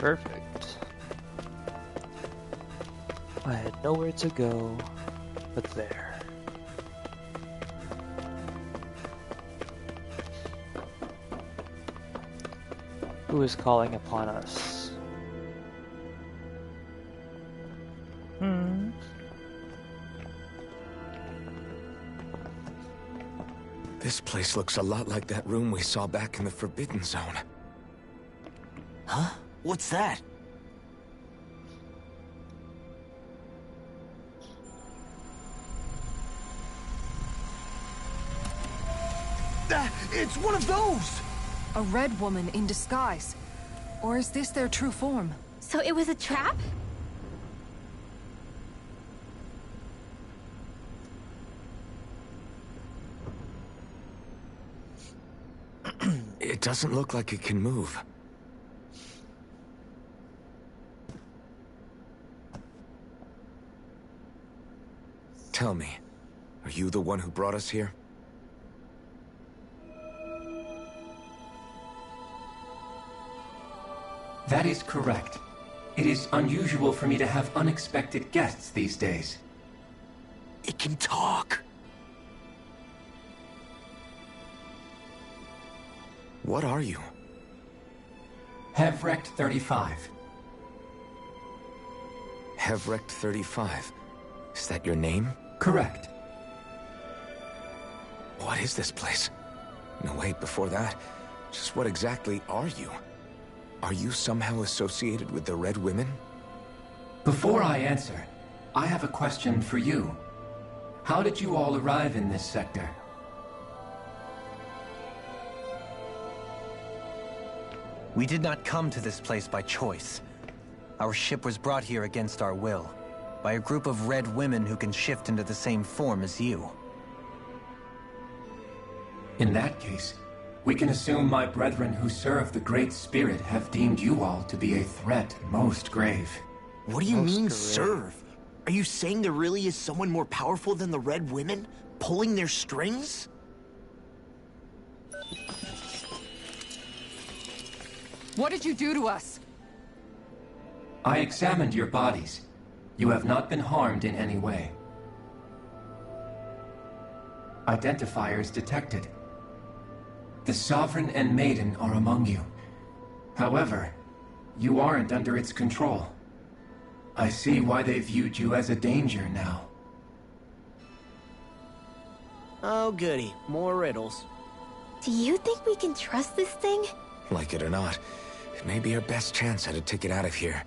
Perfect. I had nowhere to go but there. Who is calling upon us? This place looks a lot like that room we saw back in the Forbidden Zone. Huh? What's that? It's one of those! A red woman in disguise. Or is this their true form? So it was a trap? It doesn't look like it can move. Tell me, are you the one who brought us here? That is correct. It is unusual for me to have unexpected guests these days. It can talk. What are you? Helghan 35. Helghan 35. Is that your name? Correct. What is this place? No, wait, before that, just what exactly are you? Are you somehow associated with the Red Women? Before I answer, I have a question for you. How did you all arrive in this sector? We did not come to this place by choice. Our ship was brought here against our will, by a group of red women who can shift into the same form as you. In that case, we can assume my brethren who serve the Great Spirit have deemed you all to be a threat most grave. What do you Most mean, grave. serve? Are you saying there really is someone more powerful than the Red Women, pulling their strings? What did you do to us? I examined your bodies. You have not been harmed in any way. Identifiers detected. The Sovereign and Maiden are among you. However, you aren't under its control. I see why they viewed you as a danger now. Oh, goody. More riddles. Do you think we can trust this thing? Like it or not, it may be our best chance at a ticket out of here.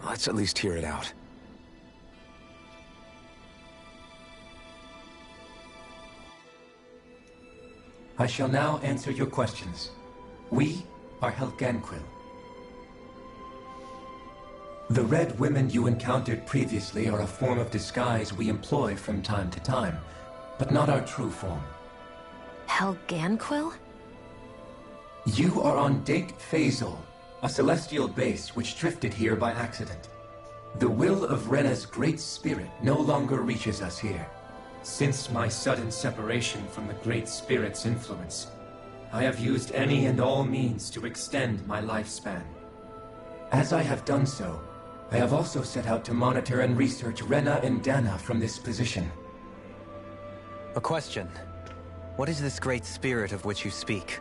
Let's at least hear it out. I shall now answer your questions. We are Helghan Quill. The red women you encountered previously are a form of disguise we employ from time to time, but not our true form. Helghan Quill? You are on Date Phasal, a celestial base which drifted here by accident. The will of Rena's great spirit no longer reaches us here. Since my sudden separation from the Great Spirit's influence, I have used any and all means to extend my lifespan. As I have done so, I have also set out to monitor and research Rena and Dana from this position. A question. What is this great spirit of which you speak?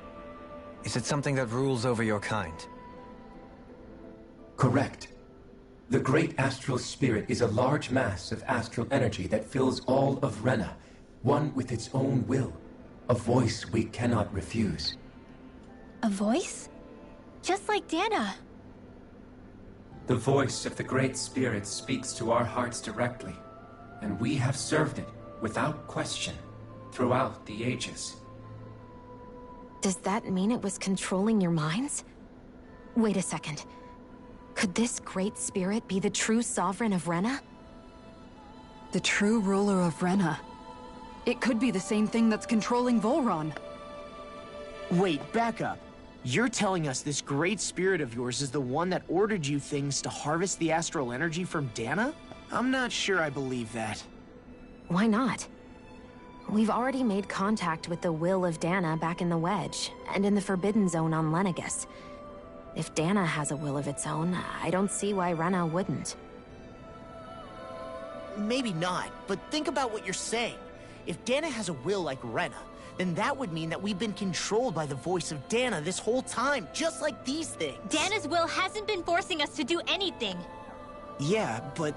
Is it something that rules over your kind? Correct. The great astral spirit is a large mass of astral energy that fills all of Rena, one with its own will, a voice we cannot refuse. A voice? Just like Dana. The voice of the great spirit speaks to our hearts directly, and we have served it without question throughout the ages. Does that mean it was controlling your minds? Wait a second. Could this great spirit be the true sovereign of Rena? The true ruler of Rena. It could be the same thing that's controlling Volron. Wait, back up. You're telling us this great spirit of yours is the one that ordered you things to harvest the astral energy from Dana? I'm not sure I believe that. Why not? We've already made contact with the will of Dana back in the Wedge, and in the Forbidden Zone on Lenegus. If Dana has a will of its own, I don't see why Rena wouldn't. Maybe not, but think about what you're saying. If Dana has a will like Rena, then that would mean that we've been controlled by the voice of Dana this whole time, just like these things. Dana's will hasn't been forcing us to do anything. Yeah, but...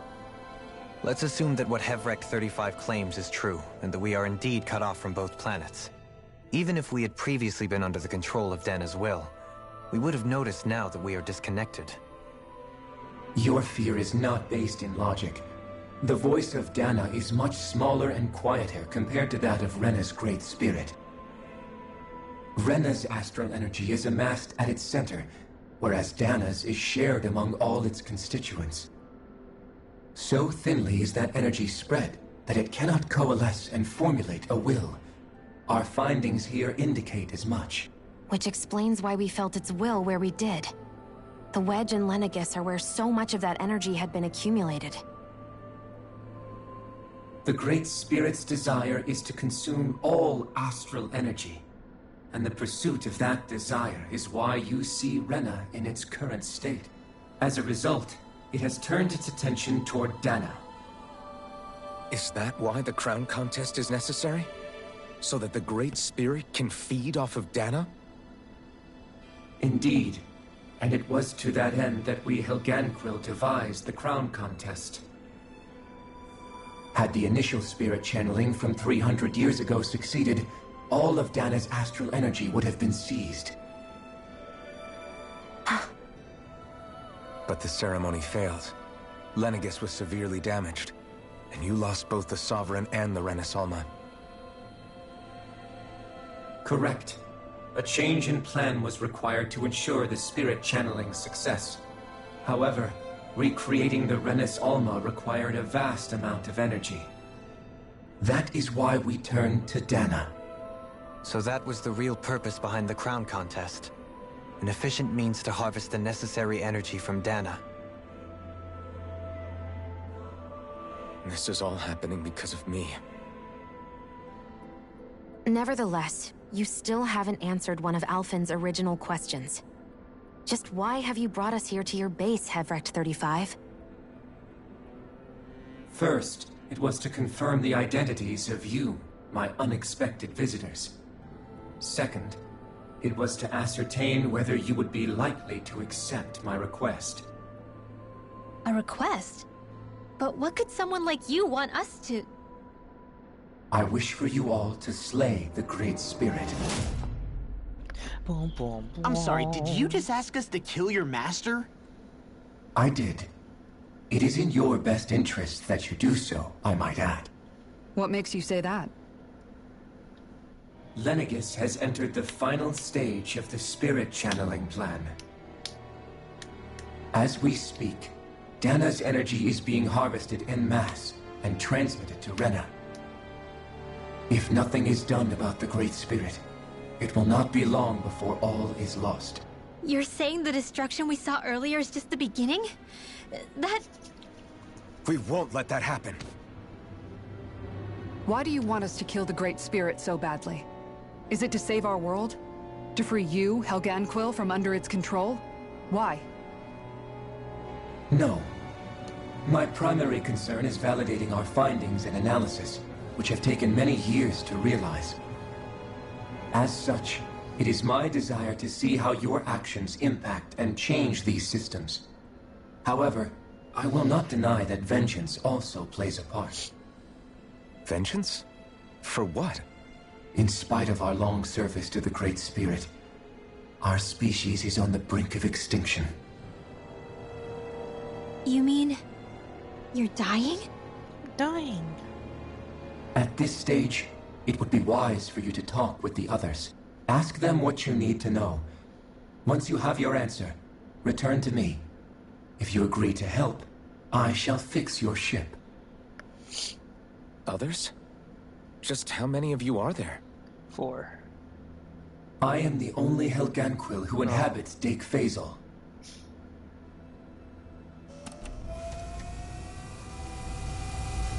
Let's assume that what Helghan 35 claims is true, and that we are indeed cut off from both planets. Even if we had previously been under the control of Dana's will, we would have noticed now that we are disconnected. Your fear is not based in logic. The voice of Dana is much smaller and quieter compared to that of Rena's great spirit. Rena's astral energy is amassed at its center, whereas Dana's is shared among all its constituents. So thinly is that energy spread that it cannot coalesce and formulate a will. Our findings here indicate as much. Which explains why we felt its will where we did. The Wedge and Lenegis are where so much of that energy had been accumulated. The Great Spirit's desire is to consume all astral energy, and the pursuit of that desire is why you see Rena in its current state. As a result, it has turned its attention toward Dana. Is that why the crown contest is necessary? So that the Great Spirit can feed off of Dana? Indeed, and it was to that end that we Helghan Quill devised the crown contest. Had the initial spirit channeling from 300 years ago succeeded, all of Dana's astral energy would have been seized. But the ceremony failed. Lenegis was severely damaged, and you lost both the Sovereign and the Renasalma. Correct. A change in plan was required to ensure the spirit channeling's success. However, recreating the Renis Alma required a vast amount of energy. That is why we turned to Dana. So that was the real purpose behind the crown contest. An efficient means to harvest the necessary energy from Dana. This is all happening because of me. Nevertheless, you still haven't answered one of Alphen's original questions. Just why have you brought us here to your base, Helghan 35? First, it was to confirm the identities of you, my unexpected visitors. Second, it was to ascertain whether you would be likely to accept my request. A request? But what could someone like you want us to... I wish for you all to slay the Great Spirit. Boom, boom, boom. I'm sorry, did you just ask us to kill your master? I did. It is in your best interest that you do so, I might add. What makes you say that? Lenegis has entered the final stage of the spirit channeling plan. As we speak, Dana's energy is being harvested en masse and transmitted to Rena. If nothing is done about the Great Spirit, it will not be long before all is lost. You're saying the destruction we saw earlier is just the beginning? That... We won't let that happen. Why do you want us to kill the Great Spirit so badly? Is it to save our world? To free you, Helghan Quill, from under its control? Why? No. My primary concern is validating our findings and analysis, which have taken many years to realize. As such, it is my desire to see how your actions impact and change these systems. However, I will not deny that vengeance also plays a part. Vengeance? For what? In spite of our long service to the Great Spirit, our species is on the brink of extinction. You mean... you're dying? Dying. At this stage, it would be wise for you to talk with the others. Ask them what you need to know. Once you have your answer, return to me. If you agree to help, I shall fix your ship. Others? Just how many of you are there? 4. I am the only Helghan Quill who inhabits Dake Faisal.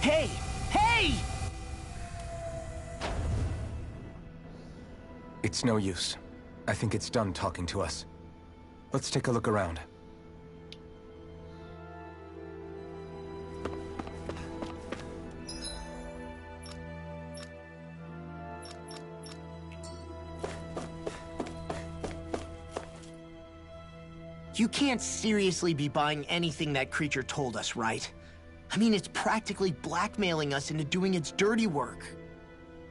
Hey! Hey! It's no use. I think it's done talking to us. Let's take a look around. You can't seriously be buying anything that creature told us, right? I mean, it's practically blackmailing us into doing its dirty work.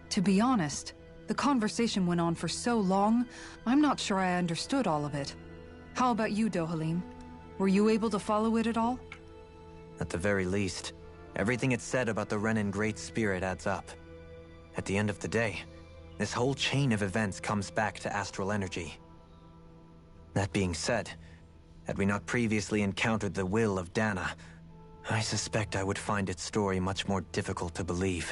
To be honest, the conversation went on for so long, I'm not sure I understood all of it. How about you, Dohalim? Were you able to follow it at all? At the very least, everything it said about the Renan Great Spirit adds up. At the end of the day, this whole chain of events comes back to astral energy. That being said, had we not previously encountered the will of Dana, I suspect I would find its story much more difficult to believe.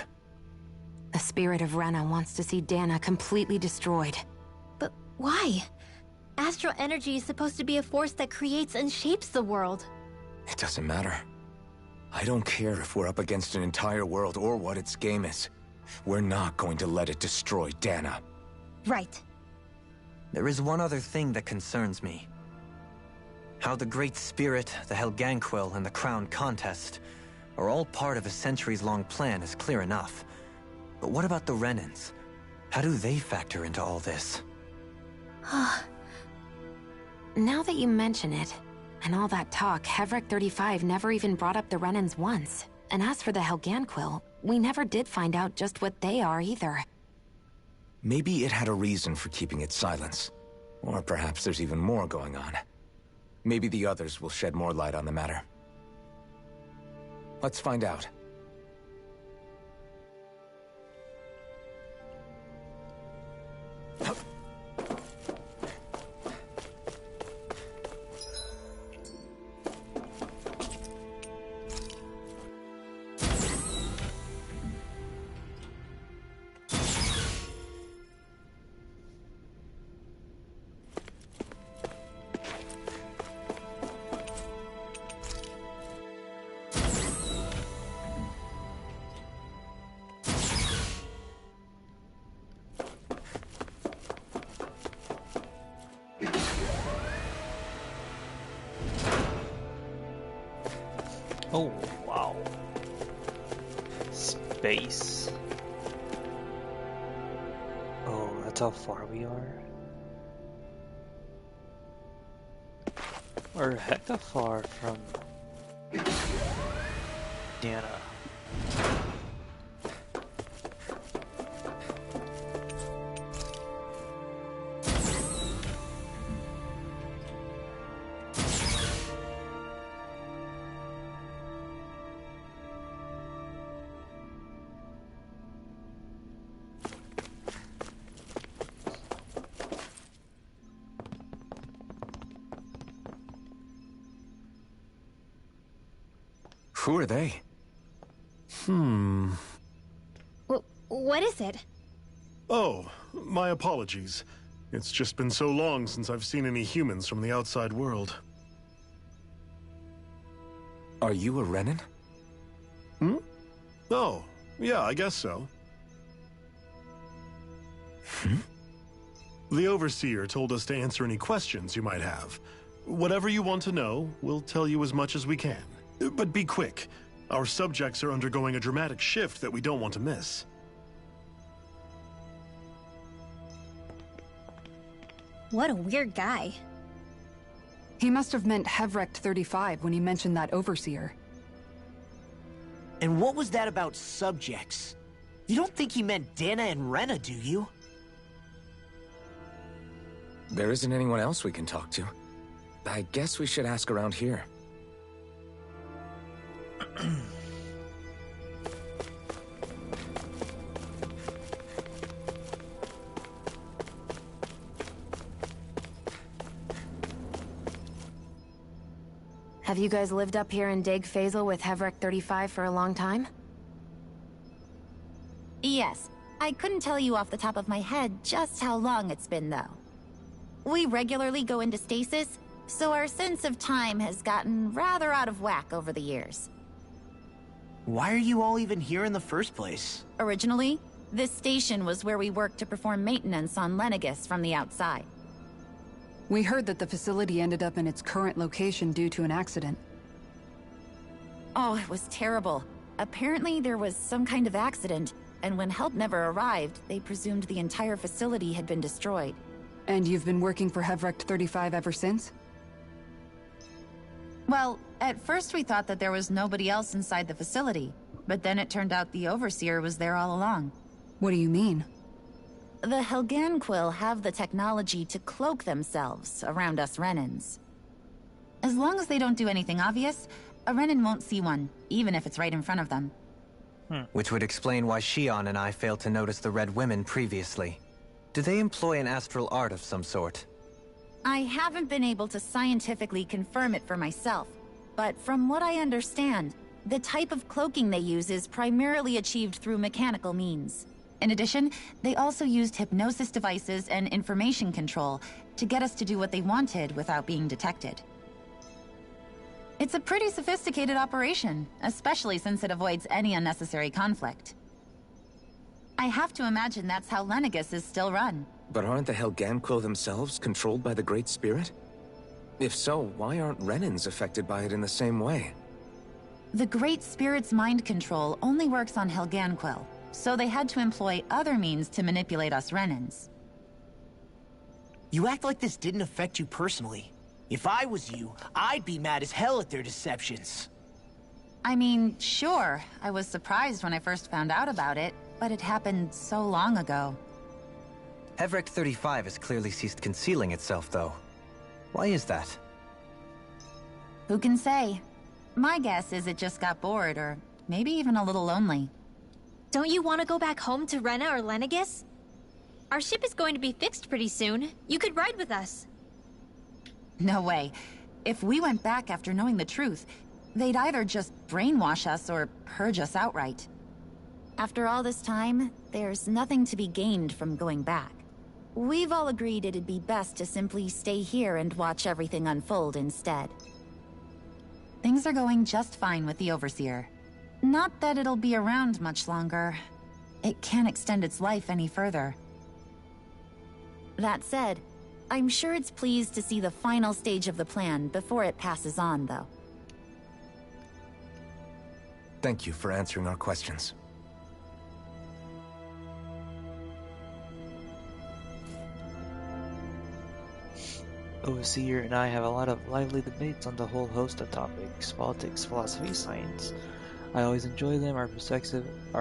The spirit of Rena wants to see Dana completely destroyed. But why? Astral energy is supposed to be a force that creates and shapes the world. It doesn't matter. I don't care if we're up against an entire world or what its game is. We're not going to let it destroy Dana. Right. There is one other thing that concerns me. How the Great Spirit, the Helghan Quill, and the Crown Contest are all part of a centuries-long plan is clear enough. But what about the Renans? How do they factor into all this? Now that you mention it, and all that talk, Helghan 35 never even brought up the Renans once. And as for the Helghan Quill, we never did find out just what they are either. Maybe it had a reason for keeping its silence. Or perhaps there's even more going on. Maybe the others will shed more light on the matter. Let's find out. Oh, wow. Space. Oh, that's how far we are. We're hecka far from Dana. Who are they? What is it? Oh, my apologies. It's just been so long since I've seen any humans from the outside world. Are you a Renan? Oh, yeah, I guess so. The Overseer told us to answer any questions you might have. Whatever you want to know, we'll tell you as much as we can. But be quick. Our subjects are undergoing a dramatic shift that we don't want to miss. What a weird guy. He must have meant Helghan 35 when he mentioned that Overseer. And what was that about subjects? You don't think he meant Dana and Rena, do you? There isn't anyone else we can talk to. I guess we should ask around here. Have you guys lived up here in Dig Faisal with Helghan 35 for a long time? Yes. I couldn't tell you off the top of my head just how long it's been, though. We regularly go into stasis, so our sense of time has gotten rather out of whack over the years. Why are you all even here in the first place? Originally, this station was where we worked to perform maintenance on Lenegis from the outside. We heard that the facility ended up in its current location due to an accident. Oh, it was terrible. Apparently there was some kind of accident, and when help never arrived, they presumed the entire facility had been destroyed. And you've been working for Helghan 35 ever since? Well, at first we thought that there was nobody else inside the facility, but then it turned out the Overseer was there all along. What do you mean? The Helghan Quill have the technology to cloak themselves around us Renans. As long as they don't do anything obvious, a Renan won't see one, even if it's right in front of them. Which would explain why Shion and I failed to notice the Red Women previously. Do they employ an astral art of some sort? I haven't been able to scientifically confirm it for myself, but from what I understand, the type of cloaking they use is primarily achieved through mechanical means. In addition, they also used hypnosis devices and information control to get us to do what they wanted without being detected. It's a pretty sophisticated operation, especially since it avoids any unnecessary conflict. I have to imagine that's how Lenegis is still run. But aren't the Helghan Quill themselves controlled by the Great Spirit? If so, why aren't Renans affected by it in the same way? The Great Spirit's mind control only works on Helghan Quill, so they had to employ other means to manipulate us Renans. You act like this didn't affect you personally. If I was you, I'd be mad as hell at their deceptions. I mean, sure, I was surprised when I first found out about it, but it happened so long ago. Helghan 35 has clearly ceased concealing itself, though. Why is that? Who can say? My guess is it just got bored, or maybe even a little lonely. Don't you want to go back home to Rena or Lenegis? Our ship is going to be fixed pretty soon. You could ride with us. No way. If we went back after knowing the truth, they'd either just brainwash us or purge us outright. After all this time, there's nothing to be gained from going back. We've all agreed it'd be best to simply stay here and watch everything unfold instead. Things are going just fine with the Overseer. Not that it'll be around much longer. It can't extend its life any further. That said, I'm sure it's pleased to see the final stage of the plan before it passes on, though. Thank you for answering our questions. Overseer and I have a lot of lively debates on the whole host of topics: politics, philosophy, science. I always enjoy them. Our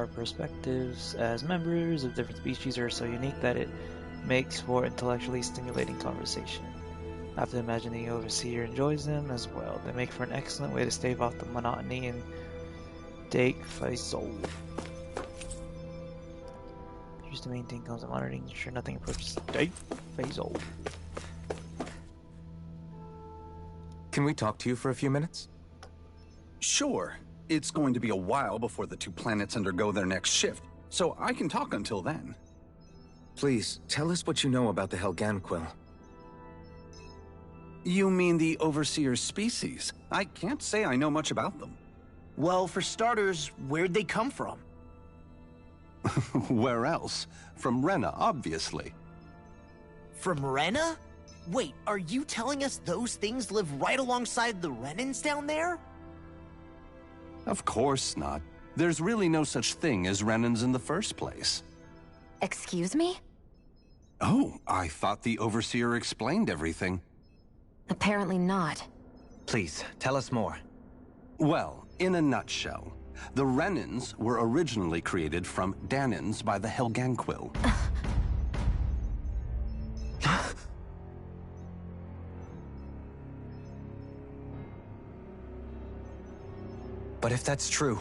perspectives as members of different species are so unique that it makes for intellectually stimulating conversation. I have to imagine the Overseer enjoys them as well. They make for an excellent way to stave off the monotony and take Faisal. Just the main thing comes to monitoring, ensure nothing approaches Date Faisal. Can we talk to you for a few minutes? Sure. It's going to be a while before the two planets undergo their next shift, so I can talk until then. Please, tell us what you know about the Helghan Quill. You mean the Overseer's species? I can't say I know much about them. Well, for starters, where'd they come from? Where else? From Rena, obviously. From Rena? Wait, are you telling us those things live right alongside the Renans down there? Of course not. There's really no such thing as Renans in the first place. Excuse me? Oh, I thought the Overseer explained everything. Apparently not. Please, tell us more. Well, in a nutshell, the Renans were originally created from Danans by the Helghan Quill. But if that's true,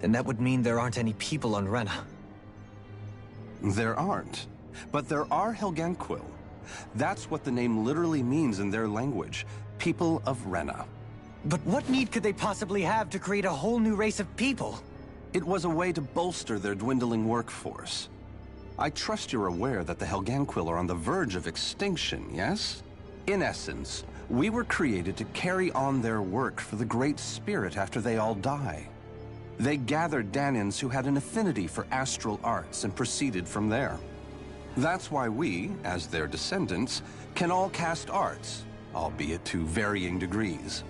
then that would mean there aren't any people on Rena. There aren't. But there are Helghan Quill. That's what the name literally means in their language. People of Rena. But what need could they possibly have to create a whole new race of people? It was a way to bolster their dwindling workforce. I trust you're aware that the Helghan Quill are on the verge of extinction, yes? In essence, we were created to carry on their work for the Great Spirit after they all die. They gathered Danans who had an affinity for astral arts and proceeded from there. That's why we, as their descendants, can all cast arts, albeit to varying degrees.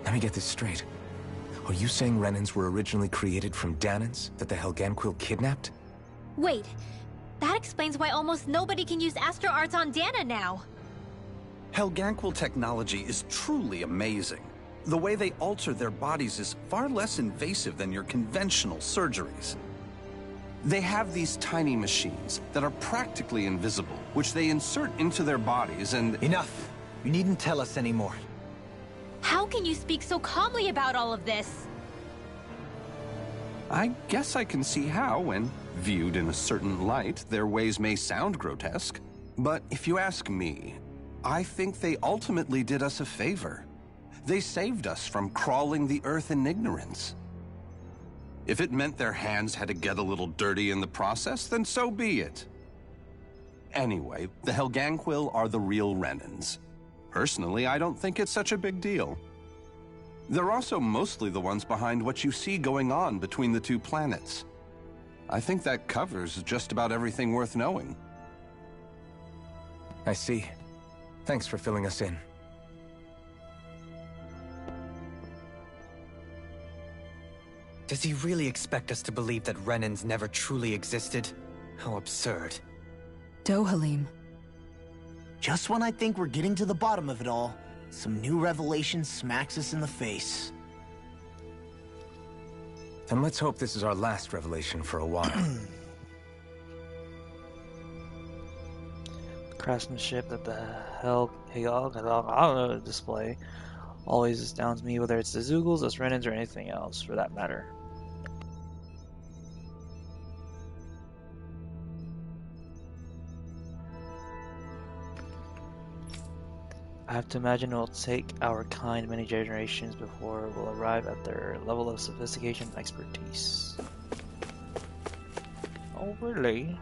Let me get this straight. Are you saying Renans were originally created from Danans that the Helghan Quill kidnapped? Wait, that explains why almost nobody can use Astral Arts on Dana now. Helghan Quill technology is truly amazing. The way they alter their bodies is far less invasive than your conventional surgeries. They have these tiny machines that are practically invisible, which they insert into their bodies and... Enough! You needn't tell us anymore. How can you speak so calmly about all of this? I guess I can see how, when viewed in a certain light, their ways may sound grotesque. But if you ask me, I think they ultimately did us a favor. They saved us from crawling the earth in ignorance. If it meant their hands had to get a little dirty in the process, then so be it. Anyway, the Helghan Quill are the real Renans. Personally, I don't think it's such a big deal. They're also mostly the ones behind what you see going on between the two planets. I think that covers just about everything worth knowing. I see. Thanks for filling us in. Does he really expect us to believe that Renans never truly existed? How absurd. Dohalim. Just when I think we're getting to the bottom of it all, some new revelation smacks us in the face. Then let's hope this is our last revelation for a while. The craftsmanship that the Helghan display always astounds me, whether it's the Zoogles, us Renans, or anything else, for that matter. I have to imagine it will take our kind many generations before we'll arrive at their level of sophistication and expertise. Oh, really?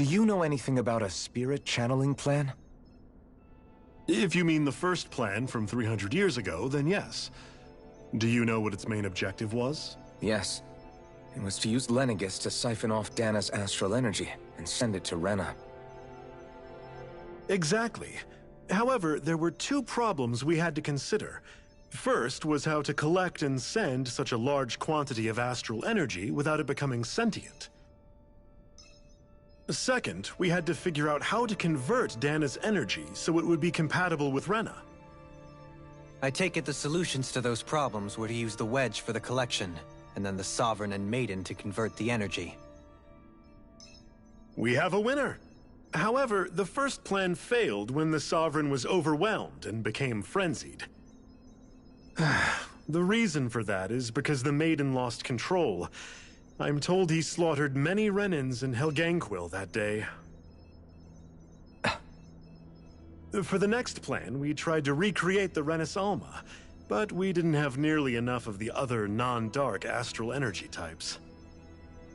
Do you know anything about a spirit channeling plan? If you mean the first plan from 300 years ago, then yes. Do you know what its main objective was? Yes. It was to use Lenegis to siphon off Dana's astral energy and send it to Rena. Exactly. However, there were two problems we had to consider. First was how to collect and send such a large quantity of astral energy without it becoming sentient. Second, we had to figure out how to convert Dana's energy so it would be compatible with Rena. I take it the solutions to those problems were to use the wedge for the collection, and then the Sovereign and Maiden to convert the energy. We have a winner! However, the first plan failed when the Sovereign was overwhelmed and became frenzied. The reason for that is because the Maiden lost control. I'm told he slaughtered many Renans in Helghan Quill that day. For the next plan, we tried to recreate the Renis Alma, but we didn't have nearly enough of the other non-dark astral energy types.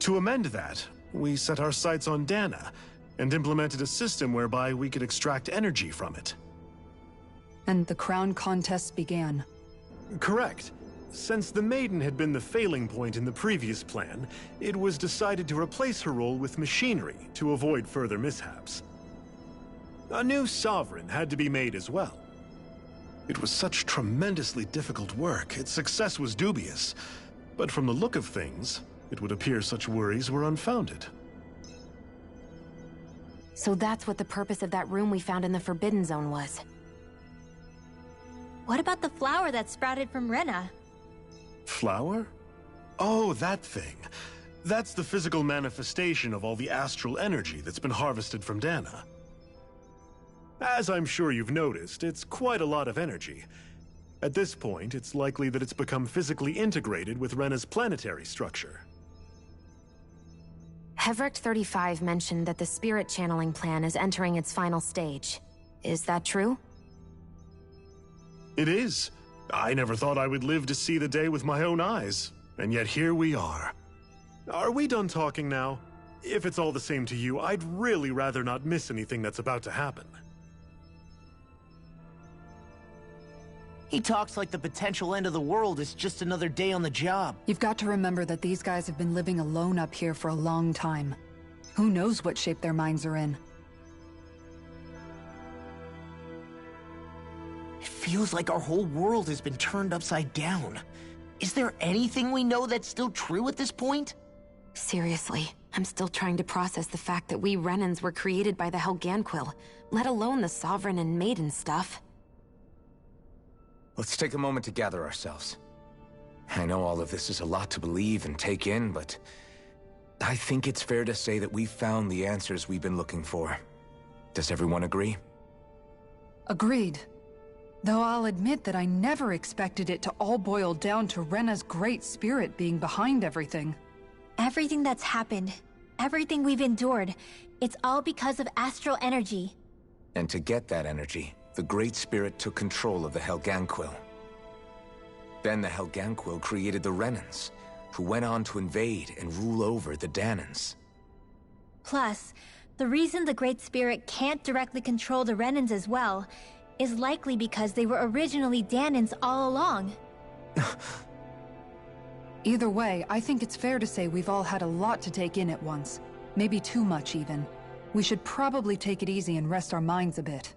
To amend that, we set our sights on Dana, and implemented a system whereby we could extract energy from it. And the crown contest began. Correct. Since the Maiden had been the failing point in the previous plan, it was decided to replace her role with machinery to avoid further mishaps. A new Sovereign had to be made as well. It was such tremendously difficult work, its success was dubious. But from the look of things, It would appear such worries were unfounded. So that's what the purpose of that room we found in the Forbidden Zone was. What about the flower that sprouted from Rena? Flower? Oh, that thing. That's the physical manifestation of all the astral energy that's been harvested from Dana. As I'm sure you've noticed, it's quite a lot of energy. At this point, it's likely that it's become physically integrated with Rena's planetary structure. Hevric 35 mentioned that the spirit channeling plan is entering its final stage. Is that true? It is. I never thought I would live to see the day with my own eyes, and yet here we are. Are we done talking now? If it's all the same to you, I'd really rather not miss anything that's about to happen. He talks like the potential end of the world is just another day on the job. You've got to remember that these guys have been living alone up here for a long time. Who knows what shape their minds are in? It feels like our whole world has been turned upside down. Is there anything we know that's still true at this point? Seriously, I'm still trying to process the fact that we Renans were created by the Helghan Quill, let alone the Sovereign and Maiden stuff. Let's take a moment to gather ourselves. I know all of this is a lot to believe and take in, but I think it's fair to say that we've found the answers we've been looking for. Does everyone agree? Agreed. Though I'll admit that I never expected it to all boil down to Rena's great spirit being behind everything. Everything that's happened, everything we've endured, it's all because of astral energy. And to get that energy, the Great Spirit took control of the Helghan Quill. Then the Helghan Quill created the Renans, who went on to invade and rule over the Danans. Plus, the reason the Great Spirit can't directly control the Renans as well is likely because they were originally Danans all along. Either way, I think it's fair to say we've all had a lot to take in at once. Maybe too much, even. We should probably take it easy and rest our minds a bit.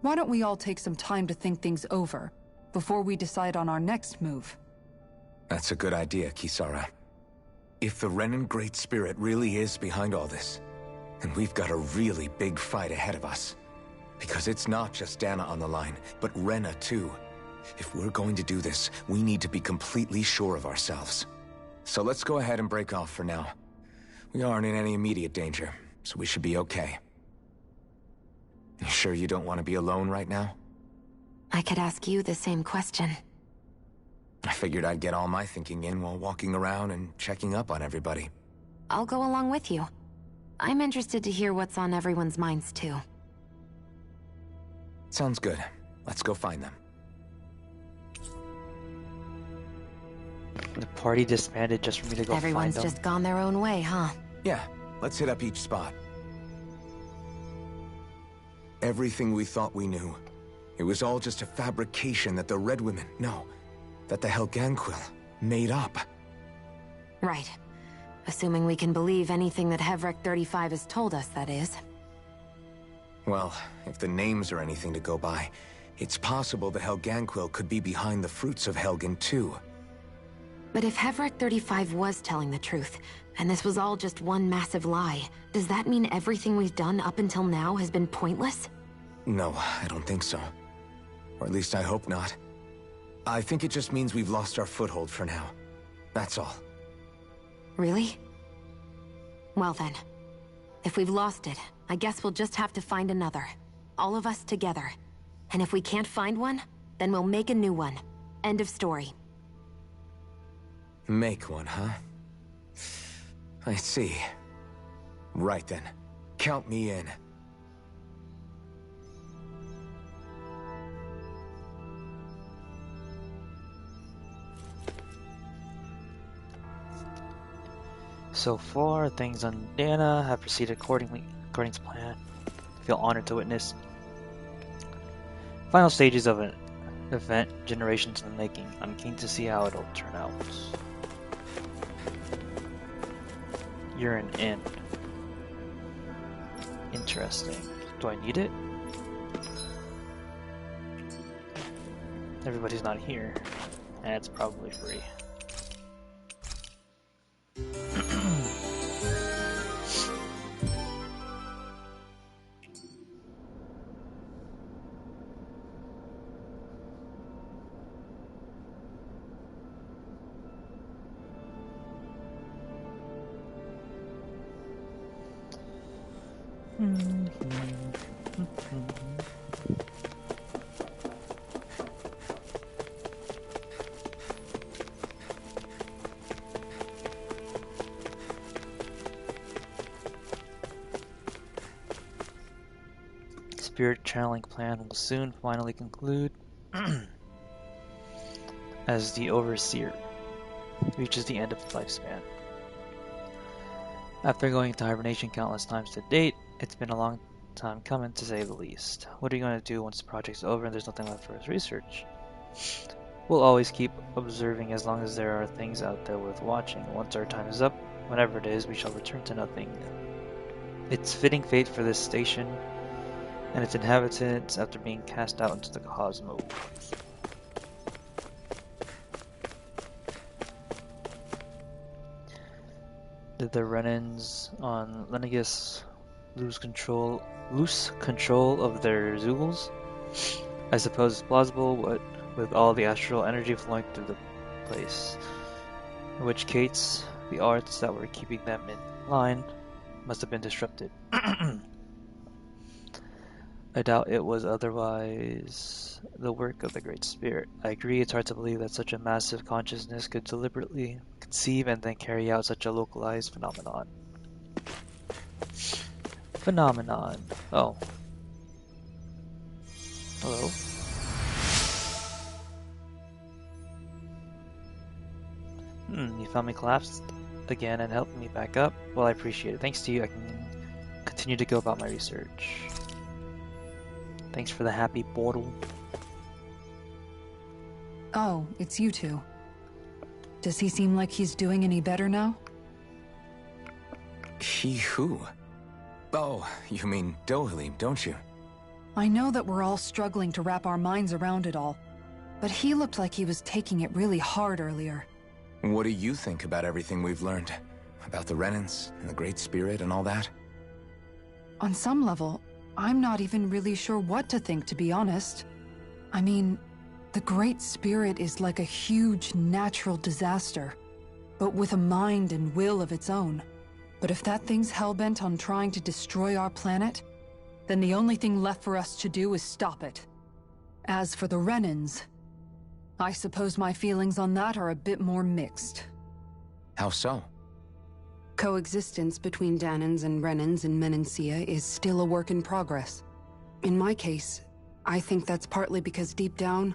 Why don't we all take some time to think things over, before we decide on our next move? That's a good idea, Kisara. If the Renan Great Spirit really is behind all this, then we've got a really big fight ahead of us. Because it's not just Dana on the line, but Rena too. If we're going to do this, we need to be completely sure of ourselves. So let's go ahead and break off for now. We aren't in any immediate danger, so we should be okay. You sure you don't want to be alone right now? I could ask you the same question. I figured I'd get all my thinking in while walking around and checking up on everybody. I'll go along with you. I'm interested to hear what's on everyone's minds too. Sounds good. Let's go find them. The party disbanded just for me to go Everyone's find them. just gone their own way, huh? Yeah, let's hit up each spot. Everything we thought we knew, it was all just a fabrication that the Red Women, no, that the Helghan Quill made up. Right. Assuming we can believe anything that Hevric 35 has told us, that is. Well, if the names are anything to go by, it's possible the Helghan Quill could be behind the fruits of Helghan too. But if Hevric 35 was telling the truth, and this was all just one massive lie, does that mean everything we've done up until now has been pointless? No, I don't think so. Or at least I hope not. I think it just means we've lost our foothold for now. That's all. Really? Well then, if we've lost it, I guess we'll just have to find another. All of us together. And if we can't find one, then we'll make a new one. End of story. Make one, huh? I see. Right then. Count me in. So far, things on Dana have proceeded according to plan. I feel honored to witness. Final stages of an event, generations in the making. I'm keen to see how it'll turn out. You're an inn. Interesting. Do I need it? Everybody's not here. That's probably free. Spirit channeling plan will soon finally conclude as the Overseer reaches the end of its lifespan. After going into hibernation countless times to date, it's been a long time coming to say the least. What are you going to do once the project's over and there's nothing left for his research? We'll always keep observing as long as there are things out there worth watching. Once our time is up, whenever it is, we shall return to nothing. It's fitting fate for this station and its inhabitants after being cast out into the cosmos. Did the Renans on Lenegis lose control of their Zoogles? I suppose it's plausible, what with all the astral energy flowing through the place. In which case, the arts that were keeping them in line must have been disrupted. I doubt it was otherwise the work of the Great Spirit. I agree it's hard to believe that such a massive consciousness could deliberately conceive and then carry out such a localized phenomenon. Oh. Hello? You found me collapsed again and helped me back up? Well, I appreciate it. Thanks to you, I can continue to go about my research. Thanks for the happy portal. Oh, it's you two. Does he seem like he's doing any better now? He who? Oh, you mean Dohalim, don't you? I know that we're all struggling to wrap our minds around it all, but he looked like he was taking it really hard earlier. What do you think about everything we've learned? About the Renans and the Great Spirit and all that? On some level, I'm not even really sure what to think, to be honest. I mean, the Great Spirit is like a huge natural disaster, but with a mind and will of its own. But if that thing's hell-bent on trying to destroy our planet, then the only thing left for us to do is stop it. As for the Renans, I suppose my feelings on that are a bit more mixed. How so? Coexistence between Danans and Renans in Menancia is still a work in progress. In my case, I think that's partly because deep down,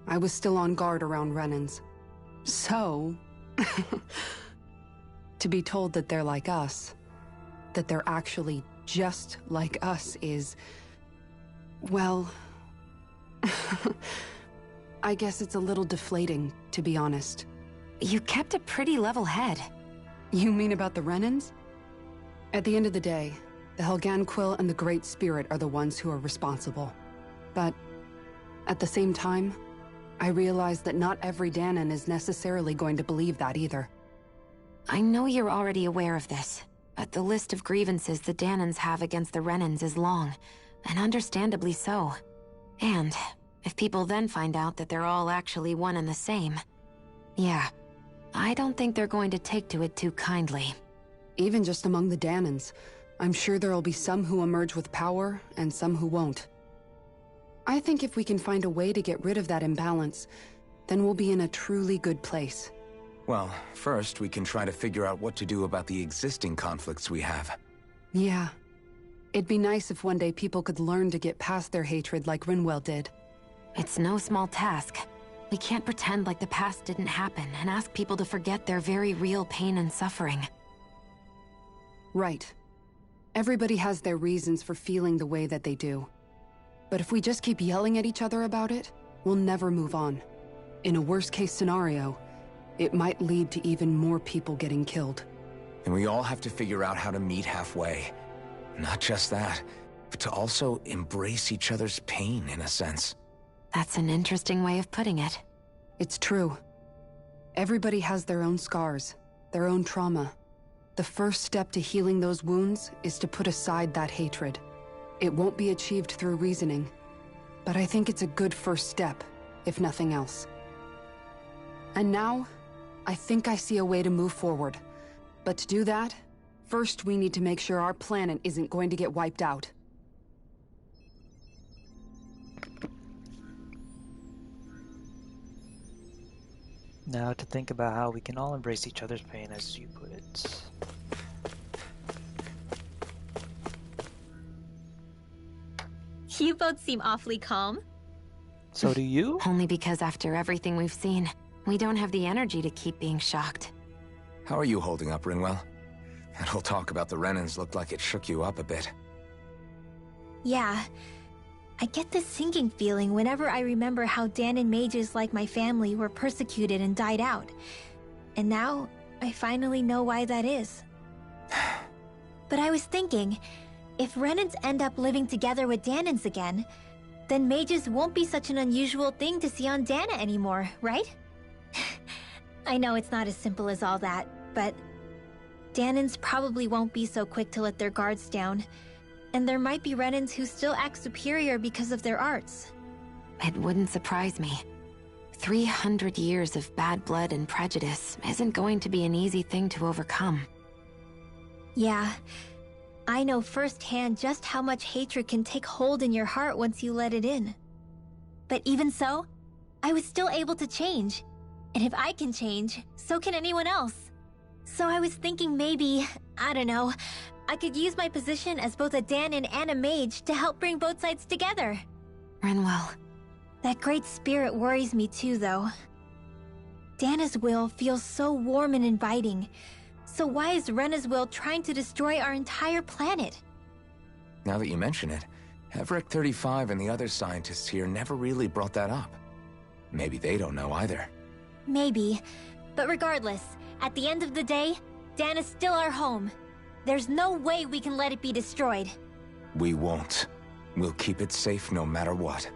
I was still on guard around Renans. So, to be told that they're like us, that they're actually just like us is, well, I guess it's a little deflating, to be honest. You kept a pretty level head. You mean about the Renans? At the end of the day, the Helghan Quill and the Great Spirit are the ones who are responsible. But at the same time, I realize that not every Danan is necessarily going to believe that either. I know you're already aware of this, but the list of grievances the Danans have against the Renans is long, and understandably so. And if people then find out that they're all actually one and the same, yeah, I don't think they're going to take to it too kindly. Even just among the Danans, I'm sure there'll be some who emerge with power and some who won't. I think if we can find a way to get rid of that imbalance, then we'll be in a truly good place. Well, first we can try to figure out what to do about the existing conflicts we have. Yeah. It'd be nice if one day people could learn to get past their hatred like Rinwell did. It's no small task. We can't pretend like the past didn't happen and ask people to forget their very real pain and suffering. Right. Everybody has their reasons for feeling the way that they do. But if we just keep yelling at each other about it, we'll never move on. In a worst-case scenario, it might lead to even more people getting killed. And we all have to figure out how to meet halfway. Not just that, but to also embrace each other's pain, in a sense. That's an interesting way of putting it. It's true. Everybody has their own scars, their own trauma. The first step to healing those wounds is to put aside that hatred. It won't be achieved through reasoning, but I think it's a good first step, if nothing else. And now, I think I see a way to move forward. But to do that, First, we need to make sure our planet isn't going to get wiped out. Now to think about how we can all embrace each other's pain, as you put it. You both seem awfully calm. So do you? Only because after everything we've seen, we don't have the energy to keep being shocked. How are you holding up, Rinwell? That whole talk about the Renans looked like it shook you up a bit. Yeah. I get this sinking feeling whenever I remember how Dan and mages like my family were persecuted and died out. And now, I finally know why that is. But I was thinking, if Renans end up living together with Danans again, then mages won't be such an unusual thing to see on Dana anymore, right? I know it's not as simple as all that, but Danans probably won't be so quick to let their guards down. And there might be Renans who still act superior because of their arts. It wouldn't surprise me. 300 years of bad blood and prejudice isn't going to be an easy thing to overcome. Yeah. I know firsthand just how much hatred can take hold in your heart once you let it in. But even so, I was still able to change. And if I can change, so can anyone else. So I was thinking maybe, I don't know, I could use my position as both a Danan and a mage to help bring both sides together. Rinwell. That great spirit worries me too, though. Dana's will feels so warm and inviting. So why is Rena's will trying to destroy our entire planet? Now that you mention it, Helghan 35 and the other scientists here never really brought that up. Maybe they don't know either. Maybe. But regardless, at the end of the day, Dana's still our home. There's no way we can let it be destroyed. We won't. We'll keep it safe no matter what.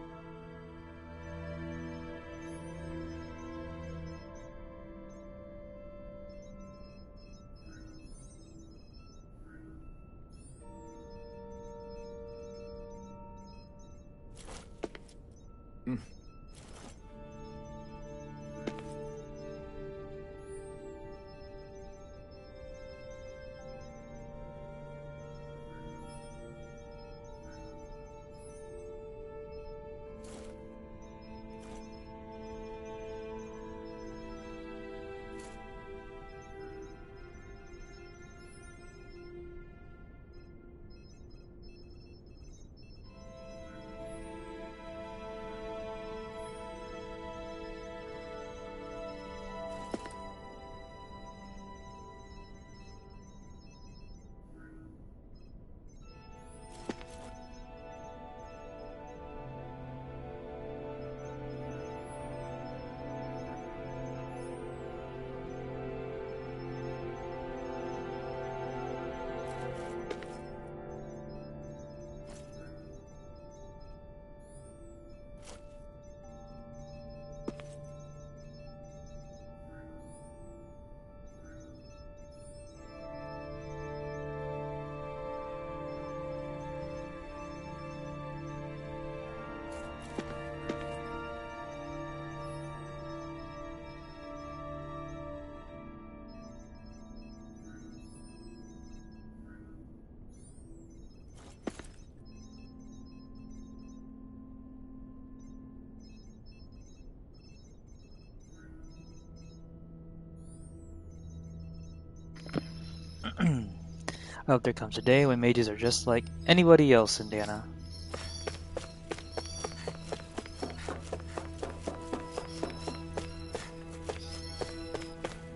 I hope there comes a day when mages are just like anybody else in Dana.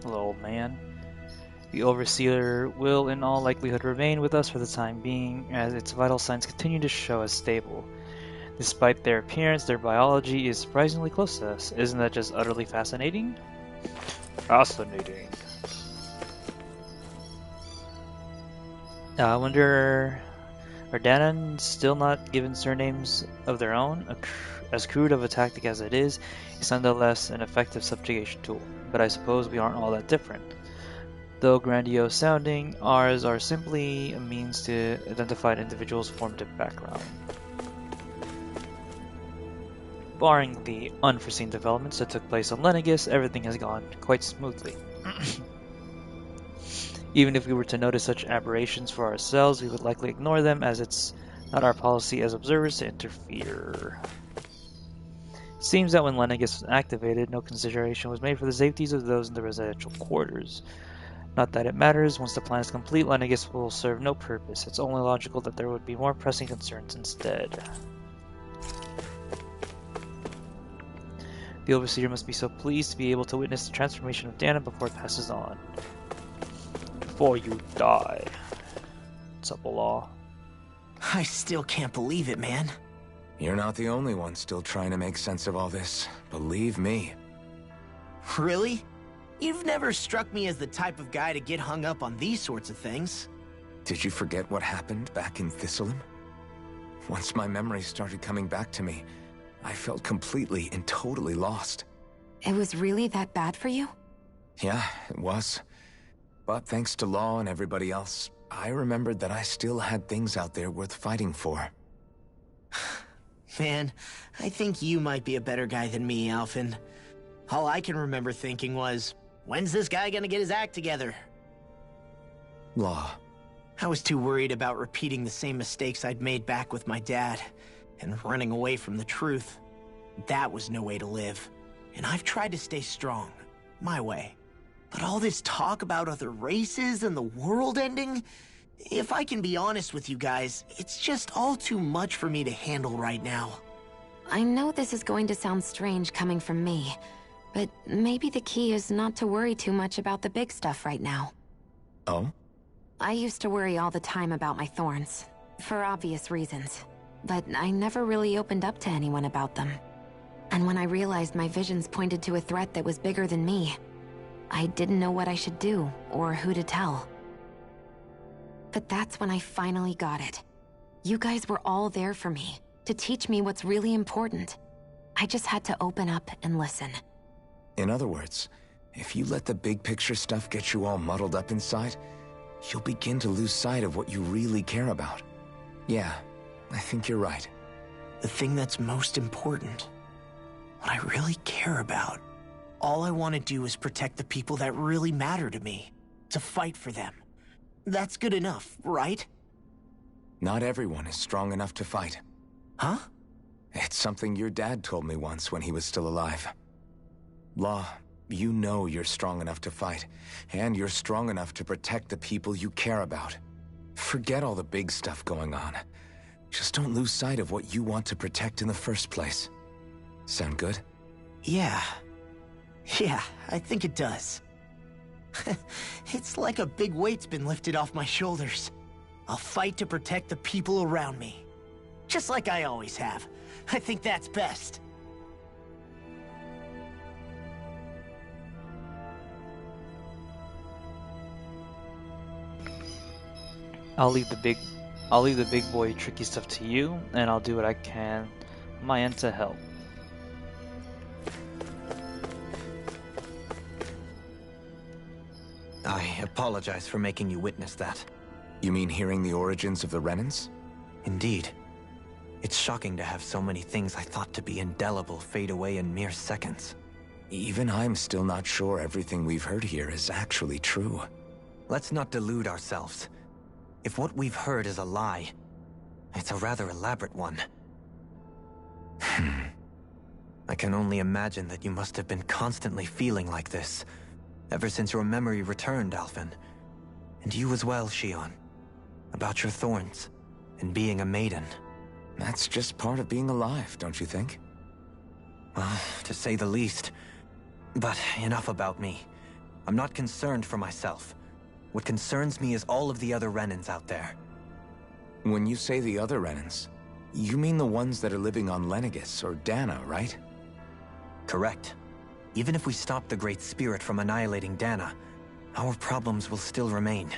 Hello, old man. The Overseer will in all likelihood remain with us for the time being, as its vital signs continue to show us stable. Despite their appearance, their biology is surprisingly close to us. Isn't that just utterly fascinating? Fascinating. I wonder, are Danan still not given surnames of their own? As crude of a tactic as it is, it's nonetheless an effective subjugation tool. But I suppose we aren't all that different. Though grandiose sounding, ours are simply a means to identify an individual's formative background. Barring the unforeseen developments that took place on Lenegus, everything has gone quite smoothly. Even if we were to notice such aberrations for ourselves, we would likely ignore them, as it's not our policy as observers to interfere. Seems that when Lenegis was activated, no consideration was made for the safeties of those in the residential quarters. Not that it matters, once the plan is complete, Lenegis will serve no purpose. It's only logical that there would be more pressing concerns instead. The Overseer must be so pleased to be able to witness the transformation of Dana before it passes on. Before you die. What's up, Law? I still can't believe it, man. You're not the only one still trying to make sense of all this. Believe me. Really? You've never struck me as the type of guy to get hung up on these sorts of things. Did you forget what happened back in Thistleum? Once my memories started coming back to me, I felt completely and totally lost. It was really that bad for you? Yeah, it was. But thanks to Law and everybody else, I remembered that I still had things out there worth fighting for. Man, I think you might be a better guy than me, Alphen. All I can remember thinking was, when's this guy gonna get his act together? Law. I was too worried about repeating the same mistakes I'd made back with my dad, and running away from the truth. That was no way to live. And I've tried to stay strong, my way. But all this talk about other races and the world ending, if I can be honest with you guys, it's just all too much for me to handle right now. I know this is going to sound strange coming from me, but maybe the key is not to worry too much about the big stuff right now. Oh? I used to worry all the time about my thorns, for obvious reasons, but I never really opened up to anyone about them. And when I realized my visions pointed to a threat that was bigger than me, I didn't know what I should do, or who to tell. But that's when I finally got it. You guys were all there for me, to teach me what's really important. I just had to open up and listen. In other words, if you let the big picture stuff get you all muddled up inside, you'll begin to lose sight of what you really care about. Yeah, I think you're right. The thing that's most important, what I really care about, all I want to do is protect the people that really matter to me, to fight for them. That's good enough, right? Not everyone is strong enough to fight. Huh? It's something your dad told me once when he was still alive. Law, you know you're strong enough to fight, and you're strong enough to protect the people you care about. Forget all the big stuff going on. Just don't lose sight of what you want to protect in the first place. Sound good? Yeah, I think it does. It's like a big weight's been lifted off my shoulders. I'll fight to protect the people around me. Just like I always have. I think that's best. I'll leave the big boy tricky stuff to you, and I'll do what I can on my end to help. I apologize for making you witness that. You mean hearing the origins of the Renans? Indeed. It's shocking to have so many things I thought to be indelible fade away in mere seconds. Even I'm still not sure everything we've heard here is actually true. Let's not delude ourselves. If what we've heard is a lie, it's a rather elaborate one. I can only imagine that you must have been constantly feeling like this, ever since your memory returned, Alphen. And you as well, Shion. About your thorns, and being a maiden. That's just part of being alive, don't you think? Well, to say the least. But enough about me. I'm not concerned for myself. What concerns me is all of the other Renans out there. When you say the other Renans, you mean the ones that are living on Lenegis or Dana, right? Correct. Even if we stop the Great Spirit from annihilating Dana, our problems will still remain.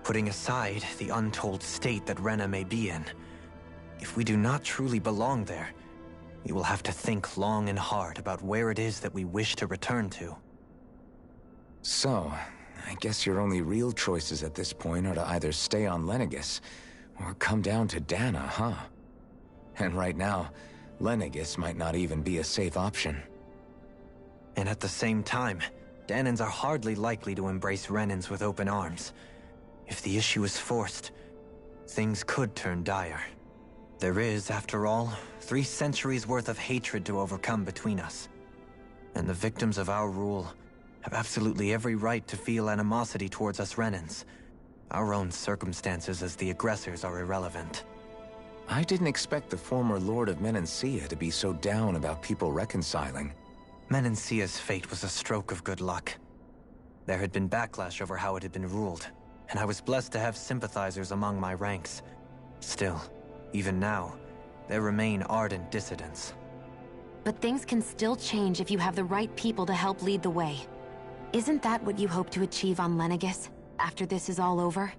Putting aside the untold state that Rena may be in, if we do not truly belong there, we will have to think long and hard about where it is that we wish to return to. So, I guess your only real choices at this point are to either stay on Lenegis, or come down to Dana, huh? And right now, Lenegis might not even be a safe option. And at the same time, Danans are hardly likely to embrace Renans with open arms. If the issue is forced, things could turn dire. There is, after all, 3 centuries worth of hatred to overcome between us. And the victims of our rule have absolutely every right to feel animosity towards us Renans. Our own circumstances as the aggressors are irrelevant. I didn't expect the former Lord of Menancia to be so down about people reconciling. Menancia's fate was a stroke of good luck. There had been backlash over how it had been ruled, and I was blessed to have sympathizers among my ranks. Still, even now, there remain ardent dissidents. But things can still change if you have the right people to help lead the way. Isn't that what you hope to achieve on Lenegis, after this is all over?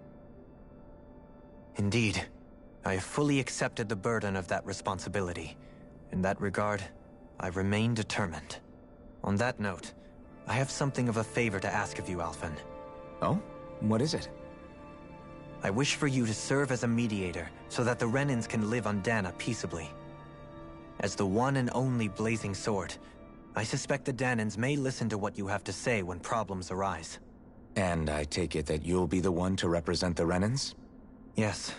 Indeed. I have fully accepted the burden of that responsibility. In that regard, I remain determined. On that note, I have something of a favor to ask of you, Alphen. Oh? What is it? I wish for you to serve as a mediator so that the Renans can live on Dana peaceably. As the one and only Blazing Sword, I suspect the Danans may listen to what you have to say when problems arise. And I take it that you'll be the one to represent the Renans? Yes.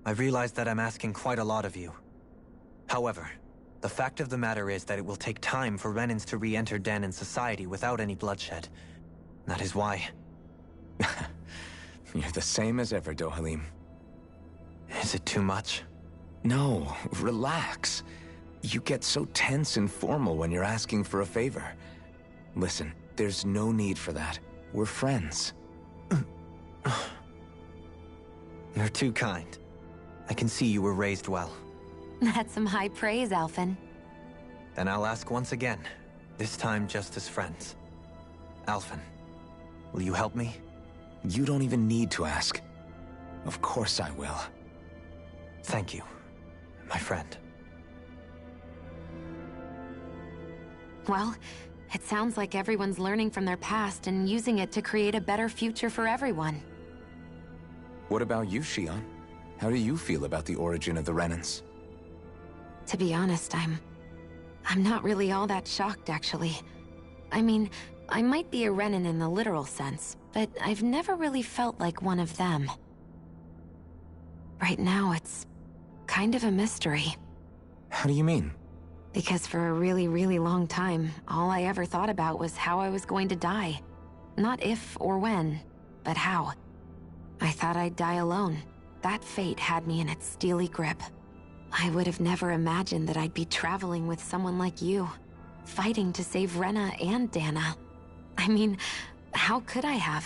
I realize that I'm asking quite a lot of you. However, the fact of the matter is that it will take time for Renans to re-enter Danan society without any bloodshed. That is why... You're the same as ever, Dohalim. Is it too much? No, relax. You get so tense and formal when you're asking for a favor. Listen, there's no need for that. We're friends. You're too kind. I can see you were raised well. That's some high praise, Alphen. Then I'll ask once again, this time just as friends. Alphen, will you help me? You don't even need to ask. Of course I will. Thank you, my friend. Well, it sounds like everyone's learning from their past and using it to create a better future for everyone. What about you, Shion? How do you feel about the origin of the Renans? To be honest, I'm not really all that shocked, actually. I mean, I might be a Renan in the literal sense, but I've never really felt like one of them. Right now, it's kind of a mystery. How do you mean? Because for a really, really long time, all I ever thought about was how I was going to die. Not if or when, but how. I thought I'd die alone. That fate had me in its steely grip. I would have never imagined that I'd be traveling with someone like you, fighting to save Rena and Dana. I mean, how could I have?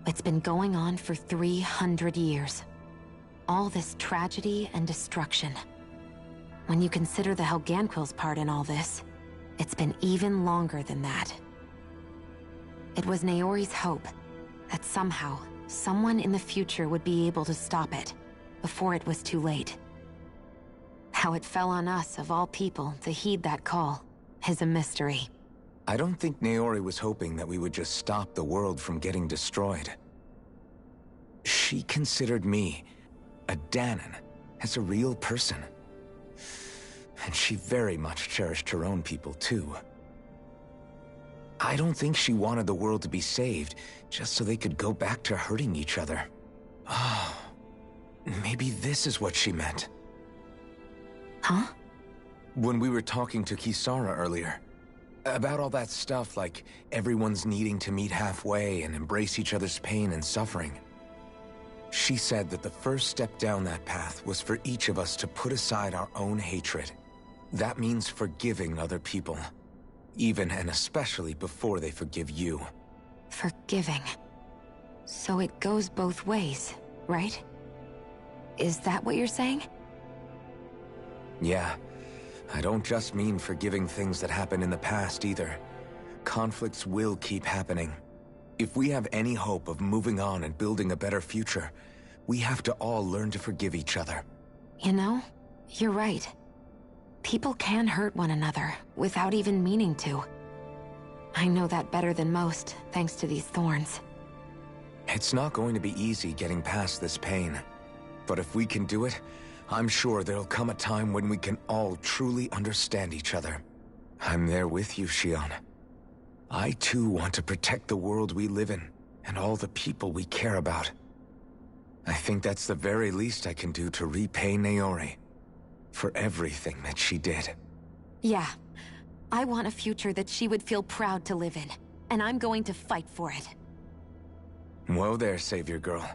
It's been going on for 300 years. All this tragedy and destruction. When you consider the Helghan Quill's part in all this, it's been even longer than that. It was Naori's hope that somehow, someone in the future would be able to stop it, before it was too late. How it fell on us, of all people, to heed that call, is a mystery. I don't think Naori was hoping that we would just stop the world from getting destroyed. She considered me, a Danan, as a real person. And she very much cherished her own people, too. I don't think she wanted the world to be saved, just so they could go back to hurting each other. Oh, maybe this is what she meant. Huh? When we were talking to Kisara earlier, about all that stuff like everyone's needing to meet halfway and embrace each other's pain and suffering. She said that the first step down that path was for each of us to put aside our own hatred. That means forgiving other people. Even and especially before they forgive you. Forgiving. So it goes both ways, right? Is that what you're saying? Yeah. I don't just mean forgiving things that happened in the past either. Conflicts will keep happening. If we have any hope of moving on and building a better future, we have to all learn to forgive each other. You know, you're right. People can hurt one another without even meaning to. I know that better than most, thanks to these thorns. It's not going to be easy getting past this pain. But if we can do it, I'm sure there'll come a time when we can all truly understand each other. I'm there with you, Shion. I too want to protect the world we live in, and all the people we care about. I think that's the very least I can do to repay Naori for everything that she did. Yeah. I want a future that she would feel proud to live in, and I'm going to fight for it. Whoa there, Savior Girl.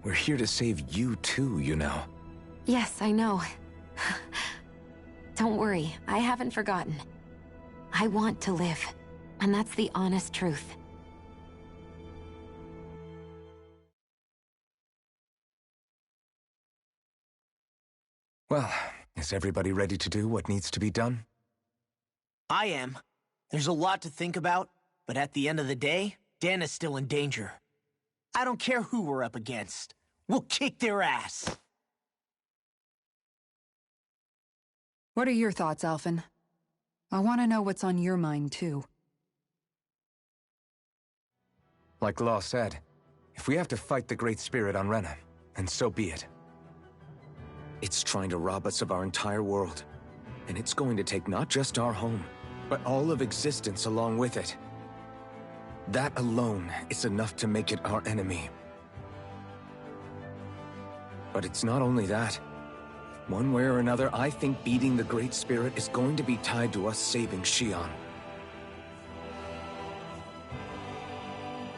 We're here to save you too, you know. Yes, I know. Don't worry, I haven't forgotten. I want to live, and that's the honest truth. Well, is everybody ready to do what needs to be done? I am. There's a lot to think about, but at the end of the day, Dan is still in danger. I don't care who we're up against. We'll kick their ass. What are your thoughts, Alphen? I want to know what's on your mind, too. Like Law said, if we have to fight the Great Spirit on Rena, then so be it. It's trying to rob us of our entire world, and it's going to take not just our home, but all of existence along with it. That alone is enough to make it our enemy. But it's not only that. One way or another, I think beating the Great Spirit is going to be tied to us saving Xion.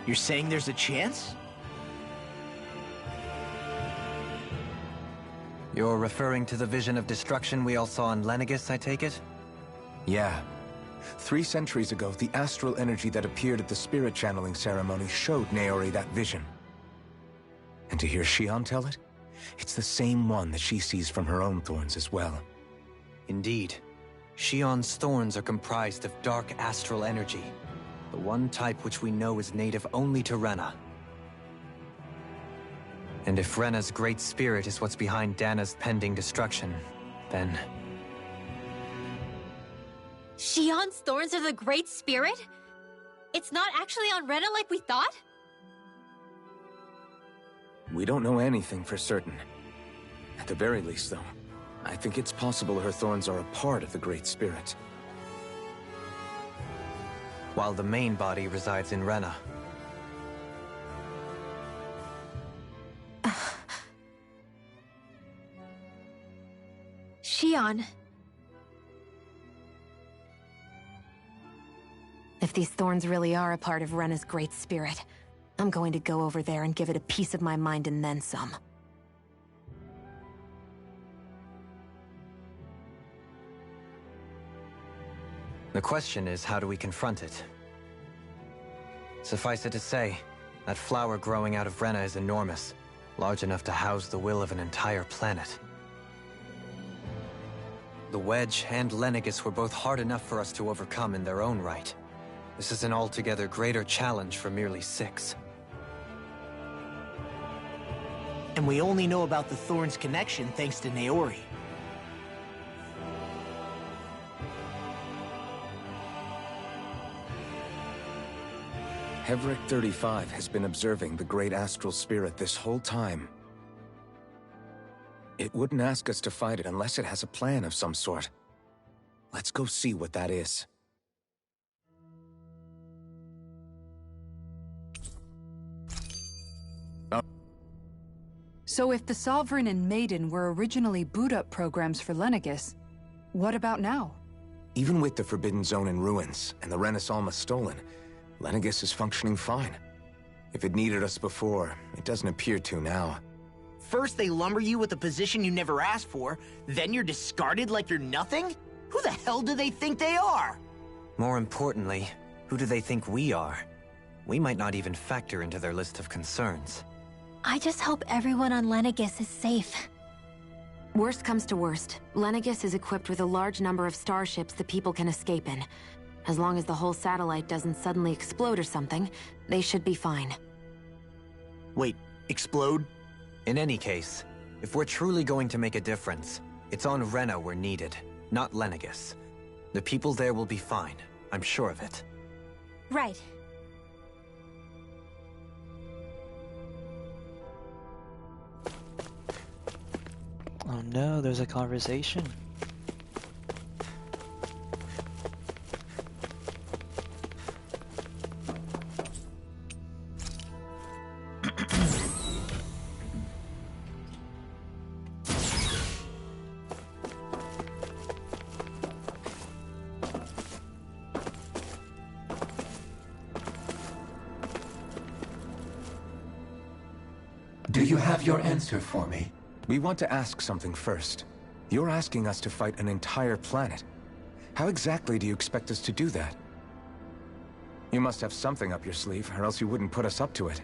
You're saying there's a chance? You're referring to the vision of destruction we all saw in Lenegis, I take it? Yeah. 3 centuries ago, the astral energy that appeared at the spirit channeling ceremony showed Naori that vision. And to hear Xion tell it, it's the same one that she sees from her own thorns as well. Indeed. Xion's thorns are comprised of dark astral energy, the one type which we know is native only to Rena. And if Rena's great spirit is what's behind Dana's pending destruction, then... Xion's thorns are the Great Spirit? It's not actually on Rena like we thought? We don't know anything for certain. At the very least, though, I think it's possible her thorns are a part of the Great Spirit. While the main body resides in Rena. Xion. If these thorns really are a part of Rena's great spirit, I'm going to go over there and give it a piece of my mind and then some. The question is, how do we confront it? Suffice it to say, that flower growing out of Rena is enormous, large enough to house the will of an entire planet. The Wedge and Lenegis were both hard enough for us to overcome in their own right. This is an altogether greater challenge for merely 6. And we only know about the Thorns connection thanks to Naori. Helghan 35 has been observing the Great Astral Spirit this whole time. It wouldn't ask us to fight it unless it has a plan of some sort. Let's go see what that is. So if the Sovereign and Maiden were originally boot-up programs for Lenegis, what about now? Even with the Forbidden Zone in ruins and the Renis Alma stolen, Lenegis is functioning fine. If it needed us before, it doesn't appear to now. First they lumber you with a position you never asked for, then you're discarded like you're nothing? Who the hell do they think they are? More importantly, who do they think we are? We might not even factor into their list of concerns. I just hope everyone on Lenegis is safe. Worst comes to worst, Lenegis is equipped with a large number of starships that people can escape in. As long as the whole satellite doesn't suddenly explode or something, they should be fine. Wait, explode? In any case, if we're truly going to make a difference, it's on Rena we're needed, not Lenegis. The people there will be fine, I'm sure of it. Right. Oh no, there's a conversation. have your answer for me? We want to ask something first. You're asking us to fight an entire planet. How exactly do you expect us to do that? You must have something up your sleeve, or else you wouldn't put us up to it.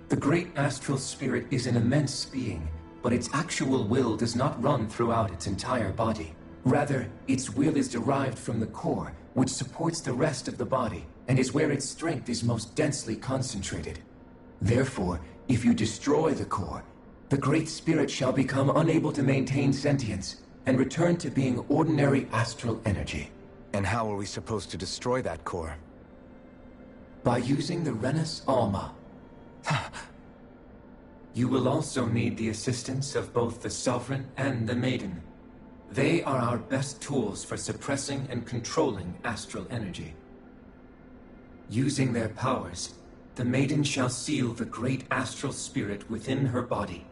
The great astral spirit is an immense being, but its actual will does not run throughout its entire body. Rather, its will is derived from the core, which supports the rest of the body, and is where its strength is most densely concentrated. Therefore, if you destroy the core, the great spirit shall become unable to maintain sentience, and return to being ordinary astral energy. And how are we supposed to destroy that core? By using the Renus Alma. You will also need the assistance of both the Sovereign and the Maiden. They are our best tools for suppressing and controlling astral energy. Using their powers, the Maiden shall seal the great astral spirit within her body,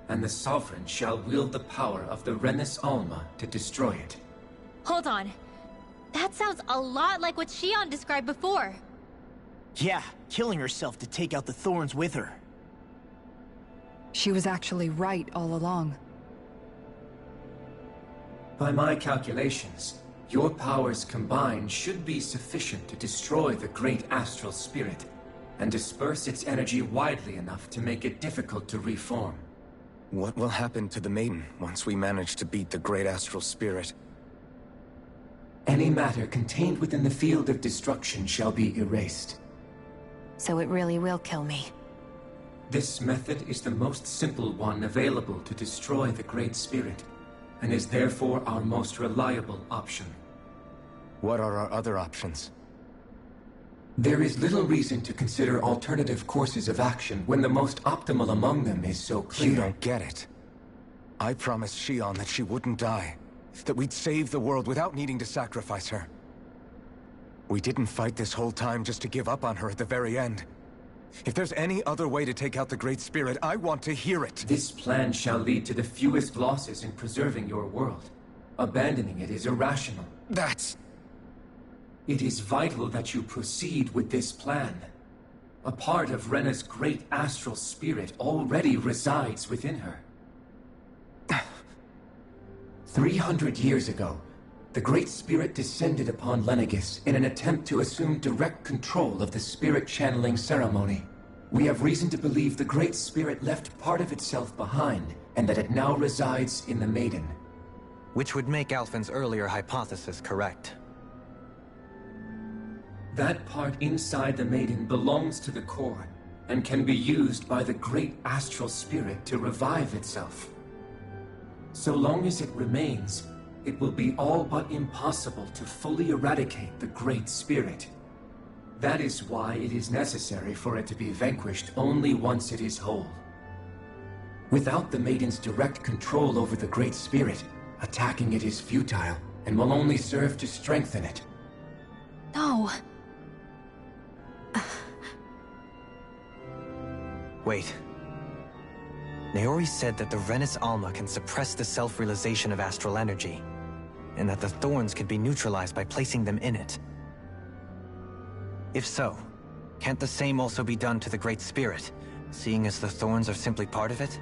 and the Sovereign shall wield the power of the Renus Alma to destroy it. Hold on. That sounds a lot like what Shion described before. Yeah, killing herself to take out the thorns with her. She was actually right all along. By my calculations, your powers combined should be sufficient to destroy the great astral spirit, and disperse its energy widely enough to make it difficult to reform. What will happen to the Maiden once we manage to beat the great astral spirit? Any matter contained within the field of destruction shall be erased. So it really will kill me. This method is the most simple one available to destroy the Great Spirit, and is therefore our most reliable option. What are our other options? There is little reason to consider alternative courses of action when the most optimal among them is so clear. You don't get it. I promised Shion that she wouldn't die, that we'd save the world without needing to sacrifice her. We didn't fight this whole time just to give up on her at the very end. If there's any other way to take out the Great Spirit, I want to hear it. This plan shall lead to the fewest losses in preserving your world. Abandoning it is irrational. It is vital that you proceed with this plan. A part of Rena's great astral spirit already resides within her. 300 years ago, the Great Spirit descended upon Lenegis in an attempt to assume direct control of the spirit channeling ceremony. We have reason to believe the Great Spirit left part of itself behind, and that it now resides in the Maiden. Which would make Alphen's earlier hypothesis correct. That part inside the Maiden belongs to the core, and can be used by the great astral spirit to revive itself. So long as it remains, it will be all but impossible to fully eradicate the Great Spirit. That is why it is necessary for it to be vanquished only once it is whole. Without the Maiden's direct control over the Great Spirit, attacking it is futile, and will only serve to strengthen it. No. Wait. Naori said that the Renus Alma can suppress the self-realization of astral energy, and that the thorns can be neutralized by placing them in it. If so, can't the same also be done to the Great Spirit, seeing as the thorns are simply part of it?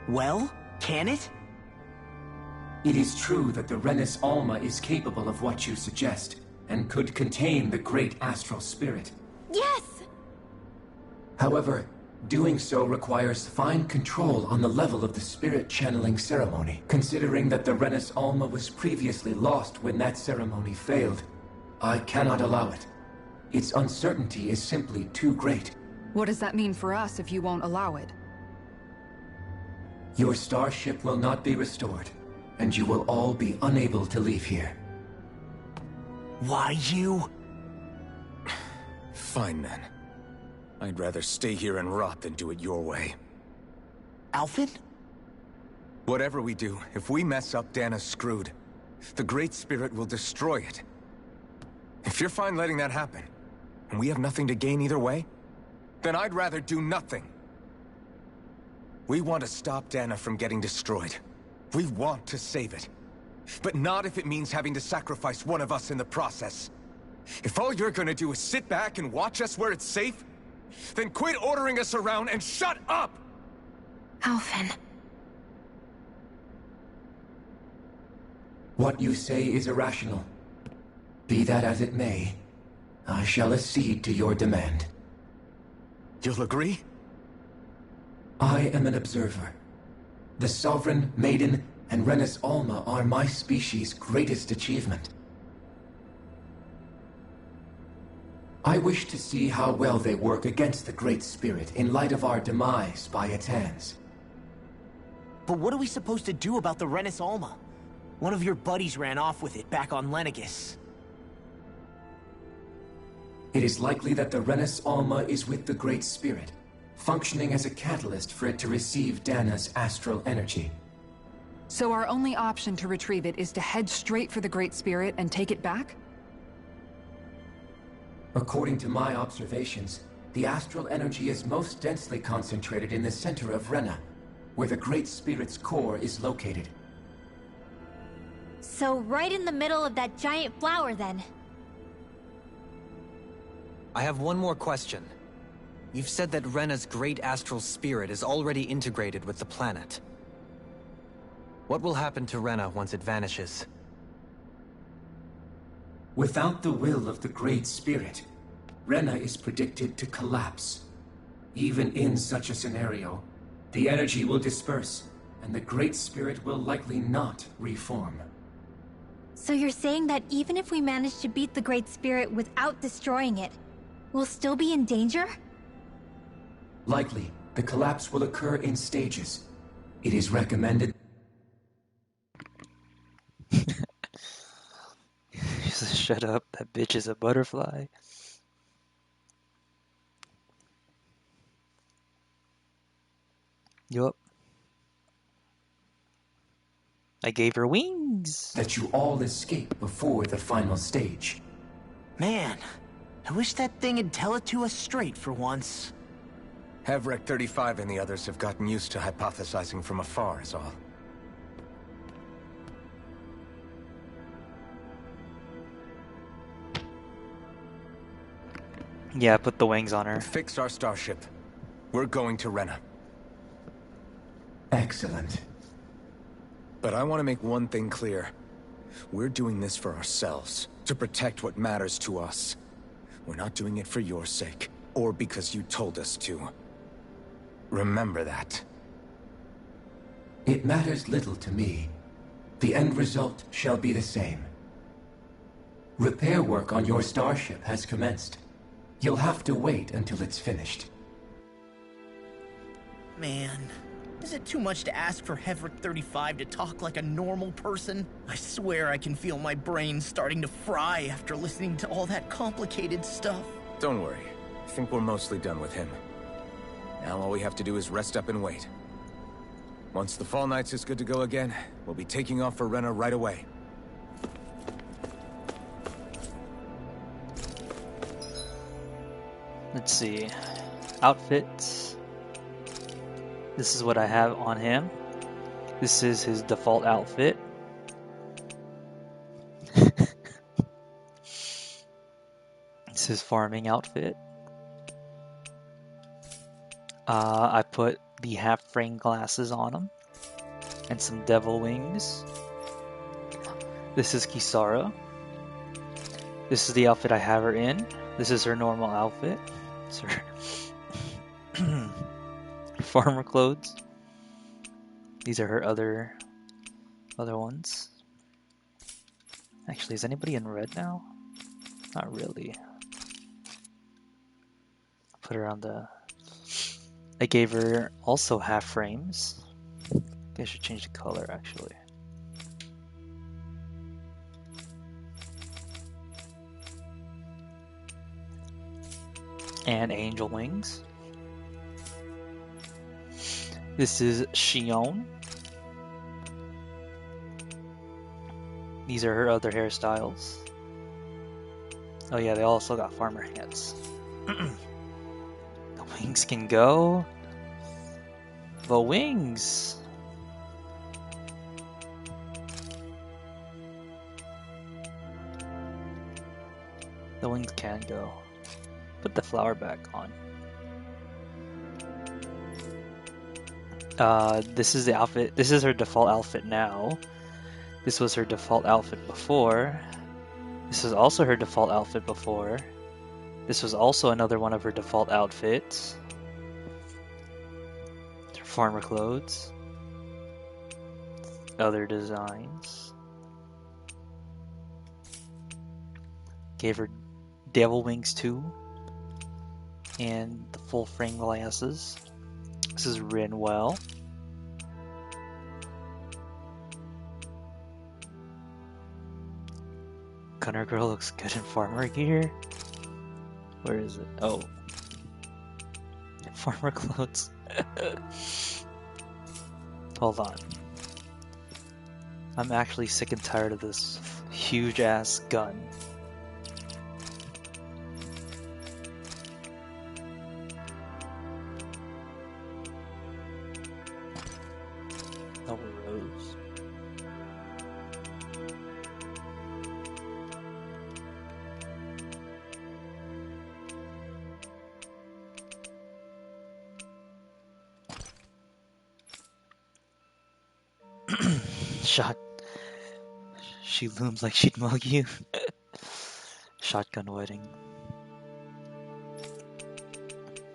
Well, can it? It is true that the Renus Alma is capable of what you suggest, and could contain the great astral spirit. Yes! However, doing so requires fine control on the level of the spirit channeling ceremony, considering that the Renus Alma was previously lost when that ceremony failed. I cannot allow it. Its uncertainty is simply too great. What does that mean for us if you won't allow it? Your starship will not be restored, and you will all be unable to leave here. Why you? Fine then. I'd rather stay here and rot than do it your way. Alphen? Whatever we do, if we mess up, Dana's screwed. The Great Spirit will destroy it. If you're fine letting that happen, and we have nothing to gain either way, then I'd rather do nothing. We want to stop Dana from getting destroyed. We want to save it. But not if it means having to sacrifice one of us in the process. If all you're gonna do is sit back and watch us where it's safe, Then quit ordering us around and shut up! Alphen. What you say is irrational. Be that as it may, I shall accede to your demand. You'll agree? I am an observer. The Sovereign, Maiden, and Renis Alma are my species' greatest achievement. I wish to see how well they work against the Great Spirit in light of our demise by its hands. But what are we supposed to do about the Renis Alma? One of your buddies ran off with it back on Lenegis. It is likely that the Renis Alma is with the Great Spirit, functioning as a catalyst for it to receive Dana's astral energy. So our only option to retrieve it is to head straight for the Great Spirit and take it back? According to my observations, the astral energy is most densely concentrated in the center of Rena, where the Great Spirit's core is located. So right in the middle of that giant flower, then. I have one more question. You've said that Rena's great astral spirit is already integrated with the planet. What will happen to Rena once it vanishes? Without the will of the Great Spirit, Rena is predicted to collapse. Even in such a scenario, the energy will disperse, and the Great Spirit will likely not reform. So you're saying that even if we manage to beat the Great Spirit without destroying it, we'll still be in danger? Likely, the collapse will occur in stages. It is recommended... Shut up, that bitch is a butterfly. Yup. I gave her wings. that you all escape before the final stage. Man, I wish that thing would tell it to us straight for once. Helghan 35 and the others have gotten used to hypothesizing from afar is all. Yeah, put the wings on her. Fix our starship. We're going to Rena. Excellent. But I want to make one thing clear. We're doing this for ourselves, to protect what matters to us. We're not doing it for your sake, or because you told us to. Remember that. It matters little to me. The end result shall be the same. Repair work on your starship has commenced. You'll have to wait until it's finished. Man, is it too much to ask for Helghan 35 to talk like a normal person? I swear I can feel my brain starting to fry after listening to all that complicated stuff. Don't worry. I think we're mostly done with him. Now all we have to do is rest up and wait. Once the Fall Knights is good to go again, we'll be taking off for Rena right away. Let's see. Outfits. This is what I have on him. This is his default outfit. It's his farming outfit. I put the half-frame glasses on him. And some devil wings. This is Kisara. This is the outfit I have her in. This is her normal outfit. It's her farmer clothes. These are her other ones. Actually, is anybody in red now? Not really. Put her on the... I gave her also half frames. I should change the color actually. And angel wings. This is Shion. These are her other hairstyles. Oh yeah, they also got farmer hats. The wings can go. The wings. The wings can go. Put the flower back on. This is the outfit. This is her default outfit now. This was her default outfit before. This was also her default outfit before. This was also another one of her default outfits. Her farmer clothes. Other designs. Gave her devil wings too. And the full frame glasses. This is Rinwell. Gunner Girl looks good in farmer gear. Where is it? Oh. Farmer clothes. Hold on. I'm actually sick and tired of this huge ass gun. Double rose. Shot. She looms like she'd mug you. Shotgun wedding.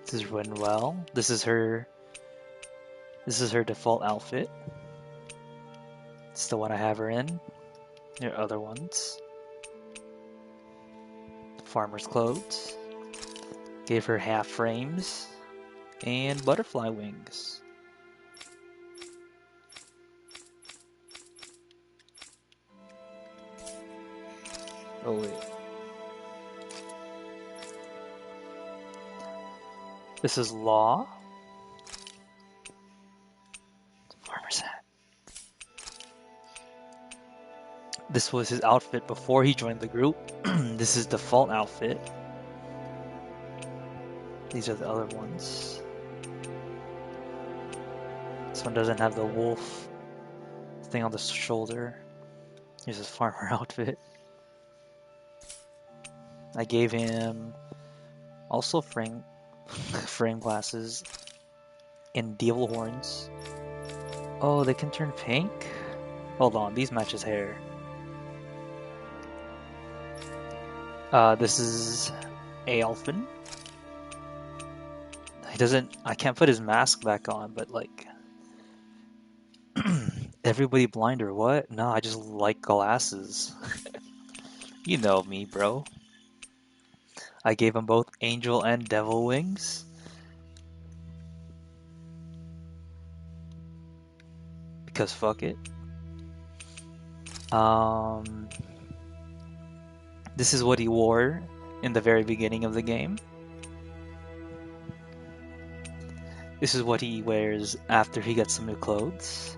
This is Rinwell. This is her default outfit. It's the one I have her in. There are other ones. Farmer's clothes. Gave her half frames and butterfly wings. Oh wait. This is Law. Farmer's hat. This was his outfit before he joined the group. This is default outfit. These are the other ones. This one doesn't have the wolf thing on the shoulder. Here's his farmer outfit. I gave him also frame glasses and devil horns. Oh, they can turn pink? Hold on, these match his hair. This is Aelfin. I can't put his mask back on, but like... Everybody blind or what? No, I just like glasses. You know me, bro. I gave him both angel and devil wings. Because fuck it. This is what he wore in the very beginning of the game. This is what he wears after he gets some new clothes.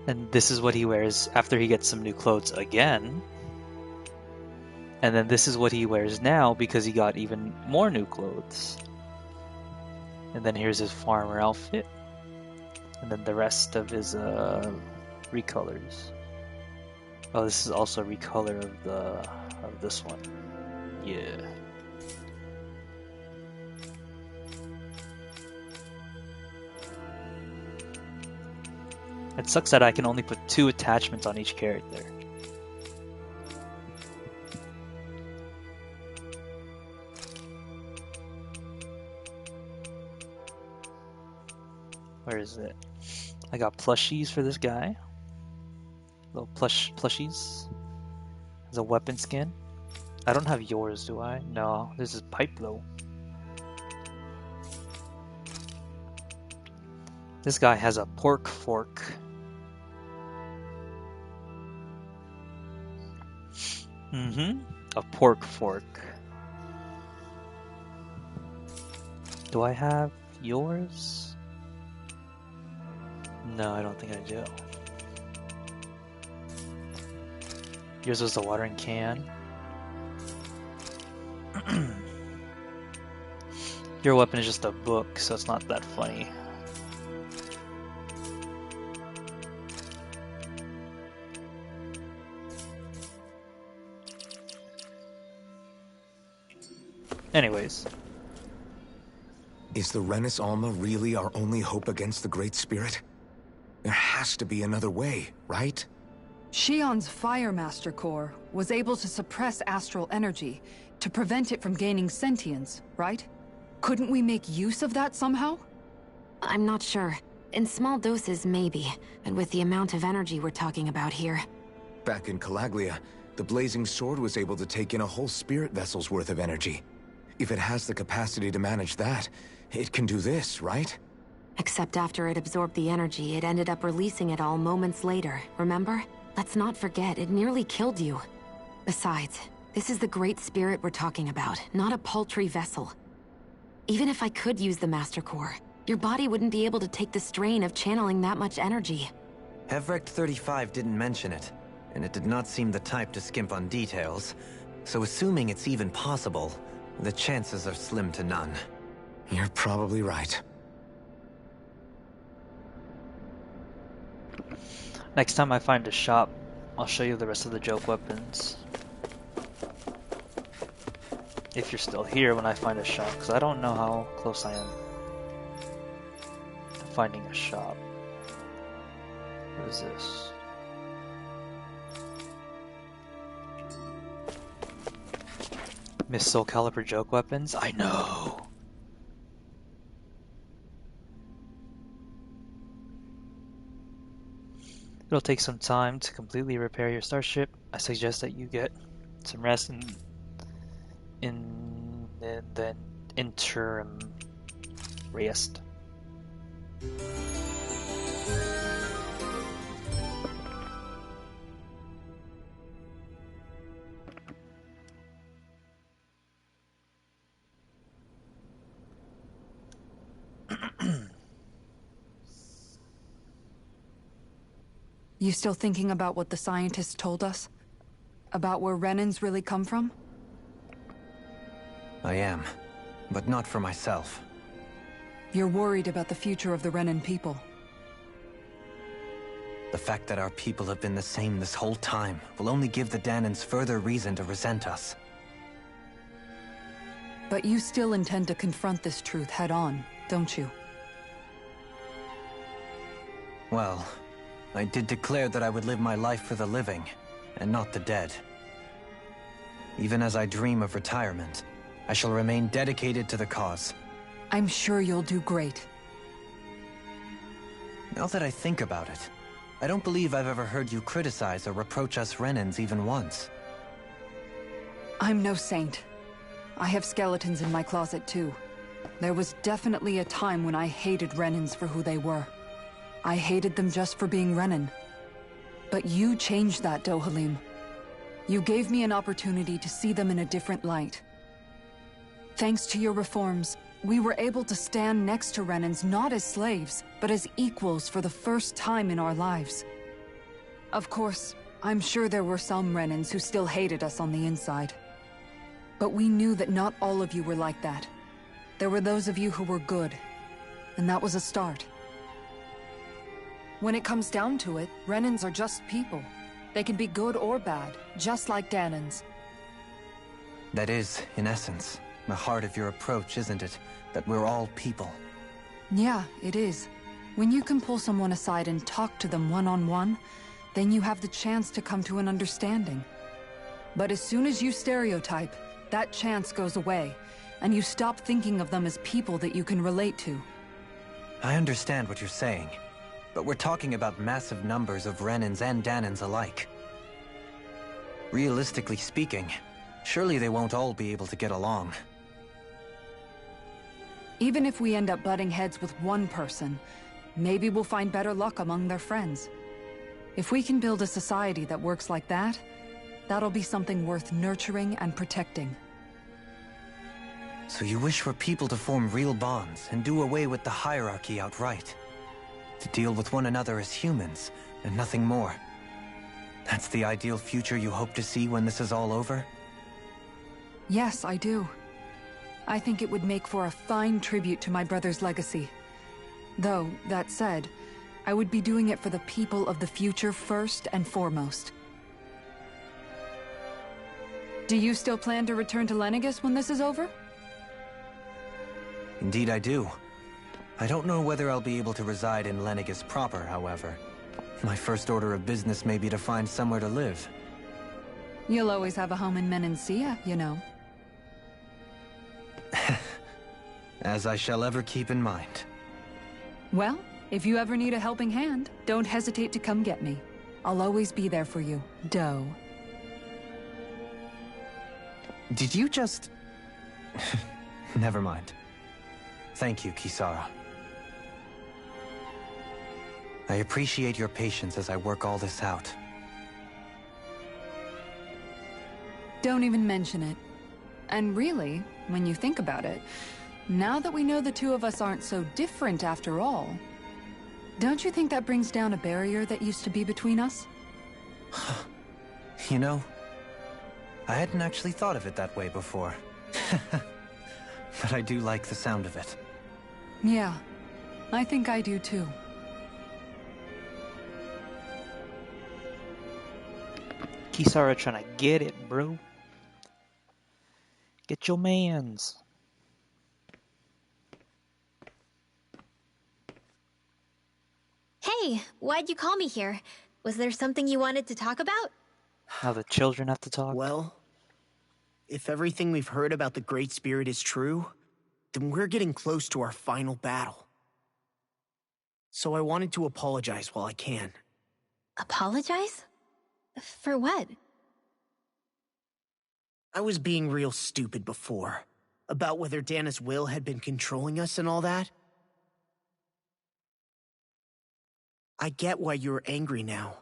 And this is what he wears after he gets some new clothes again. And then this is what he wears now because he got even more new clothes. And then here's his farmer outfit. And then the rest of his recolors. Oh, this is also a recolor of this one. Yeah. It sucks that I can only put 2 attachments on each character. Where is it? I got plushies for this guy. Little plushies. There's a weapon skin. I don't have yours, do I? No, this is pipe though. This guy has a pork fork. A pork fork. Do I have yours? No, I don't think I do. Yours was the watering can. Your weapon is just a book, so it's not that funny. Anyways. Is the Renis Alma really our only hope against the Great Spirit? There has to be another way, right? Shion's Fire Master Core was able to suppress astral energy to prevent it from gaining sentience, right? Couldn't we make use of that somehow? I'm not sure. In small doses, maybe. And with the amount of energy we're talking about here. Back in Calaglia, the Blazing Sword was able to take in a whole spirit vessel's worth of energy. If it has the capacity to manage that, it can do this, right? Except after it absorbed the energy, it ended up releasing it all moments later, remember? Let's not forget, it nearly killed you. Besides, this is the Great Spirit we're talking about, not a paltry vessel. Even if I could use the Master Core, your body wouldn't be able to take the strain of channeling that much energy. Helghan 35 didn't mention it, and it did not seem the type to skimp on details. So assuming it's even possible, the chances are slim to none. You're probably right. Next time I find a shop, I'll show you the rest of the joke weapons. If you're still here when I find a shop, because I don't know how close I am to finding a shop. What is this? Miss Soul Calibur joke weapons? I know! It'll take some time to completely repair your starship. I suggest that you get some rest in the interim rest. You still thinking about what the scientists told us? About where Renans really come from? I am, but not for myself. You're worried about the future of the Renan people. The fact that our people have been the same this whole time will only give the Danans further reason to resent us. But you still intend to confront this truth head-on, don't you? Well, I did declare that I would live my life for the living, and not the dead. Even as I dream of retirement, I shall remain dedicated to the cause. I'm sure you'll do great. Now that I think about it, I don't believe I've ever heard you criticize or reproach us Renans even once. I'm no saint. I have skeletons in my closet too. There was definitely a time when I hated Renans for who they were. I hated them just for being Renan. But you changed that, Dohalim. You gave me an opportunity to see them in a different light. Thanks to your reforms, we were able to stand next to Renans not as slaves, but as equals for the first time in our lives. Of course, I'm sure there were some Renans who still hated us on the inside. But we knew that not all of you were like that. There were those of you who were good, and that was a start. When it comes down to it, Renans are just people. They can be good or bad, just like Danans. That is, in essence, the heart of your approach, isn't it? That we're all people. Yeah, it is. When you can pull someone aside and talk to them one-on-one, then you have the chance to come to an understanding. But as soon as you stereotype, that chance goes away, and you stop thinking of them as people that you can relate to. I understand what you're saying. But we're talking about massive numbers of Renans and Danans alike. Realistically speaking, surely they won't all be able to get along. Even if we end up butting heads with one person, maybe we'll find better luck among their friends. If we can build a society that works like that, that'll be something worth nurturing and protecting. So you wish for people to form real bonds and do away with the hierarchy outright? To deal with one another as humans, and nothing more. That's the ideal future you hope to see when this is all over? Yes, I do. I think it would make for a fine tribute to my brother's legacy. Though, that said, I would be doing it for the people of the future first and foremost. Do you still plan to return to Lenegis when this is over? Indeed I do. I don't know whether I'll be able to reside in Lenegis proper, however. My first order of business may be to find somewhere to live. You'll always have a home in Menancia, you know. As I shall ever keep in mind. Well, if you ever need a helping hand, don't hesitate to come get me. I'll always be there for you, Doe. Did you just... Never mind. Thank you, Kisara. I appreciate your patience as I work all this out. Don't even mention it. And really, when you think about it, now that we know the two of us aren't so different after all, don't you think that brings down a barrier that used to be between us? You know, I hadn't actually thought of it that way before. But I do like the sound of it. Yeah, I think I do too. Kisara trying to get it, bro. Get your mans. Hey, why'd you call me here? Was there something you wanted to talk about? Now the children have to talk. Well, if everything we've heard about the Great Spirit is true, then we're getting close to our final battle. So I wanted to apologize while I can. Apologize? For what? I was being real stupid before, about whether Dana's will had been controlling us and all that. I get why you're angry now.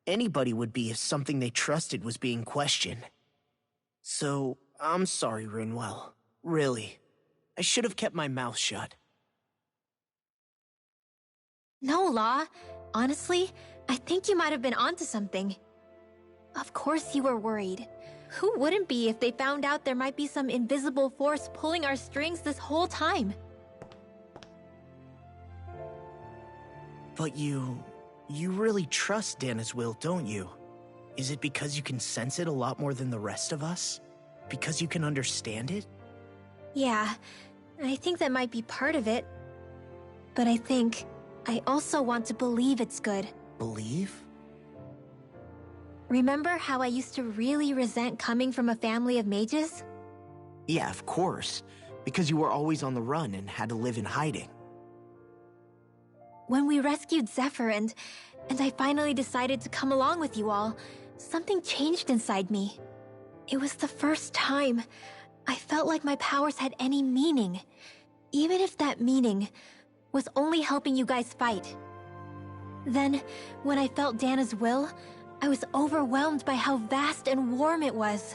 Anybody would be if something they trusted was being questioned. So, I'm sorry, Rinwell. Really. I should have kept my mouth shut. No, Law. Honestly, I think you might have been onto something. Of course you were worried. Who wouldn't be if they found out there might be some invisible force pulling our strings this whole time? But you really trust Dana's will, don't you? Is it because you can sense it a lot more than the rest of us? Because you can understand it? Yeah, I think that might be part of it. But I also want to believe it's good. Believe? Remember how I used to really resent coming from a family of mages? Yeah, of course. Because you were always on the run and had to live in hiding. When we rescued Zephyr and I finally decided to come along with you all, something changed inside me. It was the first time I felt like my powers had any meaning, even if that meaning was only helping you guys fight. Then, when I felt Dana's will, I was overwhelmed by how vast and warm it was.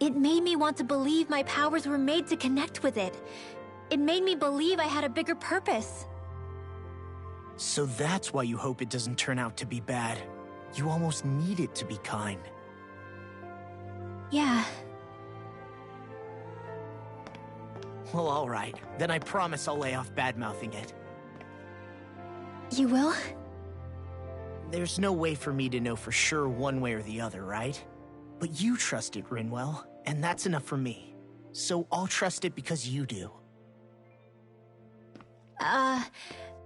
It made me want to believe my powers were made to connect with it. It made me believe I had a bigger purpose. So that's why you hope it doesn't turn out to be bad. You almost need it to be kind. Yeah. Well, alright. Then I promise I'll lay off bad-mouthing it. You will? There's no way for me to know for sure one way or the other, right? But you trust it, Rinwell, and that's enough for me. So I'll trust it because you do.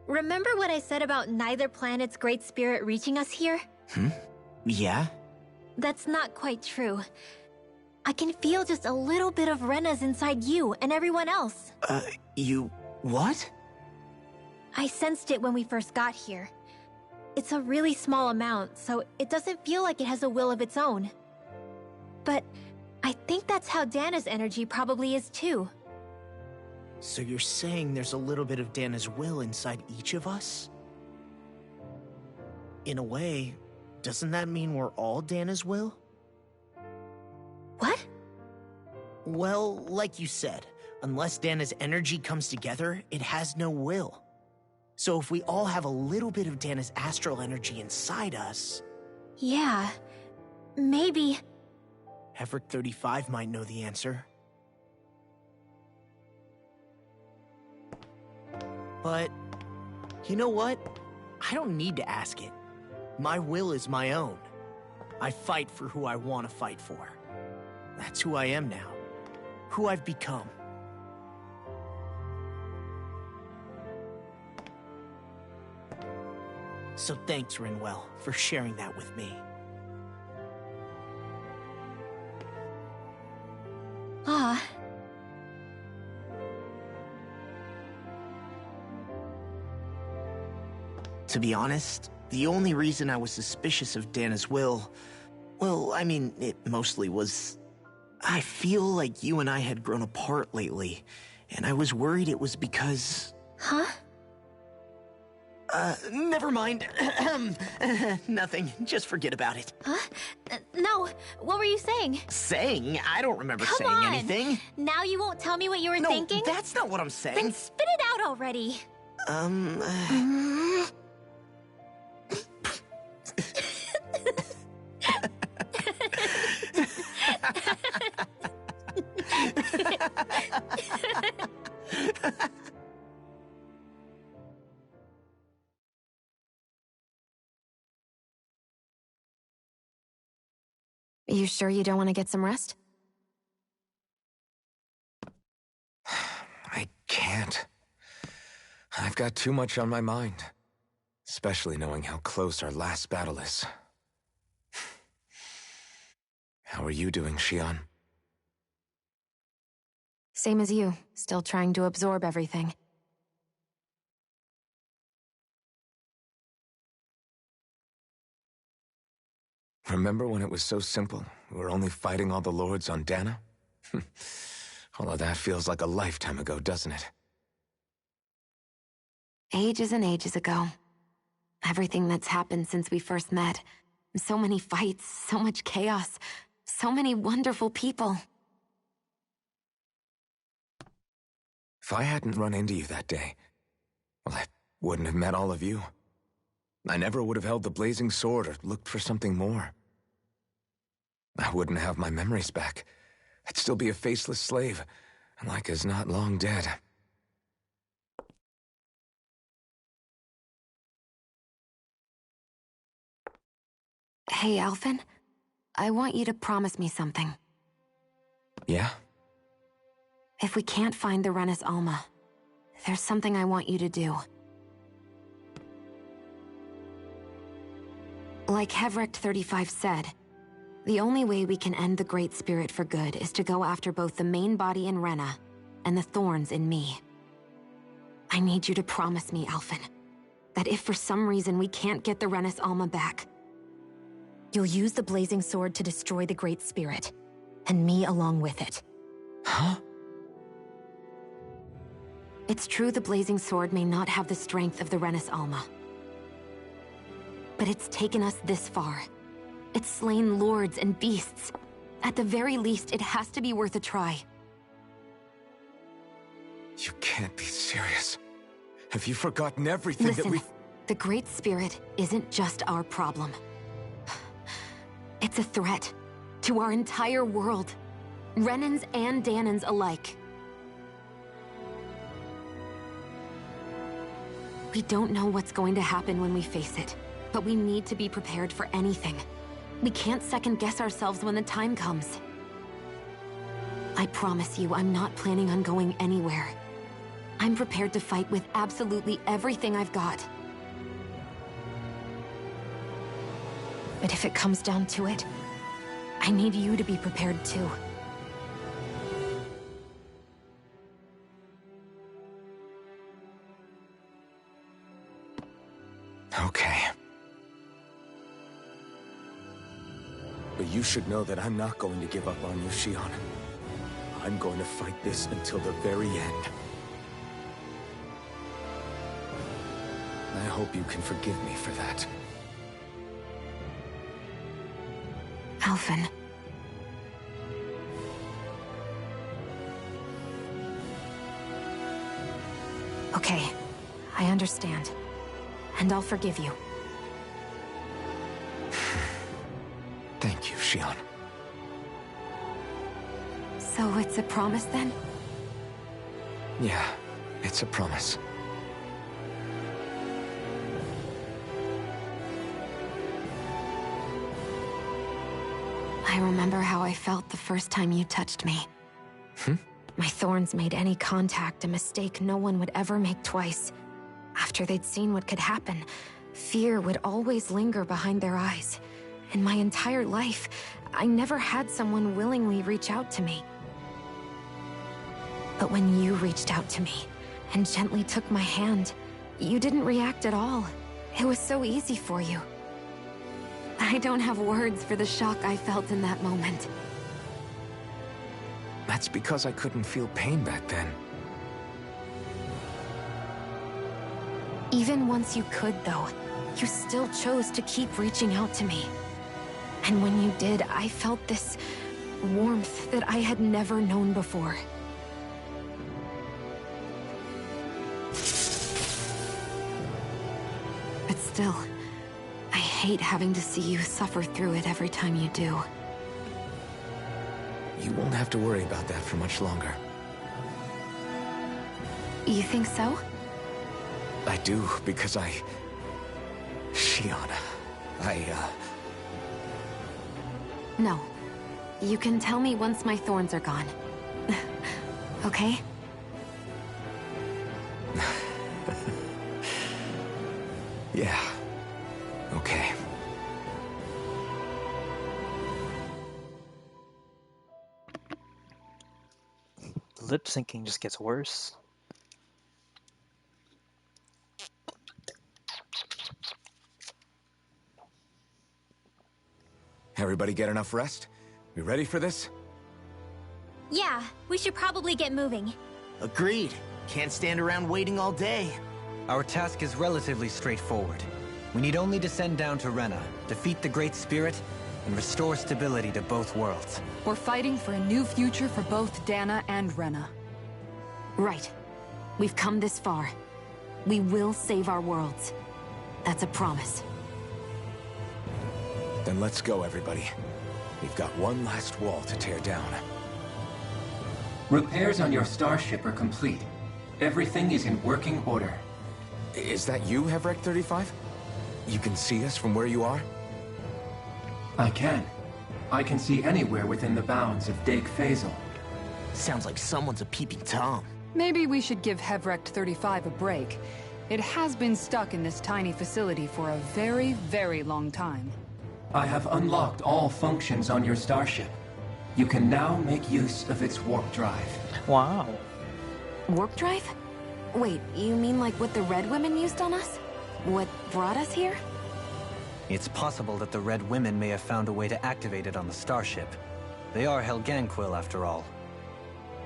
Remember what I said about neither planet's great spirit reaching us here? Yeah? That's not quite true. I can feel just a little bit of Rena's inside you and everyone else. You... what? I sensed it when we first got here. It's a really small amount, so it doesn't feel like it has a will of its own. But I think that's how Dana's energy probably is too. So you're saying there's a little bit of Dana's will inside each of us? In a way, doesn't that mean we're all Dana's will? What? Well, like you said, unless Dana's energy comes together, it has no will. So if we all have a little bit of Dana's astral energy inside us... Yeah, maybe... Helghan 35 might know the answer. But, you know what? I don't need to ask it. My will is my own. I fight for who I want to fight for. That's who I am now. Who I've become. So thanks, Rinwell, for sharing that with me. Ah. To be honest, the only reason I was suspicious of Dana's will... Well, I mean, it mostly was... I feel like you and I had grown apart lately, and I was worried it was because... Huh? Never mind. Nothing. Just forget about it. Huh? No. What were you saying? Saying? I don't remember Come saying on. anything. Now you won't tell me what you were thinking? No, that's not what I'm saying. Then spit it out already. You sure you don't want to get some rest? I can't. I've got too much on my mind. Especially knowing how close our last battle is. How are you doing, Xion? Same as you, still trying to absorb everything. Remember when it was so simple? We were only fighting all the lords on Dana? All of that feels like a lifetime ago, doesn't it? Ages and ages ago. Everything that's happened since we first met. So many fights, so much chaos, so many wonderful people. If I hadn't run into you that day, well, I wouldn't have met all of you. I never would have held the blazing sword or looked for something more. I wouldn't have my memories back. I'd still be a faceless slave, like as not long dead. Hey, Alphen. I want you to promise me something. Yeah? If we can't find the Renis Alma, there's something I want you to do. Like Helghan 35 said, the only way we can end the Great Spirit for good is to go after both the main body in Rena and the thorns in me. I need you to promise me, Alphen, that if for some reason we can't get the Renis Alma back, you'll use the blazing sword to destroy the Great Spirit, and me along with it. Huh? It's true the blazing sword may not have the strength of the Renis Alma. But it's taken us this far. It's slain lords and beasts. At the very least, it has to be worth a try. You can't be serious. Have you forgotten everything Listen, that we... the Great Spirit isn't just our problem. It's a threat to our entire world. Renans and Danans alike. We don't know what's going to happen when we face it, but we need to be prepared for anything. We can't second-guess ourselves when the time comes. I promise you, I'm not planning on going anywhere. I'm prepared to fight with absolutely everything I've got. But if it comes down to it, I need you to be prepared too. Okay. But you should know that I'm not going to give up on you, Xion. I'm going to fight this until the very end. I hope you can forgive me for that. Alphen. Okay, I understand. And I'll forgive you. Thank you, Xion. So it's a promise then? Yeah, it's a promise. I remember how I felt the first time you touched me. My thorns made any contact a mistake no one would ever make twice. After they'd seen what could happen, Fear would always linger behind their eyes. In my entire life, I never had someone willingly reach out to me. But when you reached out to me and gently took my hand, you didn't react at all. It was so easy for you. I don't have words for the shock I felt in that moment. That's because I couldn't feel pain back then. Even once you could, though, you still chose to keep reaching out to me. And when you did, I felt this warmth that I had never known before. But still, I hate having to see you suffer through it every time you do. You won't have to worry about that for much longer. You think so? I do, because Shion, No. You can tell me once my thorns are gone. Okay? Yeah. Okay. Lip syncing just gets worse. Everybody get enough rest? We ready for this? Yeah, we should probably get moving. Agreed. Can't stand around waiting all day. Our task is relatively straightforward. We need only descend down to Rena, defeat the Great Spirit, and restore stability to both worlds. We're fighting for a new future for both Dana and Rena. Right. We've come this far. We will save our worlds. That's a promise. Then let's go, everybody. We've got one last wall to tear down. Repairs on your starship are complete. Everything is in working order. Is that you, Helghan 35? You can see us from where you are? I can. I can see anywhere within the bounds of Dake Faisal. Sounds like someone's a peeping Tom. Maybe we should give Helghan 35 a break. It has been stuck in this tiny facility for a very, very long time. I have unlocked all functions on your starship. You can now make use of its warp drive. Wow. Warp drive? Wait, you mean like what the Red Women used on us? What brought us here? It's possible that the Red Women may have found a way to activate it on the starship. They are Helghan Quill, after all.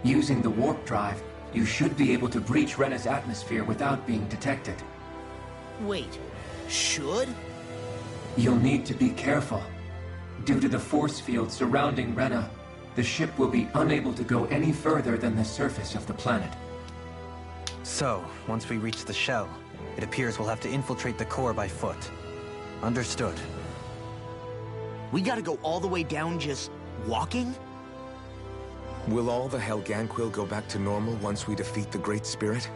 Using the warp drive, you should be able to breach Rena's atmosphere without being detected. Wait, should? You'll need to be careful. Due to the force field surrounding Rena, the ship will be unable to go any further than the surface of the planet. So, once we reach the shell, it appears we'll have to infiltrate the core by foot. Understood. We gotta go all the way down just walking? Will all the Helghan Quill go back to normal once we defeat the Great Spirit?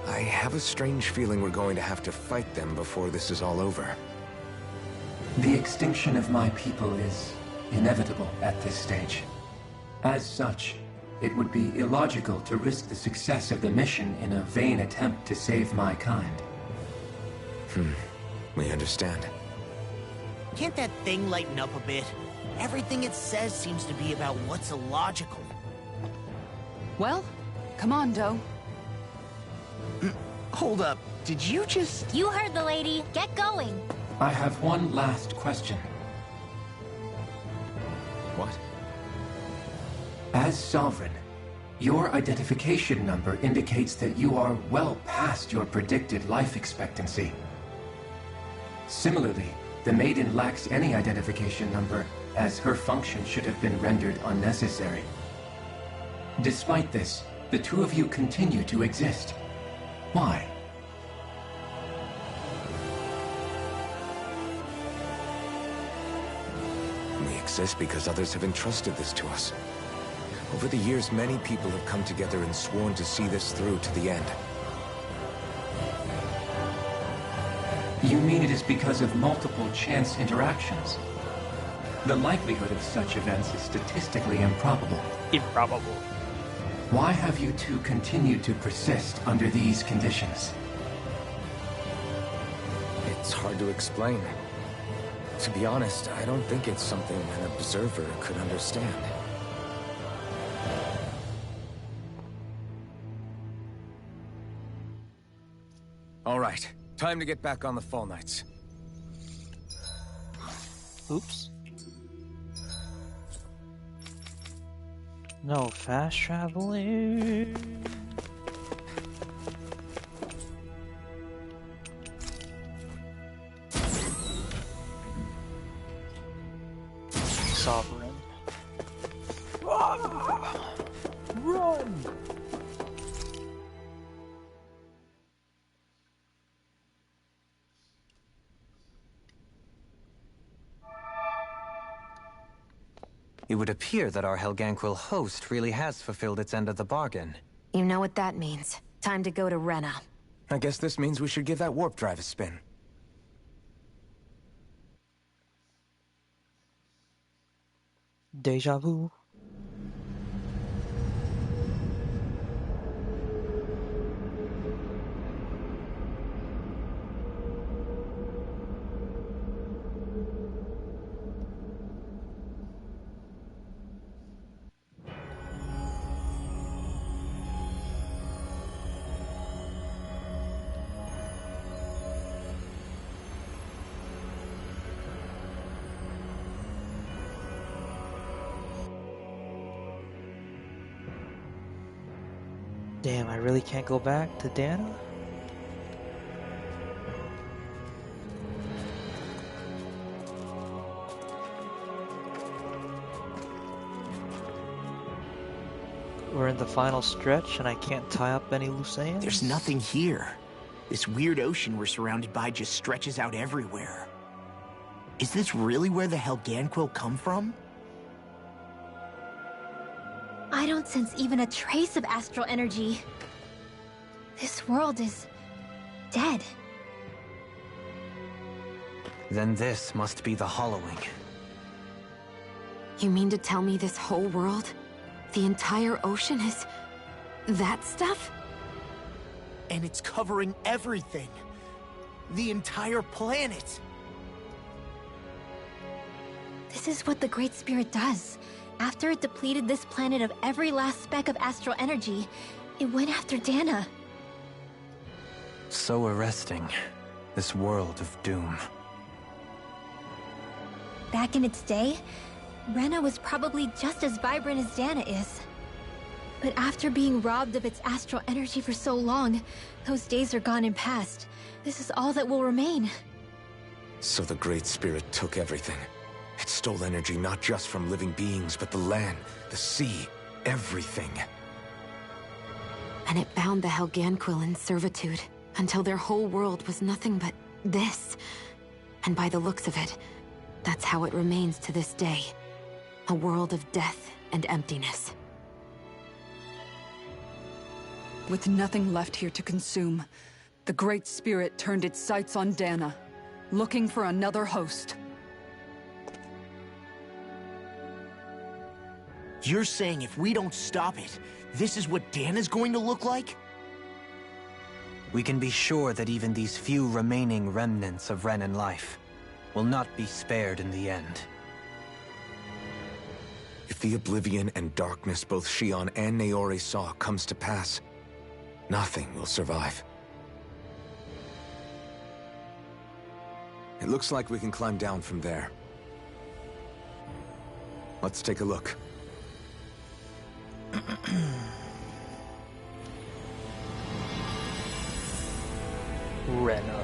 I have a strange feeling we're going to have to fight them before this is all over. The extinction of my people is inevitable at this stage. As such, it would be illogical to risk the success of the mission in a vain attempt to save my kind. We understand. Can't that thing lighten up a bit? Everything it says seems to be about what's illogical. Well, come on, Doe. Hold up, did you just... You heard the lady. Get going. I have one last question. What? As Sovereign, your identification number indicates that you are well past your predicted life expectancy. Similarly, the Maiden lacks any identification number, as her function should have been rendered unnecessary. Despite this, the two of you continue to exist. Why? We exist because others have entrusted this to us. Over the years, many people have come together and sworn to see this through to the end. You mean it is because of multiple chance interactions? The likelihood of such events is statistically improbable. Improbable. Why have you two continued to persist under these conditions? It's hard to explain. To be honest, I don't think it's something an observer could understand. All right, time to get back on the Fall Knights. Oops. No fast traveling. Sovereign. Ah! Run! It would appear that our Helghan Quill host really has fulfilled its end of the bargain. You know what that means. Time to go to Rena. I guess this means we should give that warp drive a spin. Deja vu. Damn, I really can't go back to Dana? We're in the final stretch and I can't tie up any loose ends? There's nothing here. This weird ocean we're surrounded by just stretches out everywhere. Is this really where the Helghan Quill come from? I don't sense even a trace of astral energy. This world is dead. Then this must be the hollowing. You mean to tell me this whole world, the entire ocean is that stuff? And it's covering everything. The entire planet. This is what the Great Spirit does. After it depleted this planet of every last speck of astral energy, it went after Dana. So arresting. This world of doom. Back in its day, Rena was probably just as vibrant as Dana is. But after being robbed of its astral energy for so long, those days are gone and past. This is all that will remain. So the Great Spirit took everything. It stole energy not just from living beings, but the land, the sea, everything. And it bound the Helghan Quill in servitude, until their whole world was nothing but this. And by the looks of it, that's how it remains to this day. A world of death and emptiness. With nothing left here to consume, the Great Spirit turned its sights on Dana, looking for another host. You're saying if we don't stop it, this is what Dana's going to look like? We can be sure that even these few remaining remnants of Renan life will not be spared in the end. If the oblivion and darkness both Shion and Naori saw comes to pass, nothing will survive. It looks like we can climb down from there. Let's take a look. Rena.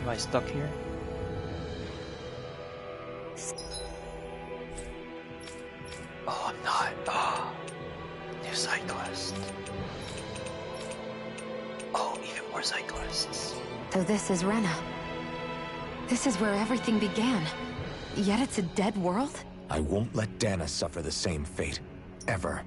Am I stuck here? Oh, I'm not. Oh, new side quest. Oh, even more side quests. So this is Rena. This is where everything began. Yet it's a dead world? I won't let Dana suffer the same fate. Ever.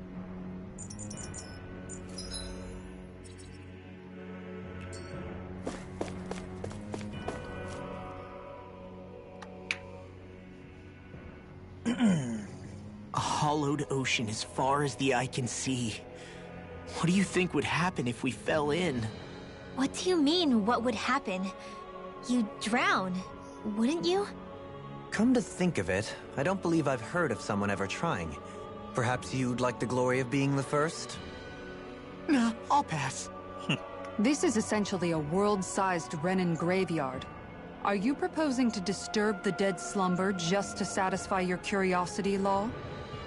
A hollowed ocean as far as the eye can see. What do you think would happen if we fell in? What do you mean, what would happen? You'd drown, wouldn't you? Come to think of it, I don't believe I've heard of someone ever trying. Perhaps you'd like the glory of being the first? No, I'll pass. This is essentially a world-sized Renin graveyard. Are you proposing to disturb the dead slumber just to satisfy your curiosity, Law?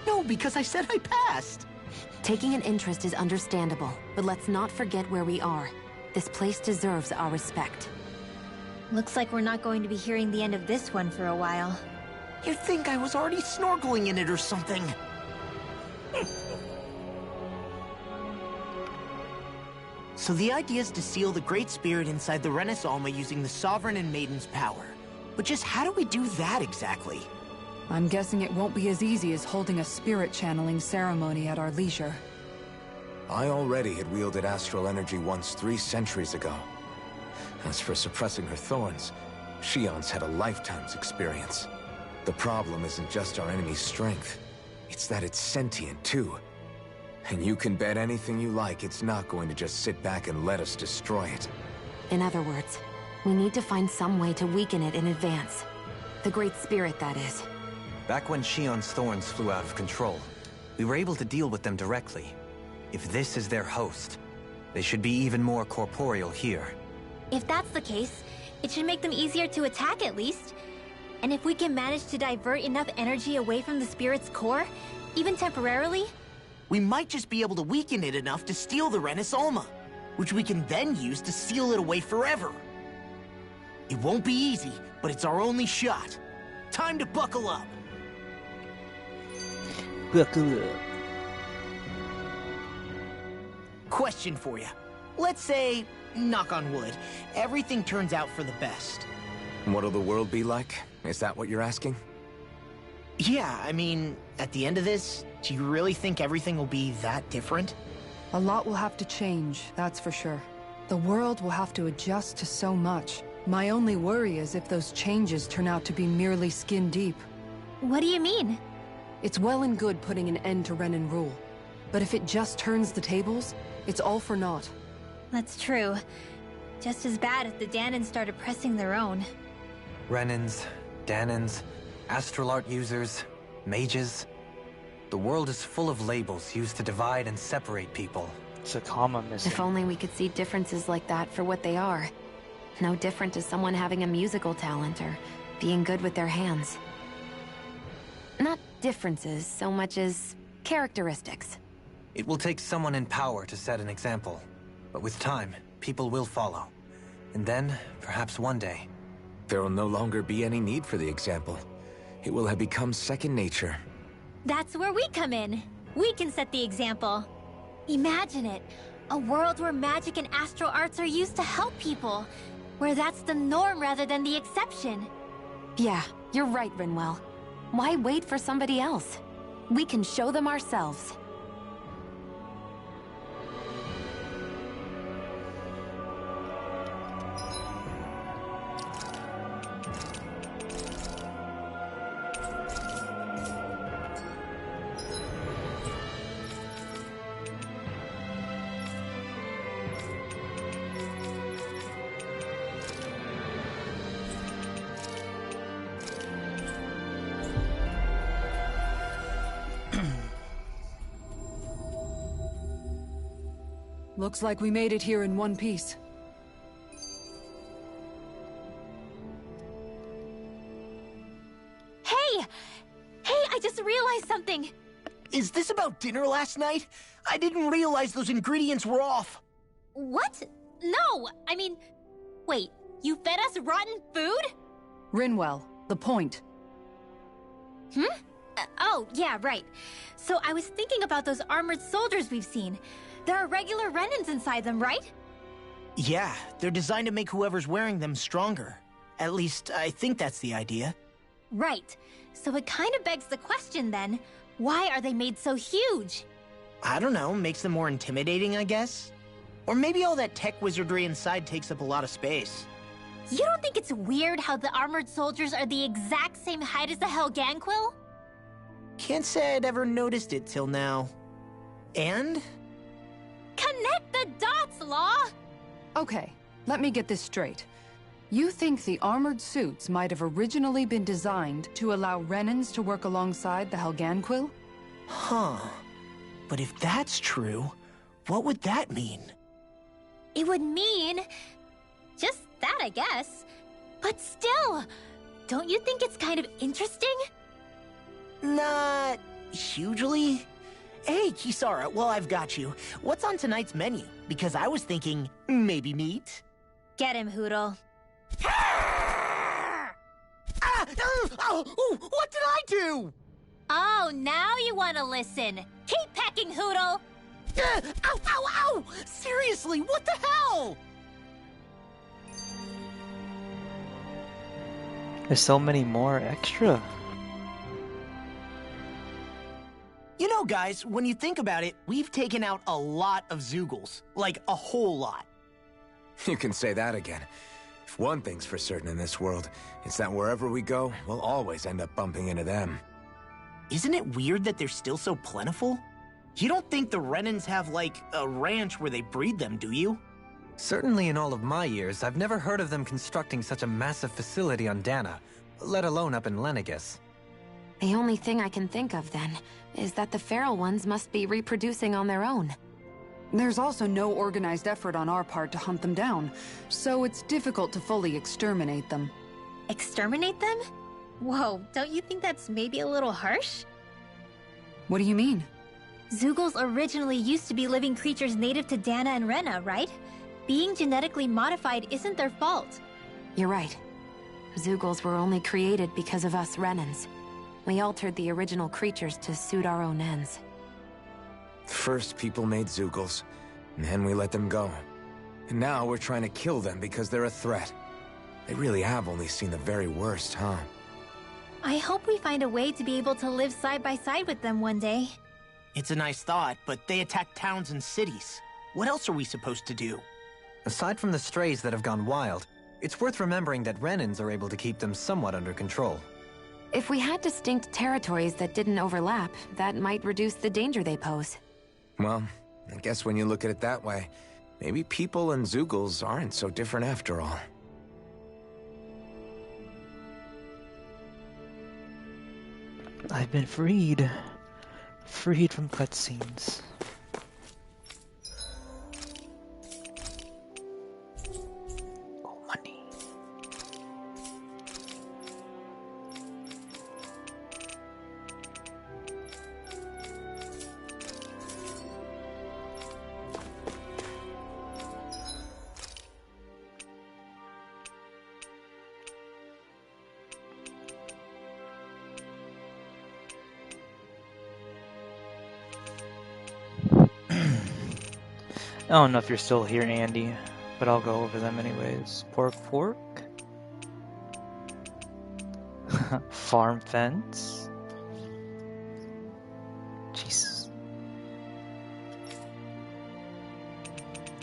No, because I said I passed. Taking an interest is understandable, but let's not forget where we are. This place deserves our respect. Looks like we're not going to be hearing the end of this one for a while. You'd think I was already snorkeling in it or something. So the idea is to seal the Great Spirit inside the Renis Alma using the Sovereign and Maiden's power. But just how do we do that exactly? I'm guessing it won't be as easy as holding a spirit channeling ceremony at our leisure. I already had wielded astral energy once 3 centuries ago. As for suppressing her thorns, Shion's had a lifetime's experience. The problem isn't just our enemy's strength. It's that it's sentient, too. And you can bet anything you like it's not going to just sit back and let us destroy it. In other words, we need to find some way to weaken it in advance. The Great Spirit, that is. Back when Shion's thorns flew out of control, we were able to deal with them directly. If this is their host, they should be even more corporeal here. If that's the case, it should make them easier to attack at least. And if we can manage to divert enough energy away from the spirit's core, even temporarily, we might just be able to weaken it enough to steal the Renis Alma, which we can then use to seal it away forever. It won't be easy, but it's our only shot. Time to buckle up. Buckle up. Question for you. Let's say, knock on wood, everything turns out for the best. What'll the world be like? Is that what you're asking? Yeah, I mean, at the end of this, do you really think everything will be that different? A lot will have to change, that's for sure. The world will have to adjust to so much. My only worry is if those changes turn out to be merely skin deep. What do you mean? It's well and good putting an end to Renin rule. But if it just turns the tables, it's all for naught. That's true. Just as bad if the Danans started pressing their own. Renins, Danans, Astral art users, mages. The world is full of labels used to divide and separate people. It's a comma missing. If only we could see differences like that for what they are. No different to someone having a musical talent or being good with their hands. Not differences so much as characteristics. It will take someone in power to set an example. But with time, people will follow. And then, perhaps one day... there will no longer be any need for the example. It will have become second nature. That's where we come in. We can set the example. Imagine it. A world where magic and astral arts are used to help people. Where that's the norm rather than the exception. Yeah, you're right, Rinwell. Why wait for somebody else? We can show them ourselves. Looks like we made it here in one piece. Hey! Hey, I just realized something! Is this about dinner last night? I didn't realize those ingredients were off. What? No! I mean... Wait, you fed us rotten food? Rinwell, the point. Oh, yeah, right. So I was thinking about those armored soldiers we've seen. There are regular Renins inside them, right? Yeah, they're designed to make whoever's wearing them stronger. At least, I think that's the idea. Right. So it kind of begs the question then, why are they made so huge? I don't know, makes them more intimidating, I guess? Or maybe all that tech wizardry inside takes up a lot of space. You don't think it's weird how the armored soldiers are the exact same height as the Helghan Quill? Can't say I'd ever noticed it till now. And? Connect the dots, Law! Okay, let me get this straight. You think the armored suits might have originally been designed to allow Renans to work alongside the Helghan Quill? Huh. But if that's true, what would that mean? It would mean... just that, I guess. But still, don't you think it's kind of interesting? Not hugely. Hey, Kisara, while I've got you, what's on tonight's menu? Because I was thinking, maybe meat? Get him, Hootle. What did I do? Oh, now you want to listen. Keep pecking, Hootle! Ow, ow, ow! Seriously, what the hell? There's so many more extra. You know, guys, when you think about it, we've taken out a lot of Zeugles. Like, a whole lot. You can say that again. If one thing's for certain in this world, it's that wherever we go, we'll always end up bumping into them. Isn't it weird that they're still so plentiful? You don't think the Renans have, like, a ranch where they breed them, do you? Certainly in all of my years, I've never heard of them constructing such a massive facility on Dana, let alone up in Lenegis. The only thing I can think of, then, is that the feral ones must be reproducing on their own. There's also no organized effort on our part to hunt them down, so it's difficult to fully exterminate them. Exterminate them? Whoa, don't you think that's maybe a little harsh? What do you mean? Zeugles originally used to be living creatures native to Dana and Rena, right? Being genetically modified isn't their fault. You're right. Zeugles were only created because of us Renans. We altered the original creatures to suit our own ends. First, people made Zeugles, and then we let them go. And now we're trying to kill them because they're a threat. They really have only seen the very worst, huh? I hope we find a way to be able to live side by side with them one day. It's a nice thought, but they attack towns and cities. What else are we supposed to do? Aside from the strays that have gone wild, it's worth remembering that Renans are able to keep them somewhat under control. If we had distinct territories that didn't overlap, that might reduce the danger they pose. Well, I guess when you look at it that way, maybe people and Zeugles aren't so different after all. I've been freed. Freed from cutscenes. Oh, money. I don't know if you're still here, Andy, but I'll go over them anyways. Pork. Farm fence. Jesus.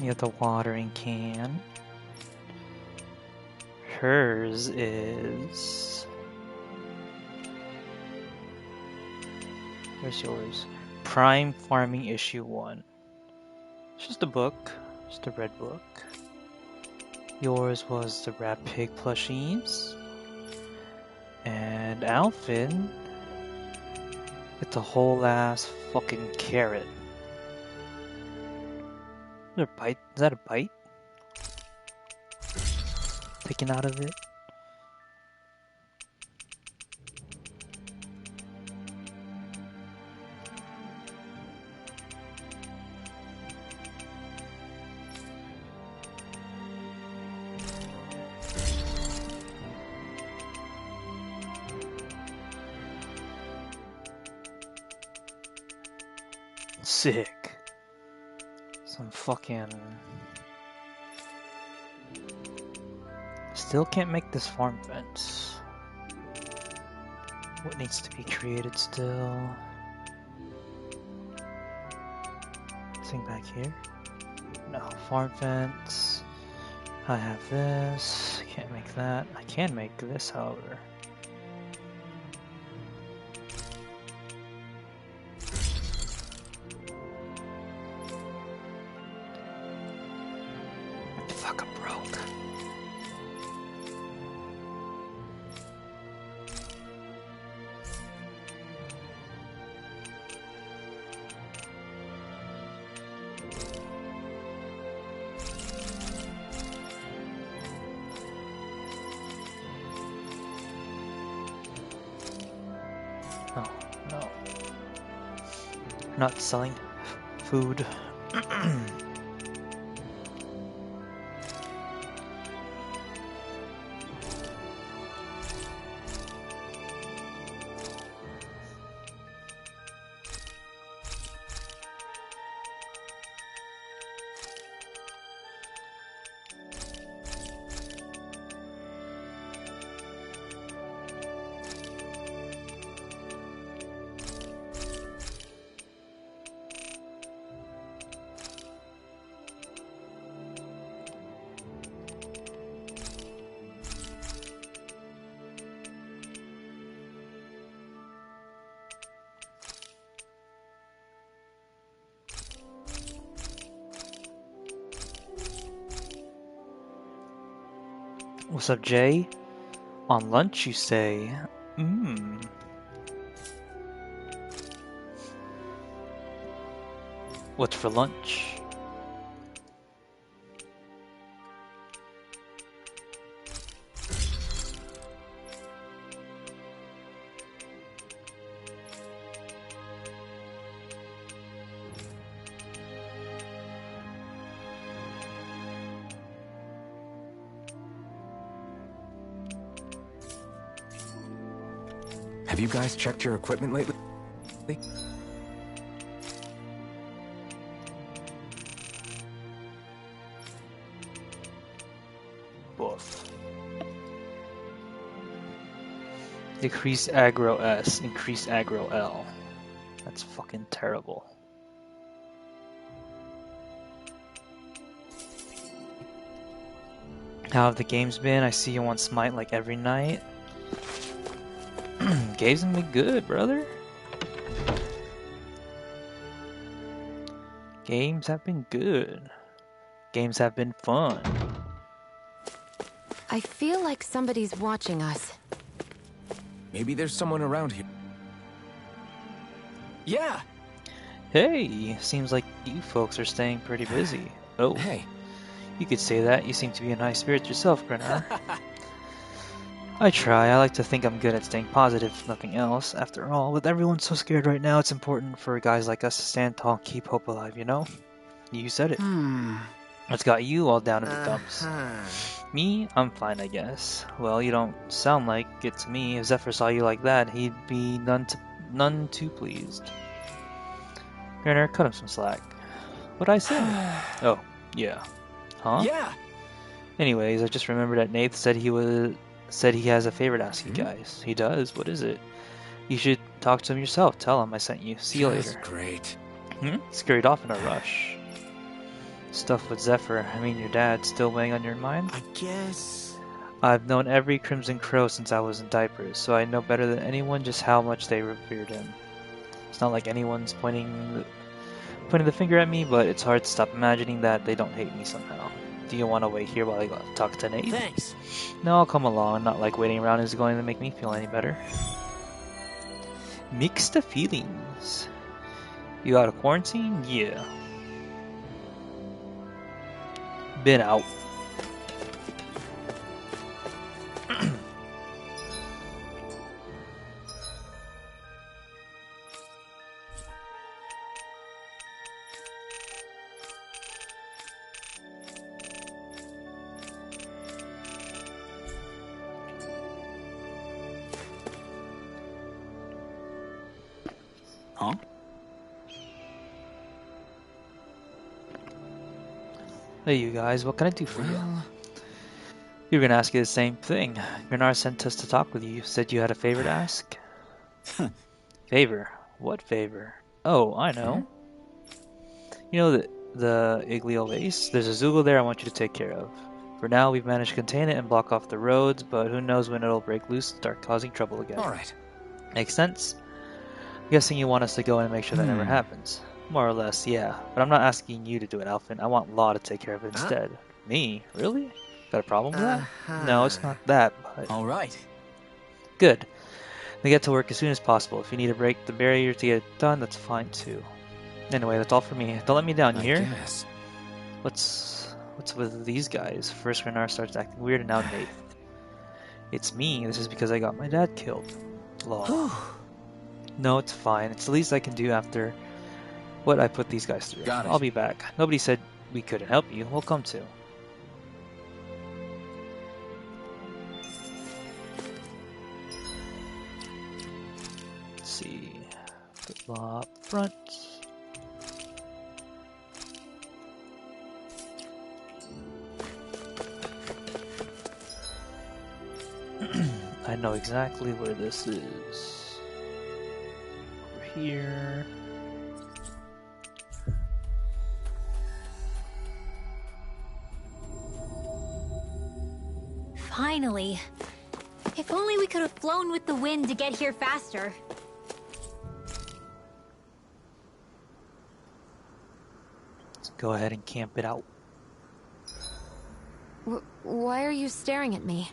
You have the watering can. Hers is... Where's yours? Prime Farming Issue 1. It's just a book. Just a red book. Yours was the Rat Pig plushies. And Alvin with the whole ass fucking carrot. Is there a bite? Is that a bite? Taken out of it? Sick. Some fucking... Still can't make this farm fence. What needs to be created still? Thing back here? No, farm fence. I have this. Can't make that. I can make this, however. Fuck, I'm broke. Oh, no. Not selling food. What's up, Jay? On lunch, you say? Mmm. What's for lunch? Have you guys checked your equipment lately? Boof. Decrease aggro S, increase aggro L. That's fucking terrible. How have the games been? I see you want Smite like every night. Games have been good, brother. Games have been good. Games have been fun. I feel like somebody's watching us. Maybe there's someone around here. Yeah! Hey, seems like you folks are staying pretty busy. Oh, Hey. You could say that. You seem to be in high spirits yourself, Grinner. I try. I like to think I'm good at staying positive, if nothing else. After all, with everyone so scared right now, it's important for guys like us to stand tall and keep hope alive, you know? You said it. What's got you all down in the dumps? Me? I'm fine, I guess. Well, you don't sound like it to me. If Zephyr saw you like that, he'd be none too pleased. Grinner, cut him some slack. What'd I say? Oh, yeah. Huh? Yeah! Anyways, I just remembered that Nath said he has a favor to ask you guys. He does? What is it? You should talk to him yourself. Tell him I sent you. See you That's later. great. Scurried off in a rush. Stuff with Zephyr. I mean, your dad still weighing on your mind? I guess... I've known every Crimson Crow since I was in diapers, so I know better than anyone just how much they revered him. It's not like anyone's pointing the finger at me, but it's hard to stop imagining that they don't hate me somehow. Do you want to wait here while I go talk to Nate? Thanks. No, I'll come along. Not like waiting around is going to make me feel any better. Mixed feelings. You out of quarantine? Yeah. Been out. Huh? Hey, you guys, what can I do for you? You were gonna ask you the same thing. Grenard sent us to talk with you. You said you had a favor to ask? Favor? What favor? Oh, I know. You know the Igleo vase? There's a Zoogle there I want you to take care of. For now, we've managed to contain it and block off the roads, but who knows when it'll break loose and start causing trouble again. Alright. Makes sense? I'm guessing you want us to go in and make sure that never happens. More or less, yeah. But I'm not asking you to do it, Alphen. I want Law to take care of it instead. Me? Really? Got a problem with that? No, it's not that, but... Alright. Good. Then get to work as soon as possible. If you need to break the barrier to get it done, that's fine too. Anyway, that's all for me. Don't let me down, you hear? Guess. What's with these guys? First Renard starts acting weird and now Nate. It's me. This is because I got my dad killed. Law. No, it's fine. It's the least I can do after what I put these guys through. Got it. I'll be back. Nobody said we couldn't help you. We'll come to. Let's see. Put law up front. I know exactly where this is. Over here. Finally. If only we could have flown with the wind to get here faster. Let's go ahead and camp it out. Why are you staring at me?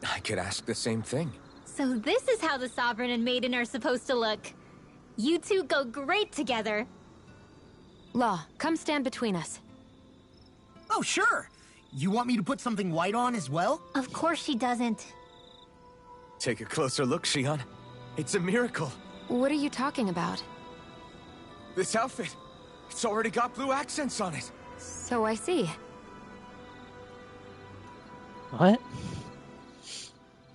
I could ask the same thing. So this is how the Sovereign and Maiden are supposed to look. You two go great together. Law, come stand between us. Oh, sure. You want me to put something white on as well? Of course she doesn't. Take a closer look, Shion. It's a miracle. What are you talking about? This outfit, it's already got blue accents on it. So I see. What?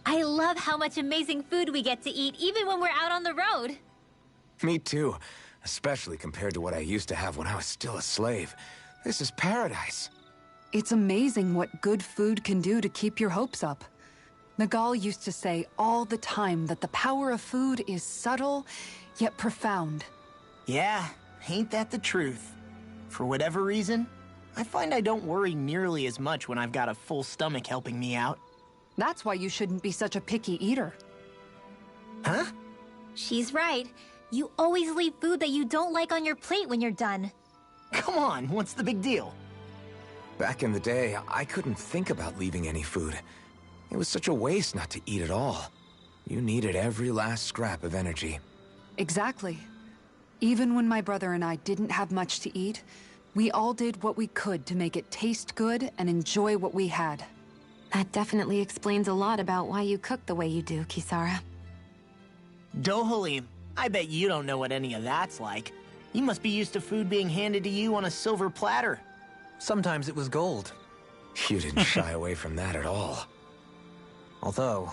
I love how much amazing food we get to eat even when we're out on the road. Me too. Especially compared to what I used to have when I was still a slave. This is paradise. It's amazing what good food can do to keep your hopes up. Nagal used to say all the time that the power of food is subtle, yet profound. Yeah, ain't that the truth? For whatever reason, I find I don't worry nearly as much when I've got a full stomach helping me out. That's why you shouldn't be such a picky eater. Huh? She's right. You always leave food that you don't like on your plate when you're done. Come on, what's the big deal? Back in the day, I couldn't think about leaving any food. It was such a waste not to eat at all. You needed every last scrap of energy. Exactly. Even when my brother and I didn't have much to eat, we all did what we could to make it taste good and enjoy what we had. That definitely explains a lot about why you cook the way you do, Kisara. Dohalim, I bet you don't know what any of that's like. You must be used to food being handed to you on a silver platter. Sometimes it was gold. You didn't shy away from that at all. Although,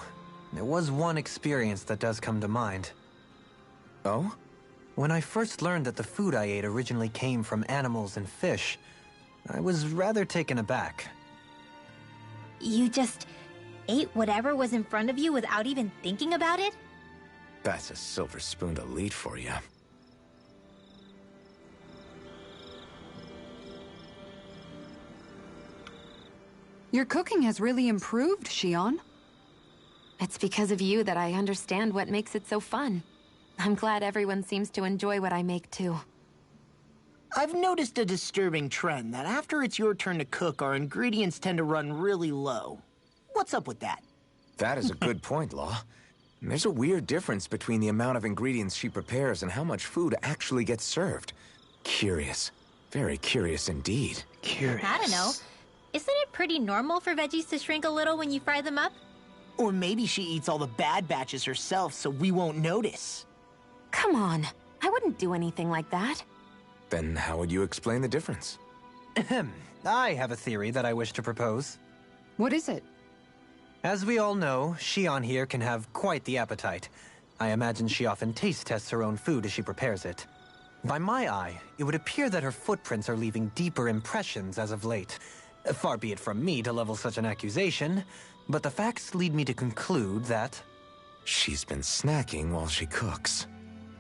there was one experience that does come to mind. Oh? When I first learned that the food I ate originally came from animals and fish, I was rather taken aback. You just ate whatever was in front of you without even thinking about it? That's a silver-spooned elite for you. Your cooking has really improved, Shion. It's because of you that I understand what makes it so fun. I'm glad everyone seems to enjoy what I make too. I've noticed a disturbing trend that after it's your turn to cook, our ingredients tend to run really low. What's up with that? That is a good point, Law. There's a weird difference between the amount of ingredients she prepares and how much food actually gets served. Curious. Very curious indeed. Curious. I don't know. Isn't it pretty normal for veggies to shrink a little when you fry them up? Or maybe she eats all the bad batches herself so we won't notice. Come on, I wouldn't do anything like that. Then how would you explain the difference? Ahem. I have a theory that I wish to propose. What is it? As we all know, Shion here can have quite the appetite. I imagine she often taste tests her own food as she prepares it. By my eye, it would appear that her footprints are leaving deeper impressions as of late. Far be it from me to level such an accusation, but the facts lead me to conclude that... She's been snacking while she cooks.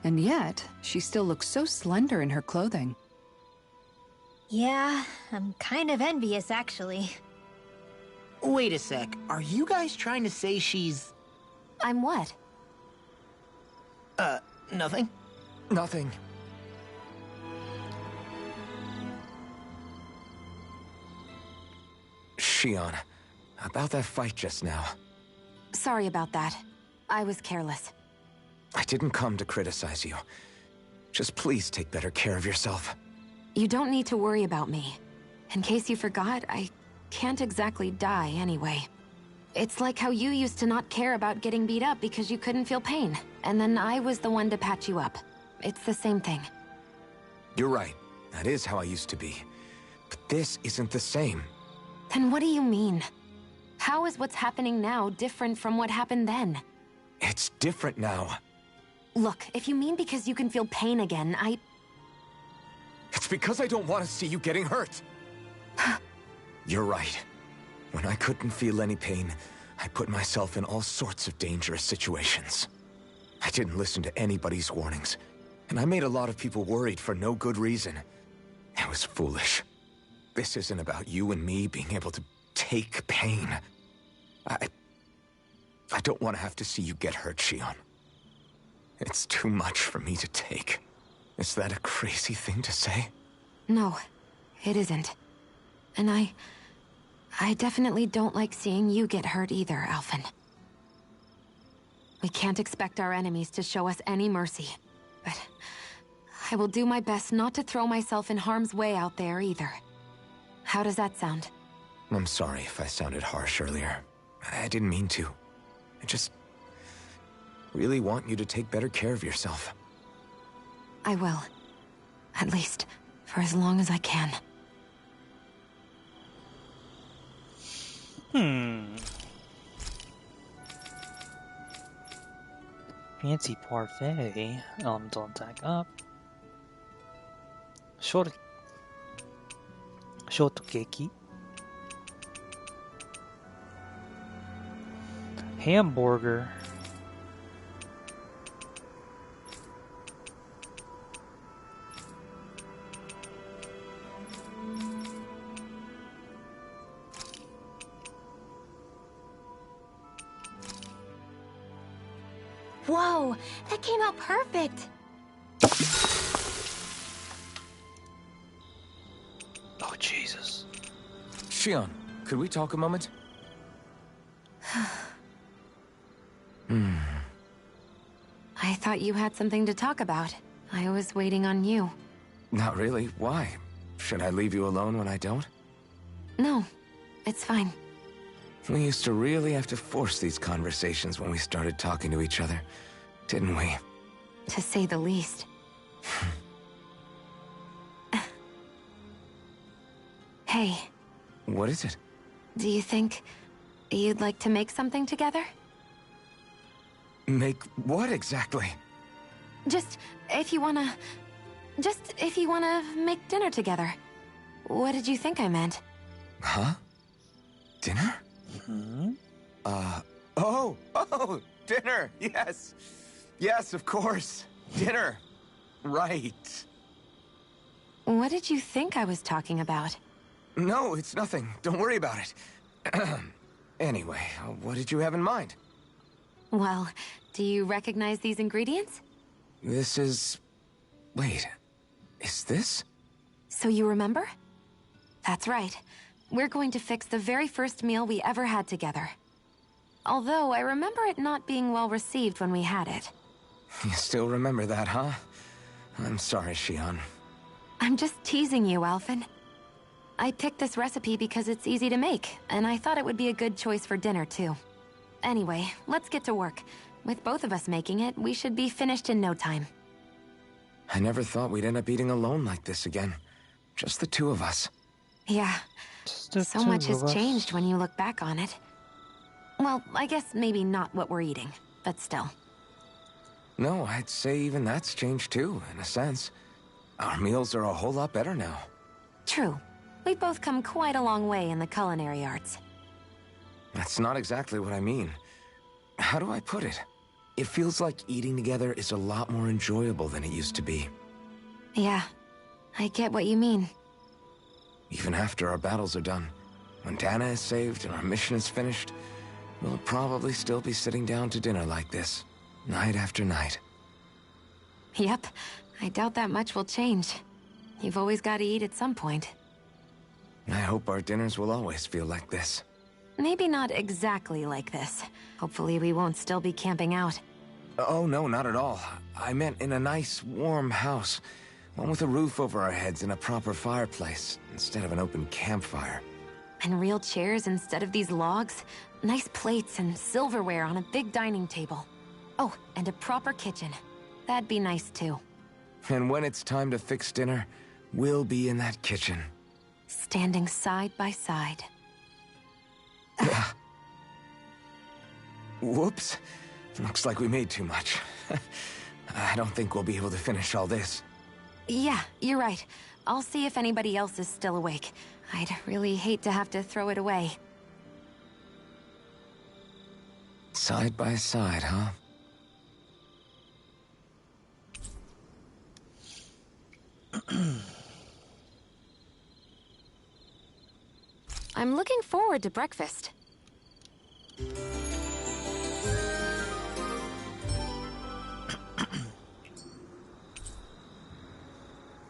And yet, she still looks so slender in her clothing. Yeah, I'm kind of envious, actually. Wait a sec, are you guys trying to say she's... I'm what? Nothing? Shion, about that fight just now. Sorry about that. I was careless. I didn't come to criticize you. Just please take better care of yourself. You don't need to worry about me. In case you forgot, I can't exactly die anyway. It's like how you used to not care about getting beat up because you couldn't feel pain, and then I was the one to patch you up. It's the same thing. You're right. That is how I used to be. But this isn't the same. Then what do you mean? How is what's happening now different from what happened then? It's different now. Look, if you mean because you can feel pain again, It's because I don't want to see you getting hurt. You're right. When I couldn't feel any pain, I put myself in all sorts of dangerous situations. I didn't listen to anybody's warnings, and I made a lot of people worried for no good reason. It was foolish. This isn't about you and me being able to take pain. I don't want to have to see you get hurt, Shion. It's too much for me to take. Is that a crazy thing to say? No, it isn't. And I definitely don't like seeing you get hurt either, Alphen. We can't expect our enemies to show us any mercy, but I will do my best not to throw myself in harm's way out there either. How does that sound? I'm sorry if I sounded harsh earlier. I didn't mean to. I just really want you to take better care of yourself. I will. At least, for as long as I can. Fancy parfait. Elemental attack up. Shotokeki. Hamburger. Whoa, that came out perfect. Oh, Jesus. Shion, could we talk a moment? I thought you had something to talk about. I was waiting on you. Not really. Why? Should I leave you alone when I don't? No, it's fine. We used to really have to force these conversations when we started talking to each other, didn't we? To say the least. Hey. What is it? Do you think you'd like to make something together? Make what exactly? Just if you wanna make dinner together. What did you think I meant? Huh? Dinner? Oh, dinner, yes. Yes, of course. Dinner. Right. What did you think I was talking about? No, it's nothing. Don't worry about it. Anyway, what did you have in mind? Well, do you recognize these ingredients? This is... Wait, is this? So you remember? That's right. We're going to fix the very first meal we ever had together. Although I remember it not being well received when we had it. You still remember that, huh? I'm sorry, Shion. I'm just teasing you, Alphen. I picked this recipe because it's easy to make, and I thought it would be a good choice for dinner, too. Anyway, let's get to work. With both of us making it, we should be finished in no time. I never thought we'd end up eating alone like this again. Just the two of us. Yeah. So much has changed when you look back on it. Well, I guess maybe not what we're eating, but still. No, I'd say even that's changed too, in a sense. Our meals are a whole lot better now. True. We've both come quite a long way in the culinary arts. That's not exactly what I mean. How do I put it? It feels like eating together is a lot more enjoyable than it used to be. Yeah, I get what you mean. Even after our battles are done, when Dana is saved and our mission is finished, we'll probably still be sitting down to dinner like this, night after night. Yep, I doubt that much will change. You've always got to eat at some point. I hope our dinners will always feel like this. Maybe not exactly like this. Hopefully we won't still be camping out. Oh, no, not at all. I meant in a nice, warm house. One with a roof over our heads and a proper fireplace, instead of an open campfire. And real chairs instead of these logs. Nice plates and silverware on a big dining table. Oh, and a proper kitchen. That'd be nice too. And when it's time to fix dinner, we'll be in that kitchen. Standing side by side. Whoops. Looks like we made too much. I don't think we'll be able to finish all this. Yeah, you're right. I'll see if anybody else is still awake. I'd really hate to have to throw it away. Side by side, huh? I'm looking forward to breakfast.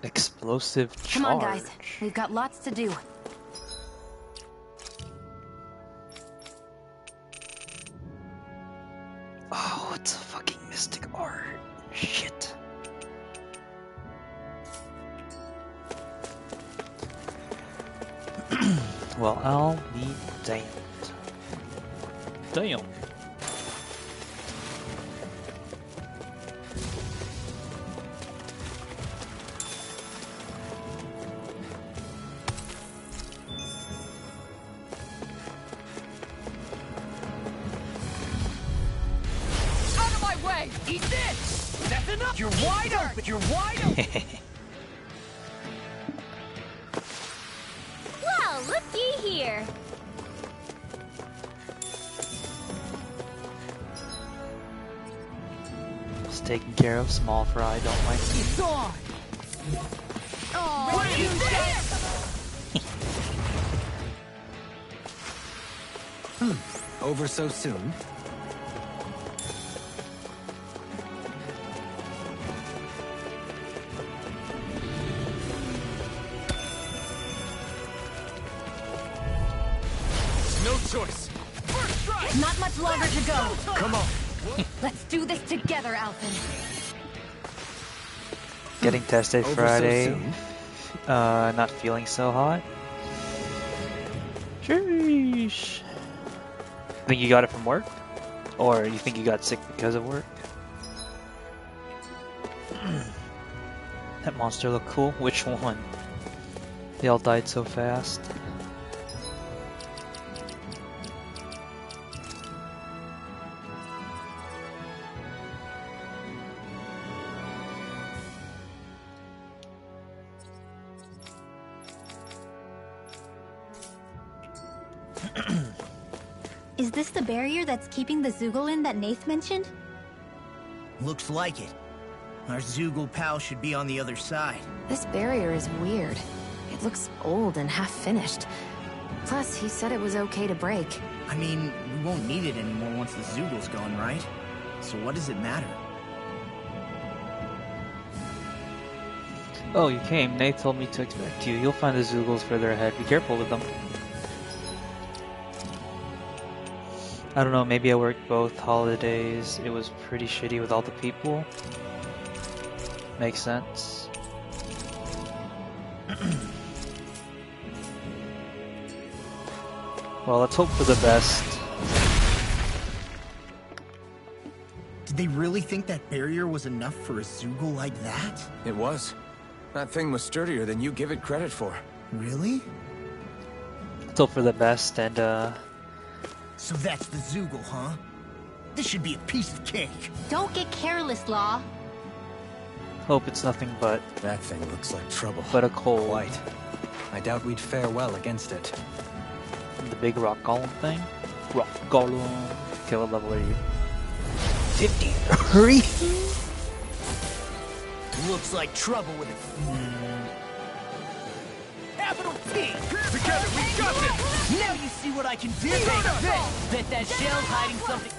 Explosive charge. Come on, guys. We've got lots to do. Oh, it's a fucking mystic art. Shit. Well, I'll be damned. Damn. Out of my way! Eat this! That's enough! You're wide open! You're wide open! Well, looky here. Just taking care of small fry, don't mind me. It's on! Oh, what you Over so soon? No choice. First strike. Not much longer to go. Come on. Let's do this together, Alphen. Getting tested Over Friday. so soon? Not feeling so hot. Sheesh. Think you got it from work? Or you think you got sick because of work? That monster looked cool. Which one? They all died so fast. Is this the barrier that's keeping the Zoogle in that Nath mentioned? Looks like it. Our Zoogle pal should be on the other side. This barrier is weird. It looks old and half-finished. Plus, he said it was okay to break. I mean, we won't need it anymore once the Zoogle's gone, right? So what does it matter? Oh, you came. Nate told me to expect you. You'll find the Zoogles further ahead. Be careful with them. I don't know, maybe I worked both holidays. It was pretty shitty with all the people. Makes sense. Well, let's hope for the best. Did they really think that barrier was enough for a Zoogle like that? It was. That thing was sturdier than you give it credit for. Really? Let's hope for the best and, So that's the Zoogle, huh? This should be a piece of cake. Don't get careless, Law. hope it's nothing but... That thing looks like trouble. But a cold. Quite. I doubt we'd fare well against it. The big rock golem thing? Rock golem. Okay, what level are you? 53? Looks like trouble with it. Capital T! Together, we got this! Now you see what I can do! Take this! Bet that shell's hiding something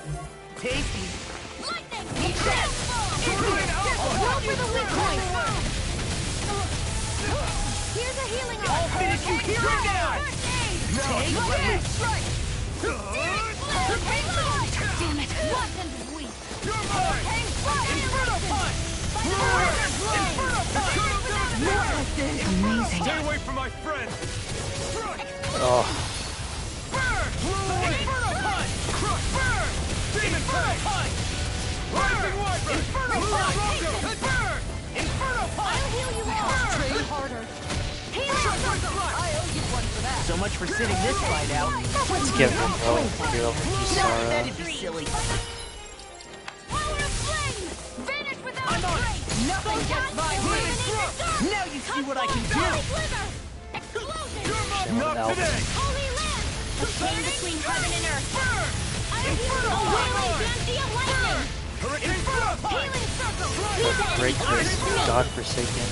tasty. Lightning! Eat that! Roll for the weak point! Here's a healing arm. I'll finish you here and now. Take this. Strike. Damn it. Wasn't weak. You're mine. Inferno punch. Inferno punch. Amazing. Stay away from my friend. Oh. Burn. Inferno punch. Crush. Burn. Demon punch. Rising Wyvern. Inferno punch. Burn. Inferno punch. I'll heal you all. Train harder. Healing circle. I owe you one for that. So much for sitting this fight out. Let's give him a hero for Kisara. That'd be silly. Power of flame. Vanish without I'm on it. trace. Nothing gets my way. Now you see what I can do. Explosion. Not today. Holy land. The chain between heaven and earth. Burn. Inferno wailing Banshee of lightning. Inferno punch. Healing circle. Break this godforsaken.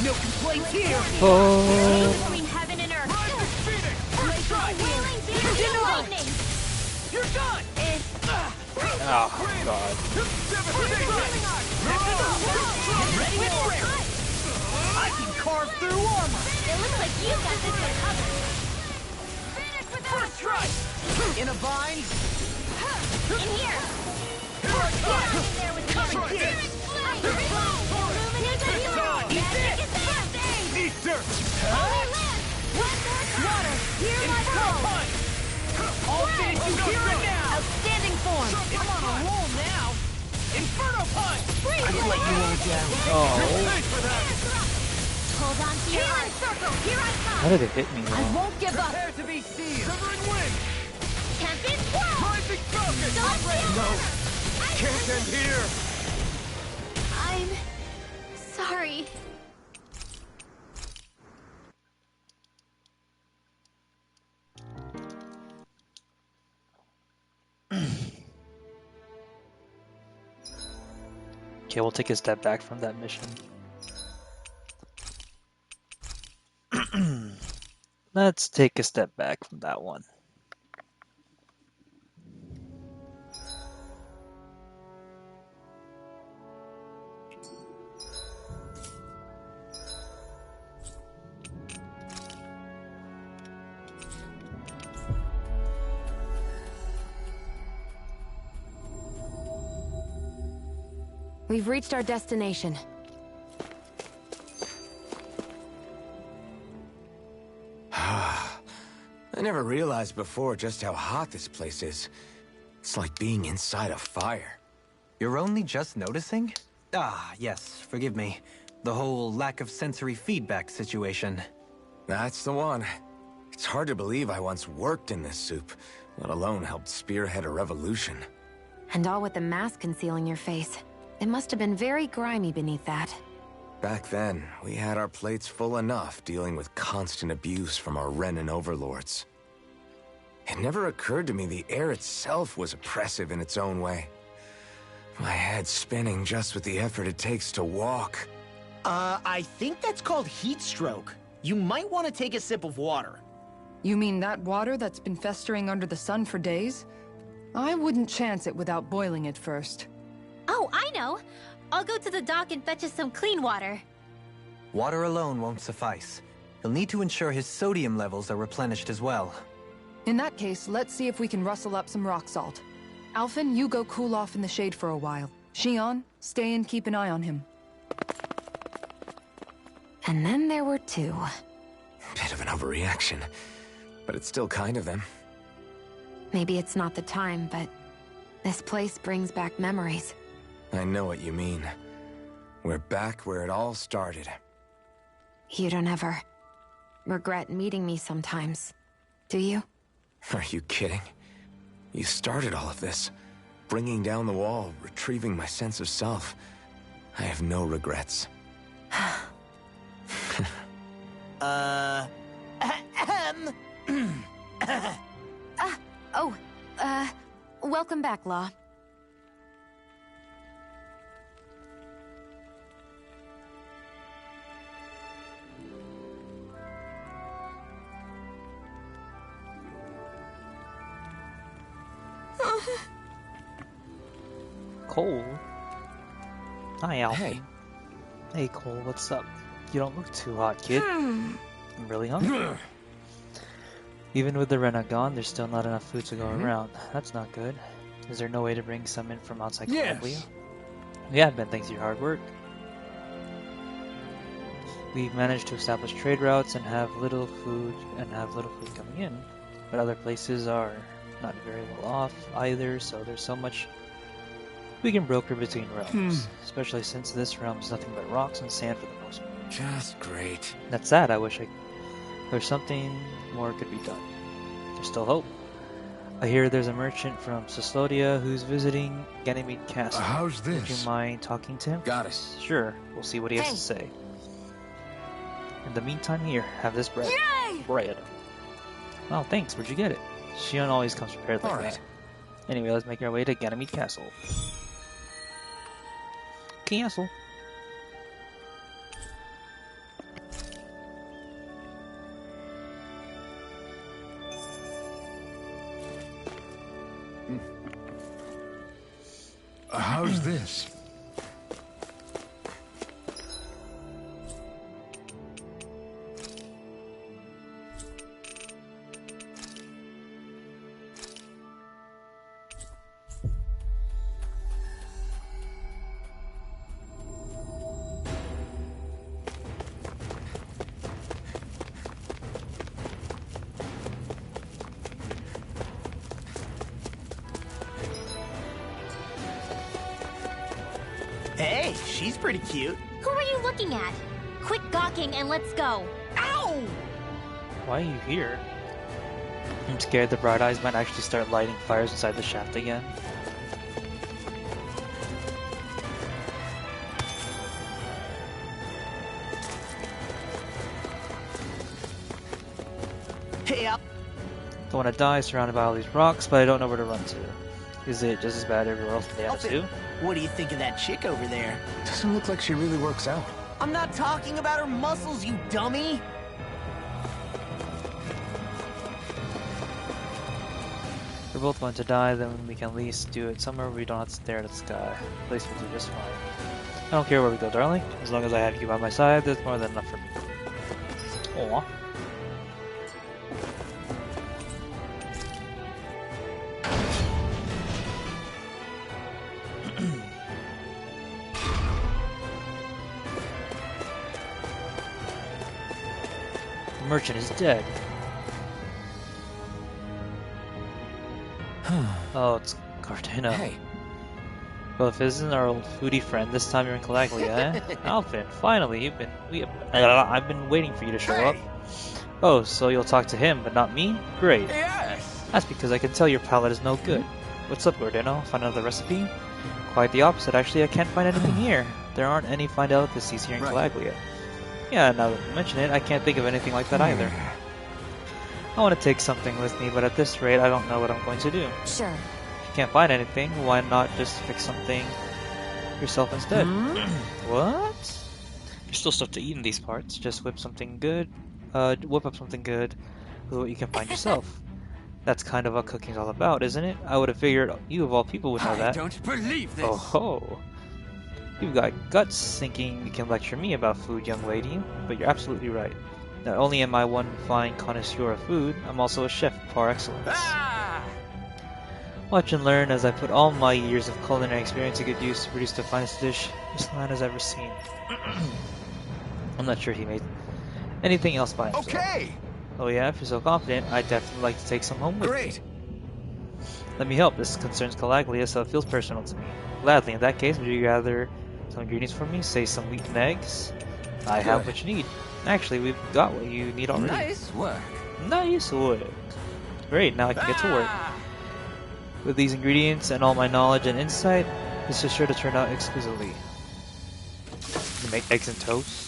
No complaints here. Oh. Between heaven and earth. Rising Phoenix. First strike. Wailing Banshee of lightning. You're done. Oh, God. Ready and rare. I can carve through armor. It looks like you got this one covered. Finish without First strike. In a bind. in here. First strike. In there with Try covered. this. Illuminate the hero. Eat Magic this. advance. Eat dirt. Holy land. One more time. Hear my Inferno call. punch. I'll finish you here and now. Outstanding form. I'm on a roll now. Inferno punch. I let you all down. Oh. Thanks for that. Hold on to your healing circle. Here I come. How did it hit me? I won't give up. Prepare to be seized. Shivering wing. Tempest swirl. Rising falcon. Don't No. Can't end here. I'm sorry. Okay, we'll take a step back from that mission. Let's take a step back from that one. We've reached our destination. I never realized before just how hot this place is. It's like being inside a fire. You're only just noticing? Ah, yes, forgive me. The whole lack of sensory feedback situation. That's the one. It's hard to believe I once worked in this soup, let alone helped spearhead a revolution. And all with the mask concealing your face. It must have been very grimy beneath that. Back then, we had our plates full enough dealing with constant abuse from our Renan overlords. It never occurred to me the air itself was oppressive in its own way. My head's spinning just with the effort it takes to walk. I think that's called heat stroke. You might want to take a sip of water. You mean that water that's been festering under the sun for days? I wouldn't chance it without boiling it first. Oh, I know. I'll go to the dock and fetch us some clean water. Water alone won't suffice. You'll need to ensure his sodium levels are replenished as well. In that case, let's see if we can rustle up some rock salt. Alphen, you go cool off in the shade for a while. Xion, stay and keep an eye on him. And then there were two. Bit of an overreaction, but it's still kind of them. Maybe it's not the time, but this place brings back memories. I know what you mean. We're back where it all started. You don't ever regret meeting me sometimes, do you? Are you kidding? You started all of this. Bringing down the wall, retrieving my sense of self. I have no regrets. Welcome back, Law. Cole? Hi, Alpha. Hey. Hey, Cole, what's up? You don't look too hot, kid. I'm really hungry. Even with the Rena gone, there's still not enough food to go around. That's not good. Is there no way to bring some in from outside Calabria? Yeah, Ben, thanks to your hard work. We've managed to establish trade routes and have little food coming in, but other places are not very well off either, so there's so much we can broker between realms, especially since this realm is nothing but rocks and sand for the most part. Just great. That's sad. I wish there's something more could be done. There's still hope. I hear there's a merchant from Sislodia who's visiting Ganymede Castle. How's this? Would you mind talking to him? Got it. Sure. We'll see what he has to say. In the meantime, here, have this bread. Yay! Bread. Oh, thanks. Where'd you get it? Shion always comes prepared like that. Anyway, let's make our way to Ganymede Castle. Castle. How's this? Hey, she's pretty cute. Who are you looking at? Quit gawking and let's go. Ow! Why are you here? I'm scared the bright eyes might actually start lighting fires inside the shaft again. Hey up. Don't want to die surrounded by all these rocks, but I don't know where to run to. Is it just as bad everywhere else in the other too? What do you think of that chick over there? Doesn't look like she really works out. I'm not talking about her muscles, you dummy! If we're both going to die, then we can at least do it somewhere where we don't have to stare at the sky. At least we'll do just fine. I don't care where we go, darling. As long as I have you by my side, that's more than enough for me. Aww. The merchant is dead. Oh, it's Cardina. Hey. Well, if this isn't our old foodie friend, this time you're in Calaglia, eh? Alvin, finally, I've been waiting for you to show up. Oh, so you'll talk to him, but not me? Great. Yes! That's because I can tell your palate is no good. What's up, Gordino? Find another recipe? Quite the opposite, actually. I can't find anything here. There aren't any fine delicacies here in Calaglia. Yeah, now that you mention it, I can't think of anything like that either. I want to take something with me, but at this rate, I don't know what I'm going to do. Sure. If you can't find anything, why not just fix something yourself instead? What? There's still stuff to eat in these parts. Just whip up something good with what you can find yourself. That's kind of what cooking's all about, isn't it? I would have figured you of all people would know that. I don't believe this! Oh ho! You've got guts thinking you can lecture me about food, young lady, but you're absolutely right. Not only am I one fine connoisseur of food, I'm also a chef par excellence. Ah! Watch and learn as I put all my years of culinary experience to good use to produce the finest dish this land has ever seen. I'm not sure he made anything else by himself. Okay! Oh yeah, if you're so confident, I'd definitely like to take some home with me. Let me help. This concerns Calaglia, so it feels personal to me. Gladly. In that case, would you gather some ingredients for me? Say some wheat and eggs? I have what you need. Actually, we've got what you need already. Nice work. Nice work. Great, now I can get to work. With these ingredients and all my knowledge and insight, this is sure to turn out exquisitely. You make eggs and toast?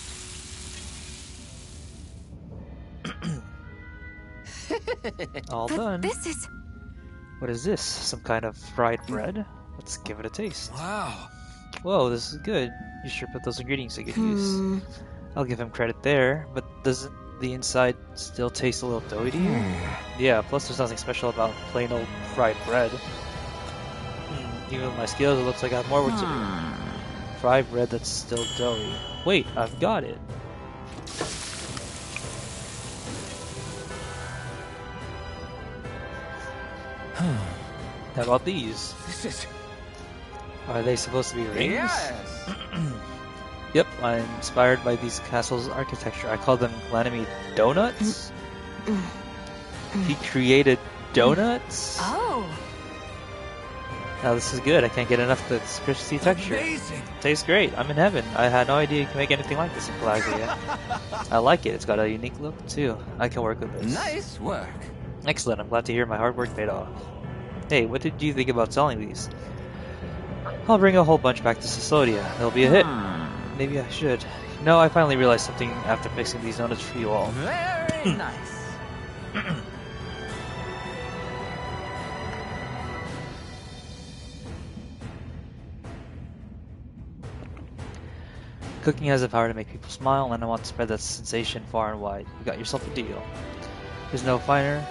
All done. This is... What is this? Some kind of fried bread? Let's give it a taste. Wow. Whoa, this is good. You sure put those ingredients to good use. I'll give him credit there, but doesn't the inside still taste a little doughy to you? Yeah, plus there's nothing special about plain old fried bread. Even with my skills, it looks like I have more work to do. Fried bread that's still doughy. Wait, I've got it. How about these? This is... Are they supposed to be rings? Yes! Yep, I'm inspired by these castles' architecture. I call them Glanamy Donuts. He created donuts? Oh. Now this is good. I can't get enough of this crispy texture. Amazing! Tastes great. I'm in heaven. I had no idea you can make anything like this in Calabria. I like it. It's got a unique look too. I can work with this. Nice work. Excellent. I'm glad to hear my hard work paid off. Hey, what did you think about selling these? I'll bring a whole bunch back to Sisodia. It'll be a hit. Maybe I should. No, I finally realized something after fixing these donuts for you all. Very nice. Cooking has the power to make people smile, and I want to spread that sensation far and wide. You got yourself a deal. There's no finer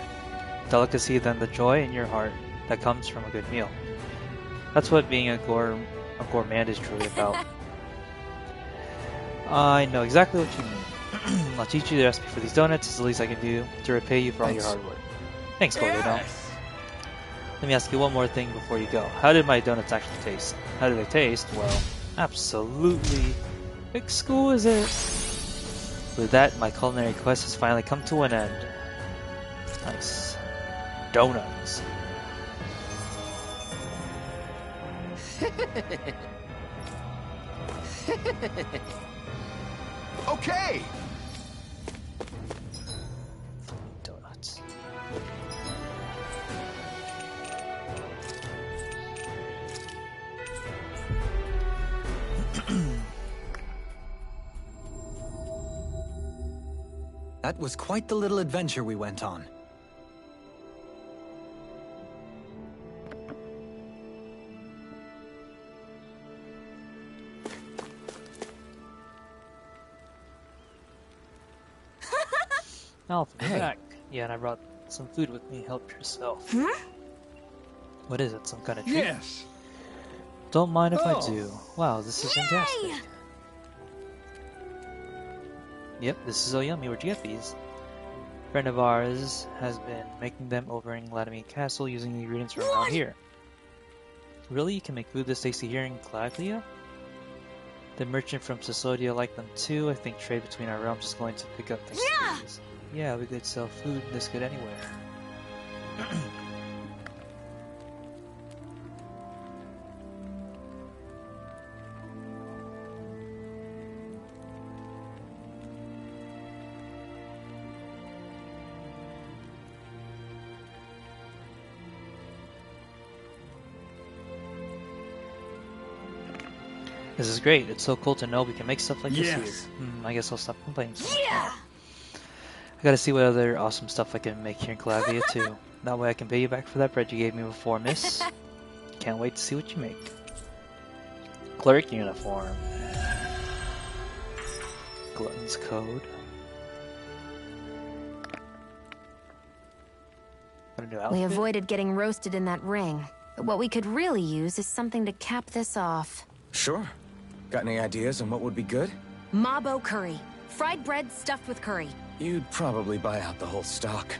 delicacy than the joy in your heart that comes from a good meal. That's what being a gourmand is truly about. I know exactly what you mean. I'll teach you the recipe for these donuts. It's the least I can do to repay you for all your hard work. Thanks, Corleone. Yes. Let me ask you one more thing before you go. How did my donuts actually taste? How did they taste? Well, absolutely exquisite. With that, my culinary quest has finally come to an end. Nice. Donuts. Okay! Donuts. That was quite the little adventure we went on. Alpha, you're back. Yeah, and I brought some food with me. Help yourself. What is it? Some kind of treat? Yes. Don't mind if I do. Wow, this is fantastic. Yep, this is so yummy. Where'd you get these? A friend of ours has been making them over in Gladamy Castle using the ingredients from around here. Really? You can make food this tasty here in Calabria? The merchant from Sisodia liked them too. I think trade between our realms is going to pick up things. Yeah, we could sell food this good anywhere. This is great. It's so cool to know we can make stuff like this here. I guess I'll stop complaining. I gotta see what other awesome stuff I can make here in Calabria too. That way I can pay you back for that bread you gave me before, miss. Can't wait to see what you make. Cleric uniform. Glutton's code. Got a new outfit? We avoided getting roasted in that ring, but what we could really use is something to cap this off. Sure. Got any ideas on what would be good? Mabo curry. Fried bread stuffed with curry. You'd probably buy out the whole stock.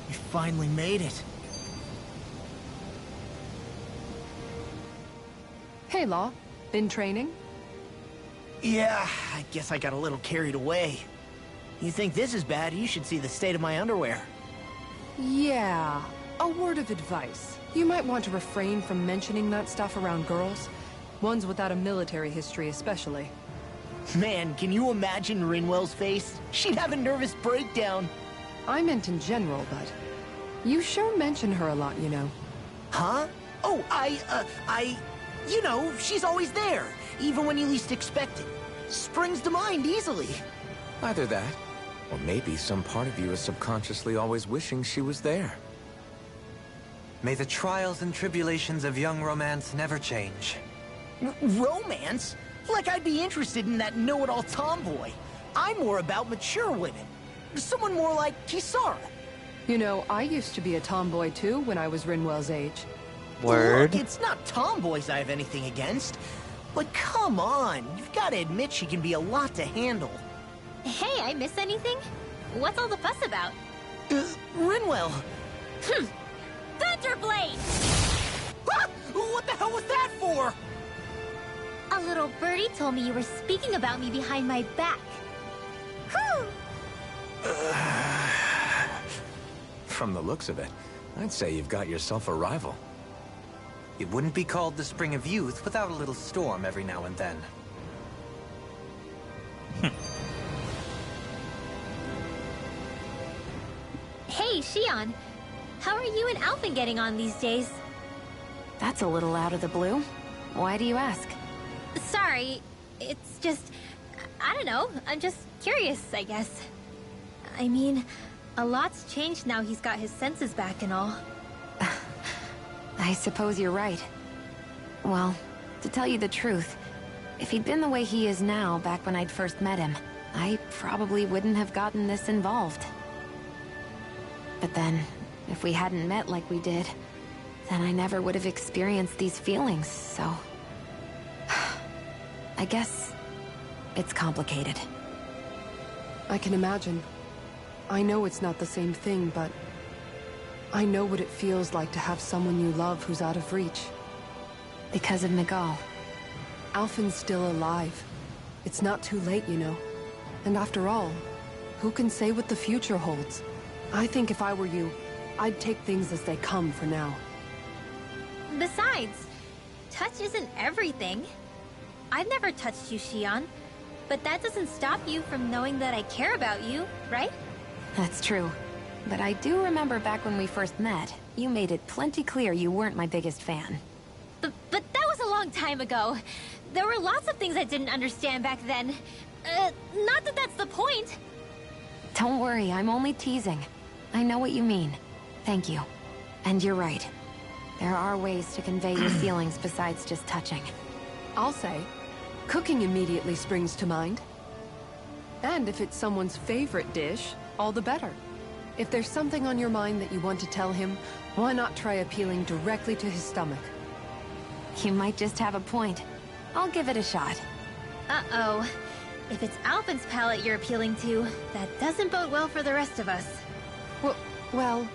You finally made it. Hey, Law. Been training? Yeah, I guess I got a little carried away. You think this is bad, you should see the state of my underwear. Yeah. A word of advice. You might want to refrain from mentioning that stuff around girls. Ones without a military history especially. Man, can you imagine Rinwell's face? She'd have a nervous breakdown. I meant in general, but you sure mention her a lot, you know. Huh? Oh, you know, she's always there, even when you least expect it. Springs to mind easily. Either that, or maybe some part of you is subconsciously always wishing she was there. May the trials and tribulations of young romance never change. Romance? Like I'd be interested in that know-it-all tomboy. I'm more about mature women. Someone more like Kisara. You know, I used to be a tomboy too when I was Rinwell's age. Word. Look, it's not tomboys I have anything against. But come on, you've got to admit she can be a lot to handle. Hey, I miss anything? What's all the fuss about? Rinwell. Thunderblade! Ah! What the hell was that for? A little birdie told me you were speaking about me behind my back. Whew! From the looks of it, I'd say you've got yourself a rival. It wouldn't be called the Spring of Youth without a little storm every now and then. Hey, Shion. How are you and Alphen getting on these days? That's a little out of the blue. Why do you ask? Sorry, it's just... I don't know, I'm just curious, I guess. I mean, a lot's changed now he's got his senses back and all. I suppose you're right. Well, to tell you the truth, if he'd been the way he is now back when I'd first met him, I probably wouldn't have gotten this involved. But then, if we hadn't met like we did, then I never would have experienced these feelings, so... I guess it's complicated. I can imagine. I know it's not the same thing, but I know what it feels like to have someone you love who's out of reach. Because of Miguel. Alphen's still alive. It's not too late, you know. And after all, who can say what the future holds? I think if I were you, I'd take things as they come for now. Besides, touch isn't everything. I've never touched you, Shion, but that doesn't stop you from knowing that I care about you, right? That's true. But I do remember back when we first met, you made it plenty clear you weren't my biggest fan. But that was a long time ago. There were lots of things I didn't understand back then. Not that that's the point. Don't worry, I'm only teasing. I know what you mean. Thank you. And you're right. There are ways to convey your feelings besides just touching. I'll say, cooking immediately springs to mind. And if it's someone's favorite dish, all the better. If there's something on your mind that you want to tell him, why not try appealing directly to his stomach? You might just have a point. I'll give it a shot. Uh-oh. If it's Alphen's palate you're appealing to, that doesn't bode well for the rest of us. Well,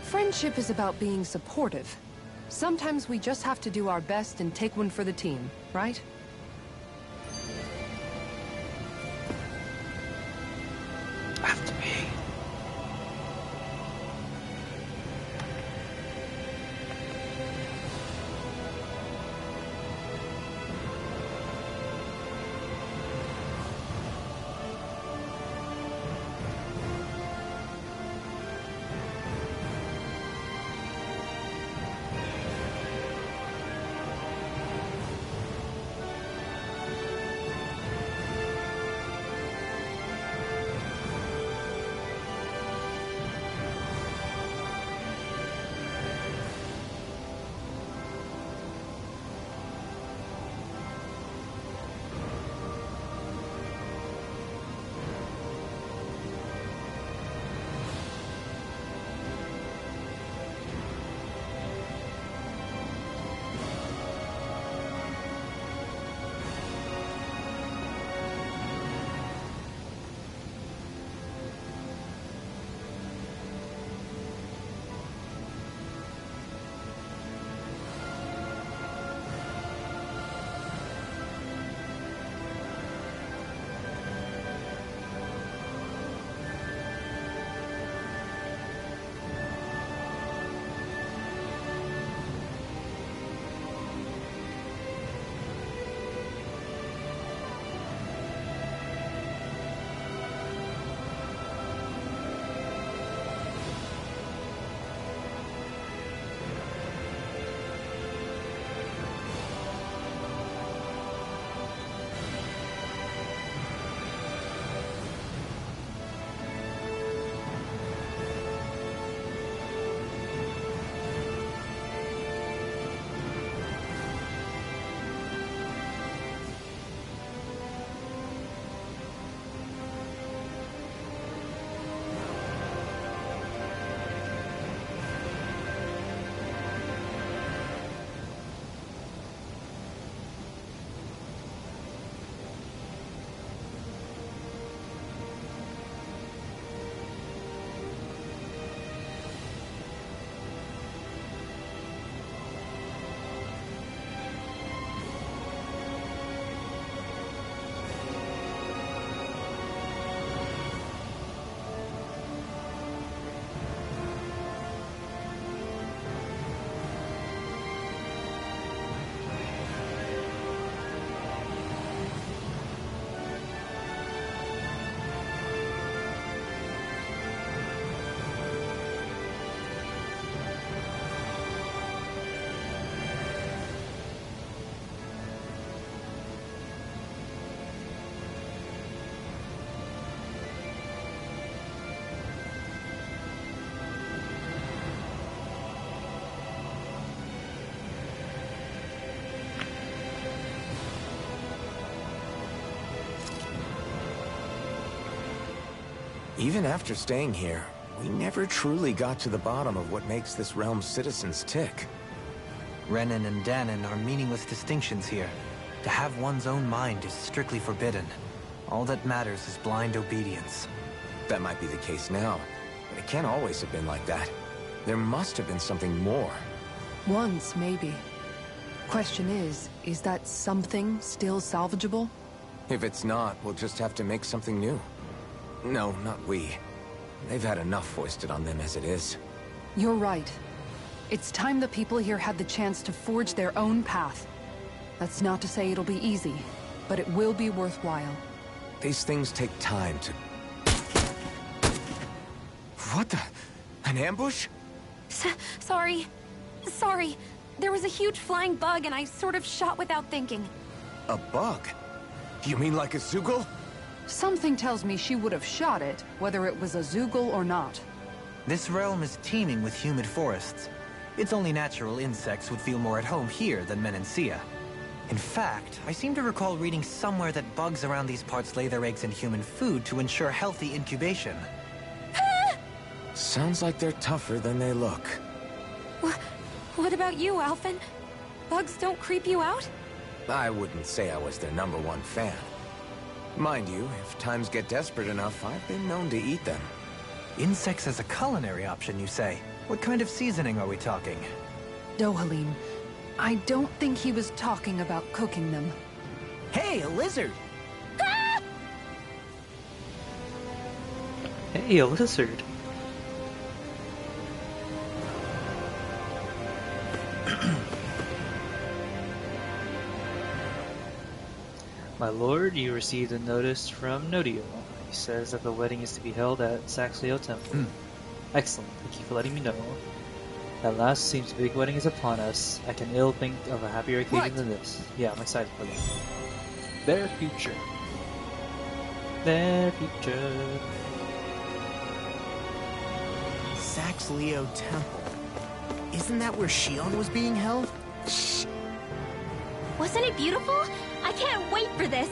friendship is about being supportive. Sometimes we just have to do our best and take one for the team, right? Have to be. Even after staying here, we never truly got to the bottom of what makes this realm's citizens tick. Renan and Danon are meaningless distinctions here. To have one's own mind is strictly forbidden. All that matters is blind obedience. That might be the case now, but it can't always have been like that. There must have been something more. Once, maybe. Question is that something still salvageable? If it's not, we'll just have to make something new. No, not we. They've had enough foisted on them as it is. You're right. It's time the people here had the chance to forge their own path. That's not to say it'll be easy, but it will be worthwhile. These things take time to... What the... An ambush? Sorry. There was a huge flying bug and I sort of shot without thinking. A bug? You mean like a Zoogle? Something tells me she would have shot it, whether it was a Zoogle or not. This realm is teeming with humid forests. It's only natural insects would feel more at home here than Menancia. In fact, I seem to recall reading somewhere that bugs around these parts lay their eggs in human food to ensure healthy incubation. Sounds like they're tougher than they look. What about you, Alphen? Bugs don't creep you out? I wouldn't say I was their #1 fan. Mind you, if times get desperate enough, I've been known to eat them. Insects as a culinary option, you say? What kind of seasoning are we talking? Dohalim, I don't think he was talking about cooking them. Hey, a lizard! Hey, a lizard. My lord, you received a notice from Nodio. He says that the wedding is to be held at Saxleo Temple. Excellent, thank you for letting me know. At last, seems the big wedding is upon us. I can ill think of a happier occasion than this. Yeah, I'm excited for them. Their future. Their future. Saxleo Temple. Isn't that where Shion was being held? Shh. Wasn't it beautiful? I can't wait for this.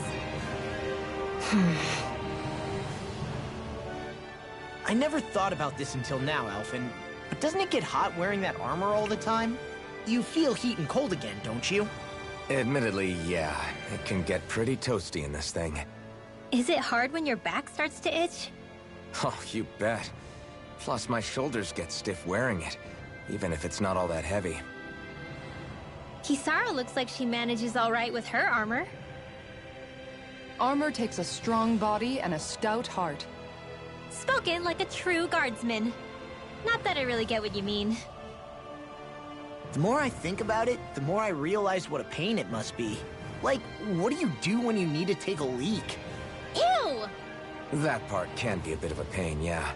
I never thought about this until now, Alphen. But doesn't it get hot wearing that armor all the time? You feel heat and cold again, don't you? Admittedly, yeah. It can get pretty toasty in this thing. Is it hard when your back starts to itch? Oh, you bet. Plus, my shoulders get stiff wearing it, even if it's not all that heavy. Kisara looks like she manages all right with her armor. Armor takes a strong body and a stout heart. Spoken like a true guardsman. Not that I really get what you mean. The more I think about it, the more I realize what a pain it must be. Like, what do you do when you need to take a leak? Ew! That part can be a bit of a pain, yeah.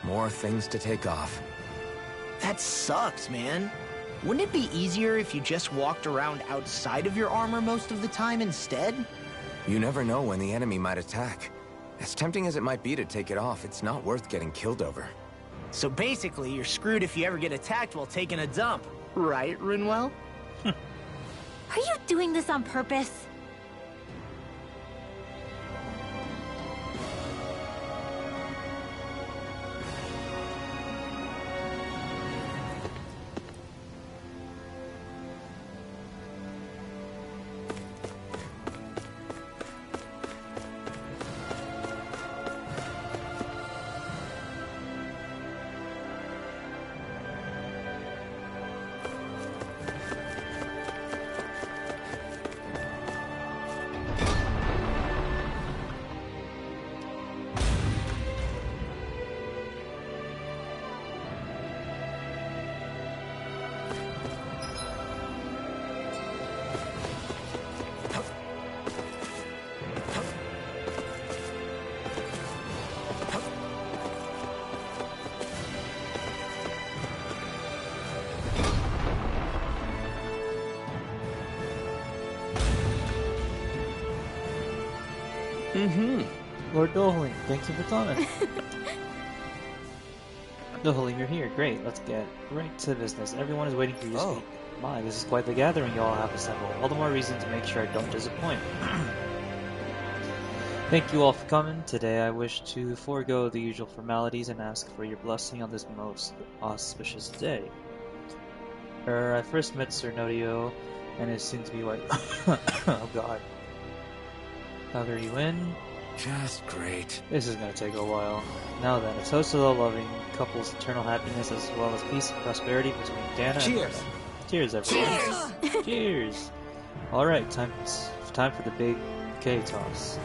More things to take off. That sucks, man. Wouldn't it be easier if you just walked around outside of your armor most of the time instead? You never know when the enemy might attack. As tempting as it might be to take it off, it's not worth getting killed over. So basically, you're screwed if you ever get attacked while taking a dump. Right, Rinwell? Are you doing this on purpose? Lord Dohalim, thank you for coming. Dohalim, you're here. Great, let's get right to business. Everyone is waiting for you to speak. My, this is quite the gathering you all have assembled. All the more reason to make sure I don't disappoint. Thank you all for coming. Today I wish to forego the usual formalities and ask for your blessing on this most auspicious day. I first met Sir Nodio and his soon-to-be wife. Oh god. How are you in? Just great. This is gonna take a while. Now then, a toast to the loving couple's eternal happiness as well as peace and prosperity between Dana and Rena. Cheers, everyone. Cheers! Cheers! Alright, time for the big bouquet toss.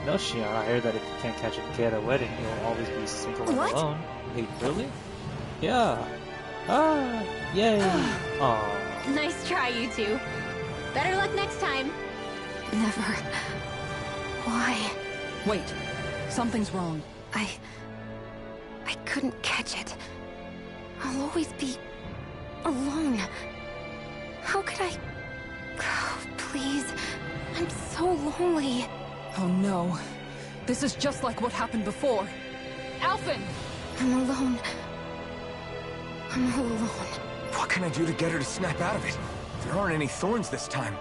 No, Shion, I heard that if you can't catch a bouquet at a wedding, you'll always be single and alone. Wait, really? Yeah. Ah, yay. Aw. Nice try, you two. Better luck next time. Never. Why? Wait. Something's wrong. I couldn't catch it. I'll always be alone. How could I... Oh, please. I'm so lonely. Oh no. This is just like what happened before. Alphen! I'm alone. I'm all alone. What can I do to get her to snap out of it? There aren't any thorns this time.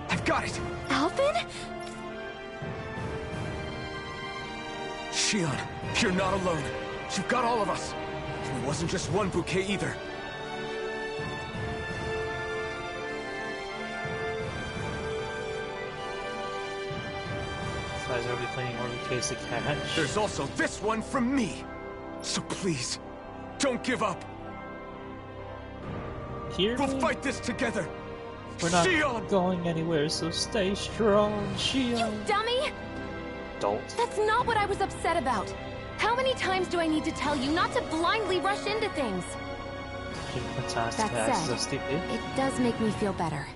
I've got it! Alphen? Shion, you're not alone. You've got all of us. And it wasn't just one bouquet either. Are we playing more bouquets to catch? There's also this one from me. So please, don't give up. Here we'll fight this together. We're not Shion! going anywhere, so stay strong, Shion. You dummy! Dolt. That's not what I was upset about. How many times do I need to tell you not to blindly rush into things? That said, it does make me feel better.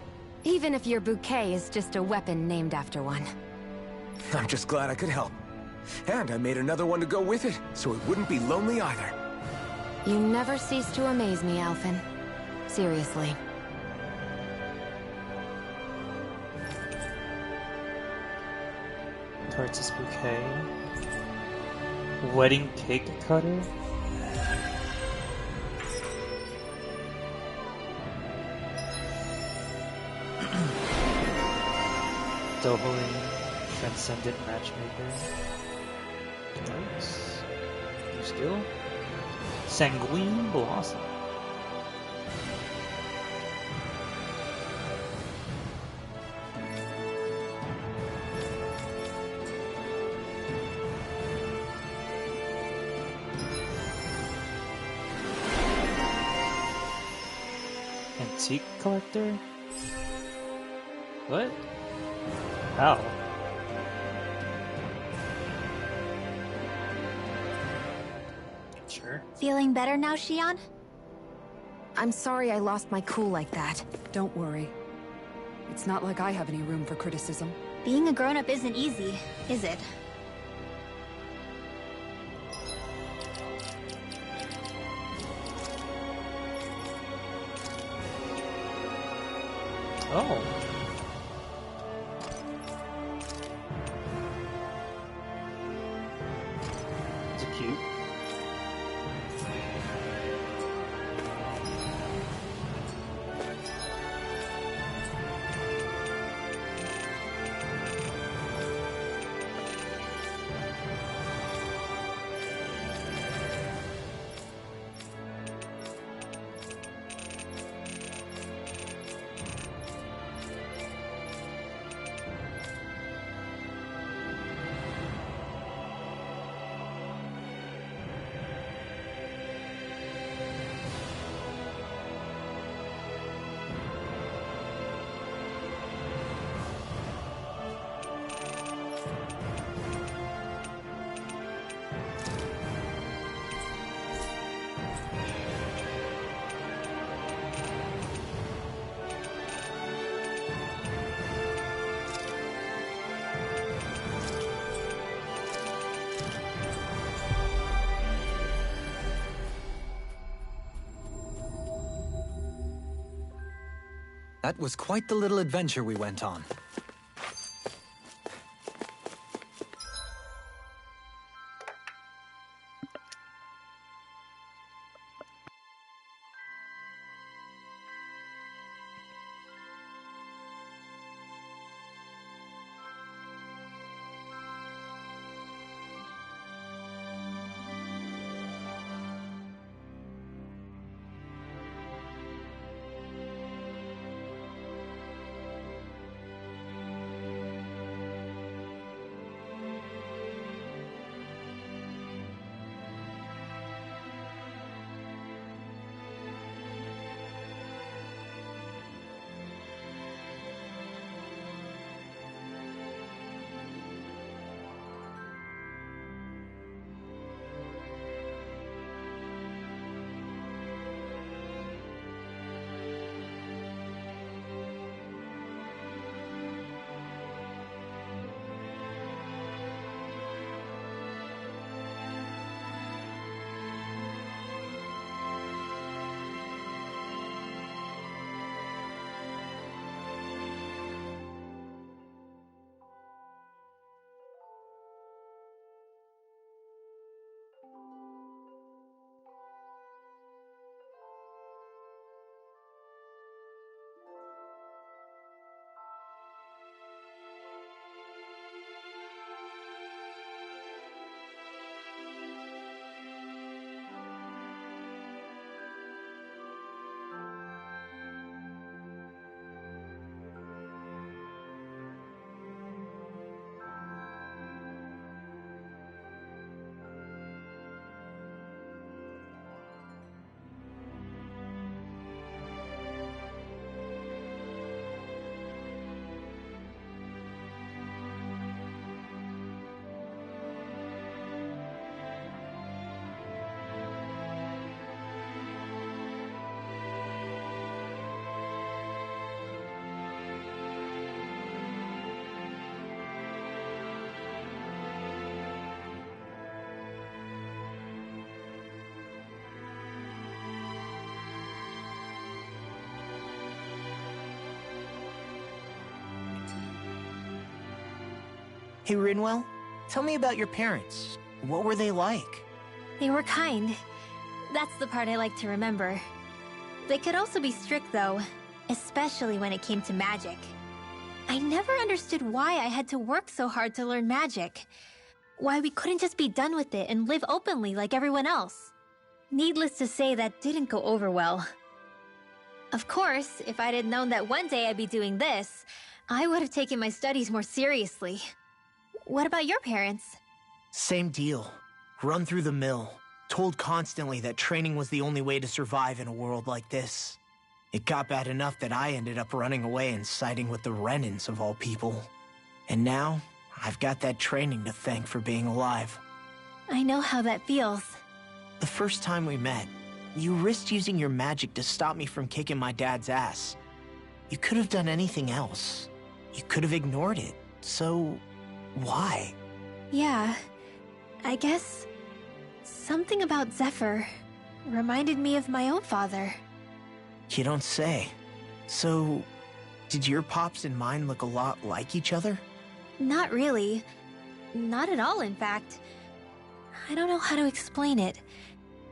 Even if your bouquet is just a weapon named after one. I'm just glad I could help. And I made another one to go with it, so it wouldn't be lonely either. You never cease to amaze me, Alphen. Seriously. Tartus bouquet. Wedding cake cutter. Doubling. Transcendent Matchmaker. Nice. New skill. Sanguine Blossom. Antique Collector? What? How? Sure. Feeling better now, Shion? I'm sorry I lost my cool like that. Don't worry. It's not like I have any room for criticism. Being a grown-up isn't easy, is it? Oh. It's cute. That was quite the little adventure we went on. Hey, Rinwell, tell me about your parents. What were they like? They were kind. That's the part I like to remember. They could also be strict, though, especially when it came to magic. I never understood why I had to work so hard to learn magic. Why we couldn't just be done with it and live openly like everyone else. Needless to say, that didn't go over well. Of course, if I'd had known that one day I'd be doing this, I would have taken my studies more seriously. What about your parents? Same deal. Run through the mill. Told constantly that training was the only way to survive in a world like this. It got bad enough that I ended up running away and siding with the Renans of all people. And now, I've got that training to thank for being alive. I know how that feels. The first time we met, you risked using your magic to stop me from kicking my dad's ass. You could have done anything else. You could have ignored it. So, why? Yeah, I guess something about Zephyr reminded me of my own father. You don't say. So, did your pops and mine look a lot like each other? Not really. Not at all, in fact. I don't know how to explain it.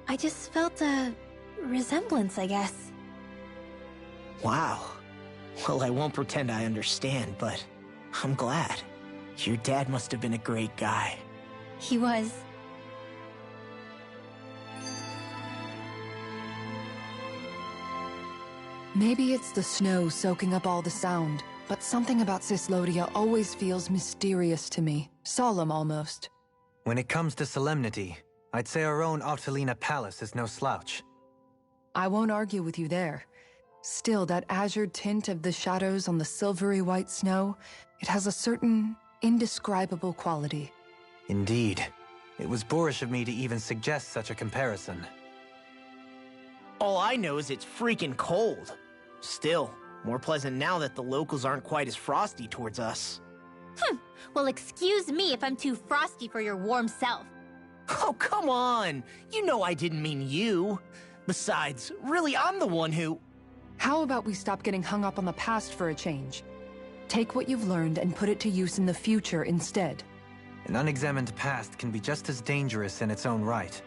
I just felt a resemblance, I guess. Wow. Well, I won't pretend I understand, but I'm glad. Your dad must have been a great guy. He was. Maybe it's the snow soaking up all the sound, but something about Cislodia always feels mysterious to me. Solemn, almost. When it comes to solemnity, I'd say our own Altalina Palace is no slouch. I won't argue with you there. Still, that azure tint of the shadows on the silvery white snow, it has a certain indescribable quality. Indeed. It was boorish of me to even suggest such a comparison. All I know is it's freaking cold. Still, more pleasant now that the locals aren't quite as frosty towards us. Well, excuse me if I'm too frosty for your warm self. Oh, come on! You know I didn't mean you. Besides, really, I'm the one who... How about we stop getting hung up on the past for a change? Take what you've learned and put it to use in the future instead. An unexamined past can be just as dangerous in its own right.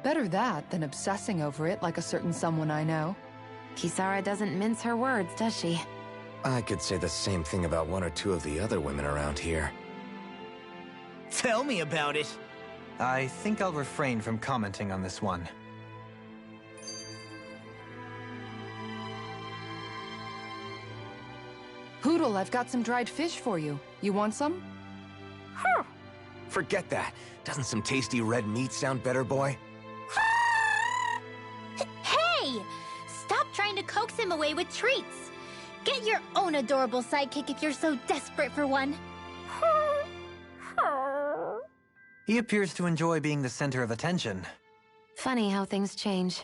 Better that than obsessing over it like a certain someone I know. Kisara doesn't mince her words, does she? I could say the same thing about one or two of the other women around here. Tell me about it. I think I'll refrain from commenting on this one. Hootle, I've got some dried fish for you. You want some? Forget that. Doesn't some tasty red meat sound better, boy? Hey! Stop trying to coax him away with treats. Get your own adorable sidekick if you're so desperate for one. He appears to enjoy being the center of attention. Funny how things change.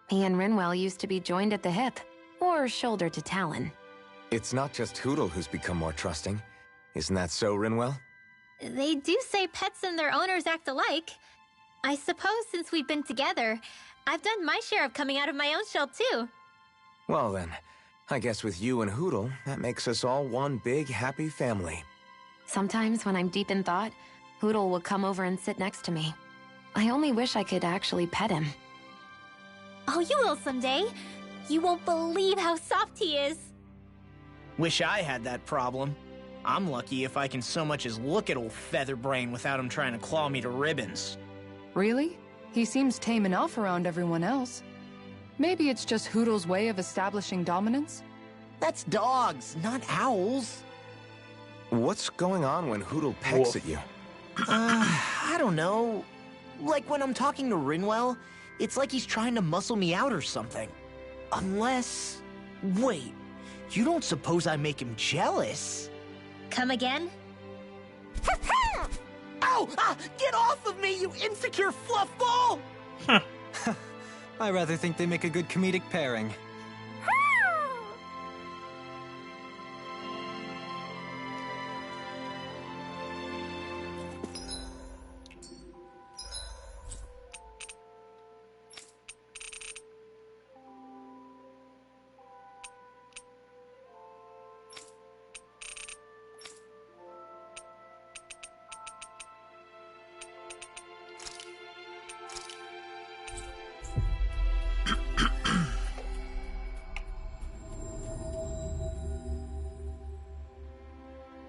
He and Rinwell used to be joined at the hip, or shoulder to talon. It's not just Hootle who's become more trusting. Isn't that so, Rinwell? They do say pets and their owners act alike. I suppose since we've been together, I've done my share of coming out of my own shell too. Well then, I guess with you and Hootle, that makes us all one big happy family. Sometimes when I'm deep in thought, Hootle will come over and sit next to me. I only wish I could actually pet him. Oh, you will someday. You won't believe how soft he is. Wish I had that problem. I'm lucky if I can so much as look at old Featherbrain without him trying to claw me to ribbons. Really? He seems tame enough around everyone else. Maybe it's just Hootle's way of establishing dominance? That's dogs, not owls. What's going on when Hootle pecks at you? I don't know. Like when I'm talking to Rinwell, it's like he's trying to muscle me out or something. Unless... Wait, you don't suppose I make him jealous? Come again? Ow! Get off of me, you insecure fluffball! I rather think they make a good comedic pairing.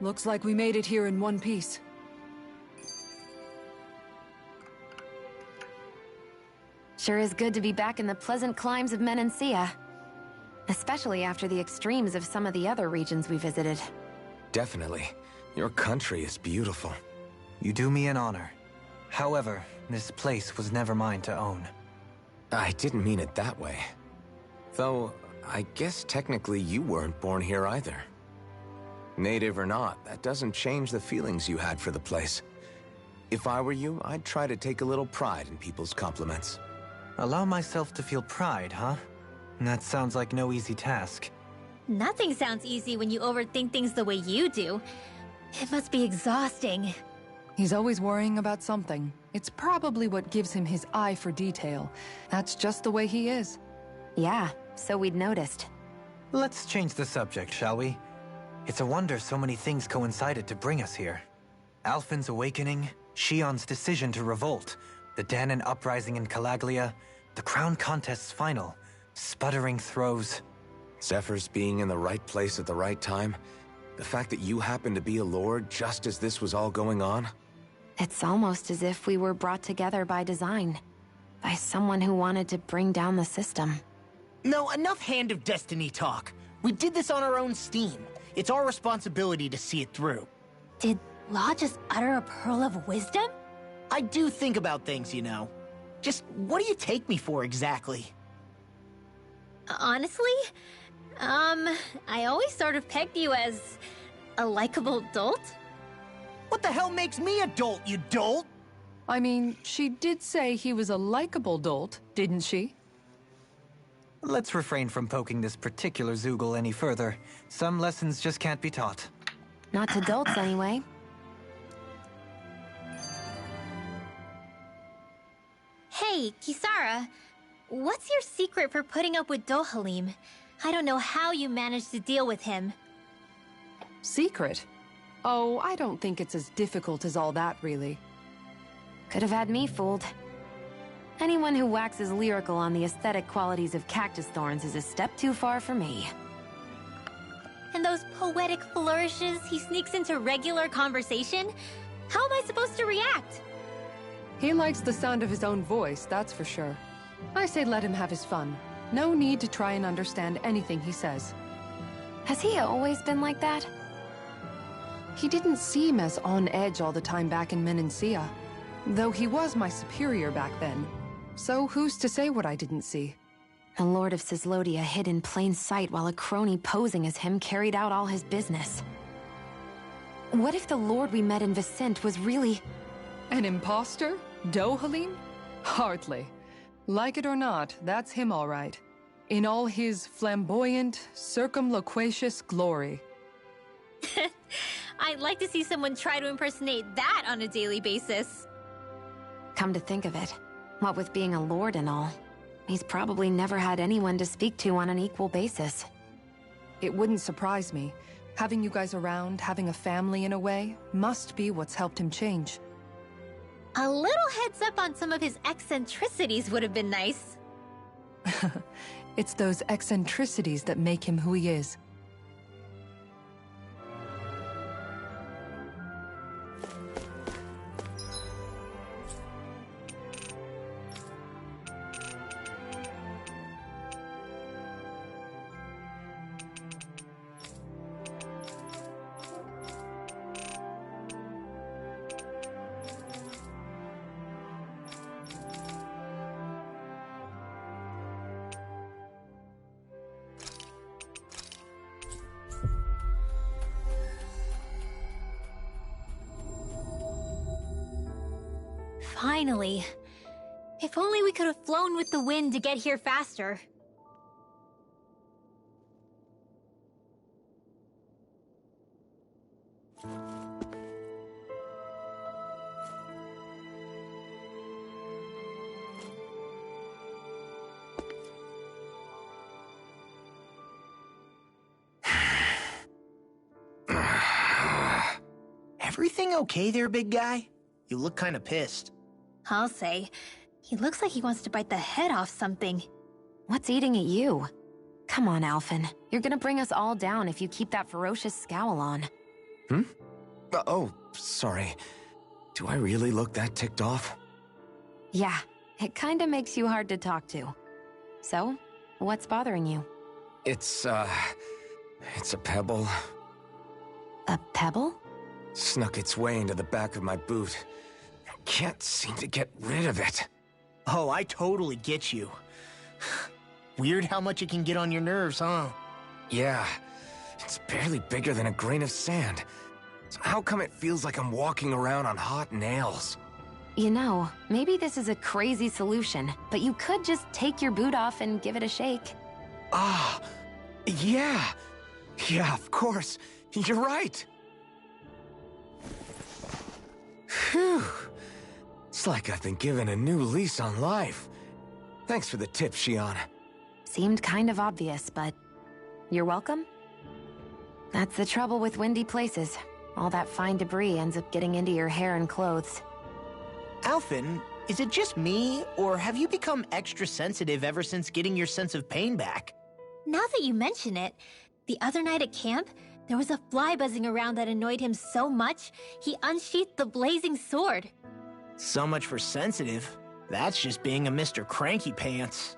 Looks like we made it here in one piece. Sure is good to be back in the pleasant climes of Menancia. Especially after the extremes of some of the other regions we visited. Definitely. Your country is beautiful. You do me an honor. However, this place was never mine to own. I didn't mean it that way. Though, I guess technically you weren't born here either. Native or not, that doesn't change the feelings you had for the place. If I were you, I'd try to take a little pride in people's compliments. Allow myself to feel pride, huh? That sounds like no easy task. Nothing sounds easy when you overthink things the way you do. It must be exhausting. He's always worrying about something. It's probably what gives him his eye for detail. That's just the way he is. Yeah, so we'd noticed. Let's change the subject, shall we? It's a wonder so many things coincided to bring us here. Alphen's awakening, Shion's decision to revolt, the Danon uprising in Calaglia, the Crown Contest's final, sputtering throws. Zephyr's being in the right place at the right time, the fact that you happened to be a lord just as this was all going on. It's almost as if we were brought together by design. By someone who wanted to bring down the system. No, enough Hand of Destiny talk. We did this on our own steam. It's our responsibility to see it through. Did Law just utter a pearl of wisdom? I do think about things, you know. Just what do you take me for exactly? Honestly, I always sort of pegged you as a likable dolt. What the hell makes me a dolt, you dolt? I mean, she did say he was a likable dolt, didn't she? Let's refrain from poking this particular Zoogle any further. Some lessons just can't be taught. Not to dolts, anyway. Hey, Kisara, what's your secret for putting up with Dohalim? I don't know how you managed to deal with him. Secret? Oh, I don't think it's as difficult as all that, really. Could have had me fooled. Anyone who waxes lyrical on the aesthetic qualities of cactus thorns is a step too far for me. And those poetic flourishes he sneaks into regular conversation? How am I supposed to react? He likes the sound of his own voice, that's for sure. I say let him have his fun. No need to try and understand anything he says. Has he always been like that? He didn't seem as on edge all the time back in Menancia. Though he was my superior back then. So who's to say what I didn't see? The Lord of Cislodia hid in plain sight while a crony posing as him carried out all his business. What if the Lord we met in Vicente was really... An imposter? Dohalim? Hardly. Like it or not, that's him all right. In all his flamboyant, circumloquacious glory. I'd like to see someone try to impersonate that on a daily basis. Come to think of it, what with being a lord and all, he's probably never had anyone to speak to on an equal basis. It wouldn't surprise me. Having you guys around, having a family in a way, must be what's helped him change. A little heads up on some of his eccentricities would have been nice. It's those eccentricities that make him who he is. Finally. If only we could have flown with the wind to get here faster. Everything okay there, big guy? You look kinda pissed. I'll say. He looks like he wants to bite the head off something. What's eating at you? Come on, Alphen. You're gonna bring us all down if you keep that ferocious scowl on. Hmm? Oh, sorry. Do I really look that ticked off? Yeah, it kinda makes you hard to talk to. So, what's bothering you? It's a pebble. A pebble? Snuck its way into the back of my boot. I can't seem to get rid of it. Oh, I totally get you. Weird how much it can get on your nerves, huh? Yeah, it's barely bigger than a grain of sand. So how come it feels like I'm walking around on hot nails? You know, maybe this is a crazy solution, but you could just take your boot off and give it a shake. Ah, yeah. Yeah, of course. You're right. Phew. It's like I've been given a new lease on life. Thanks for the tip, Shion. Seemed kind of obvious, but you're welcome? That's the trouble with windy places. All that fine debris ends up getting into your hair and clothes. Alphen, is it just me, or have you become extra sensitive ever since getting your sense of pain back? Now that you mention it, the other night at camp, there was a fly buzzing around that annoyed him so much, he unsheathed the blazing sword. So much for sensitive. That's just being a Mr. Cranky Pants.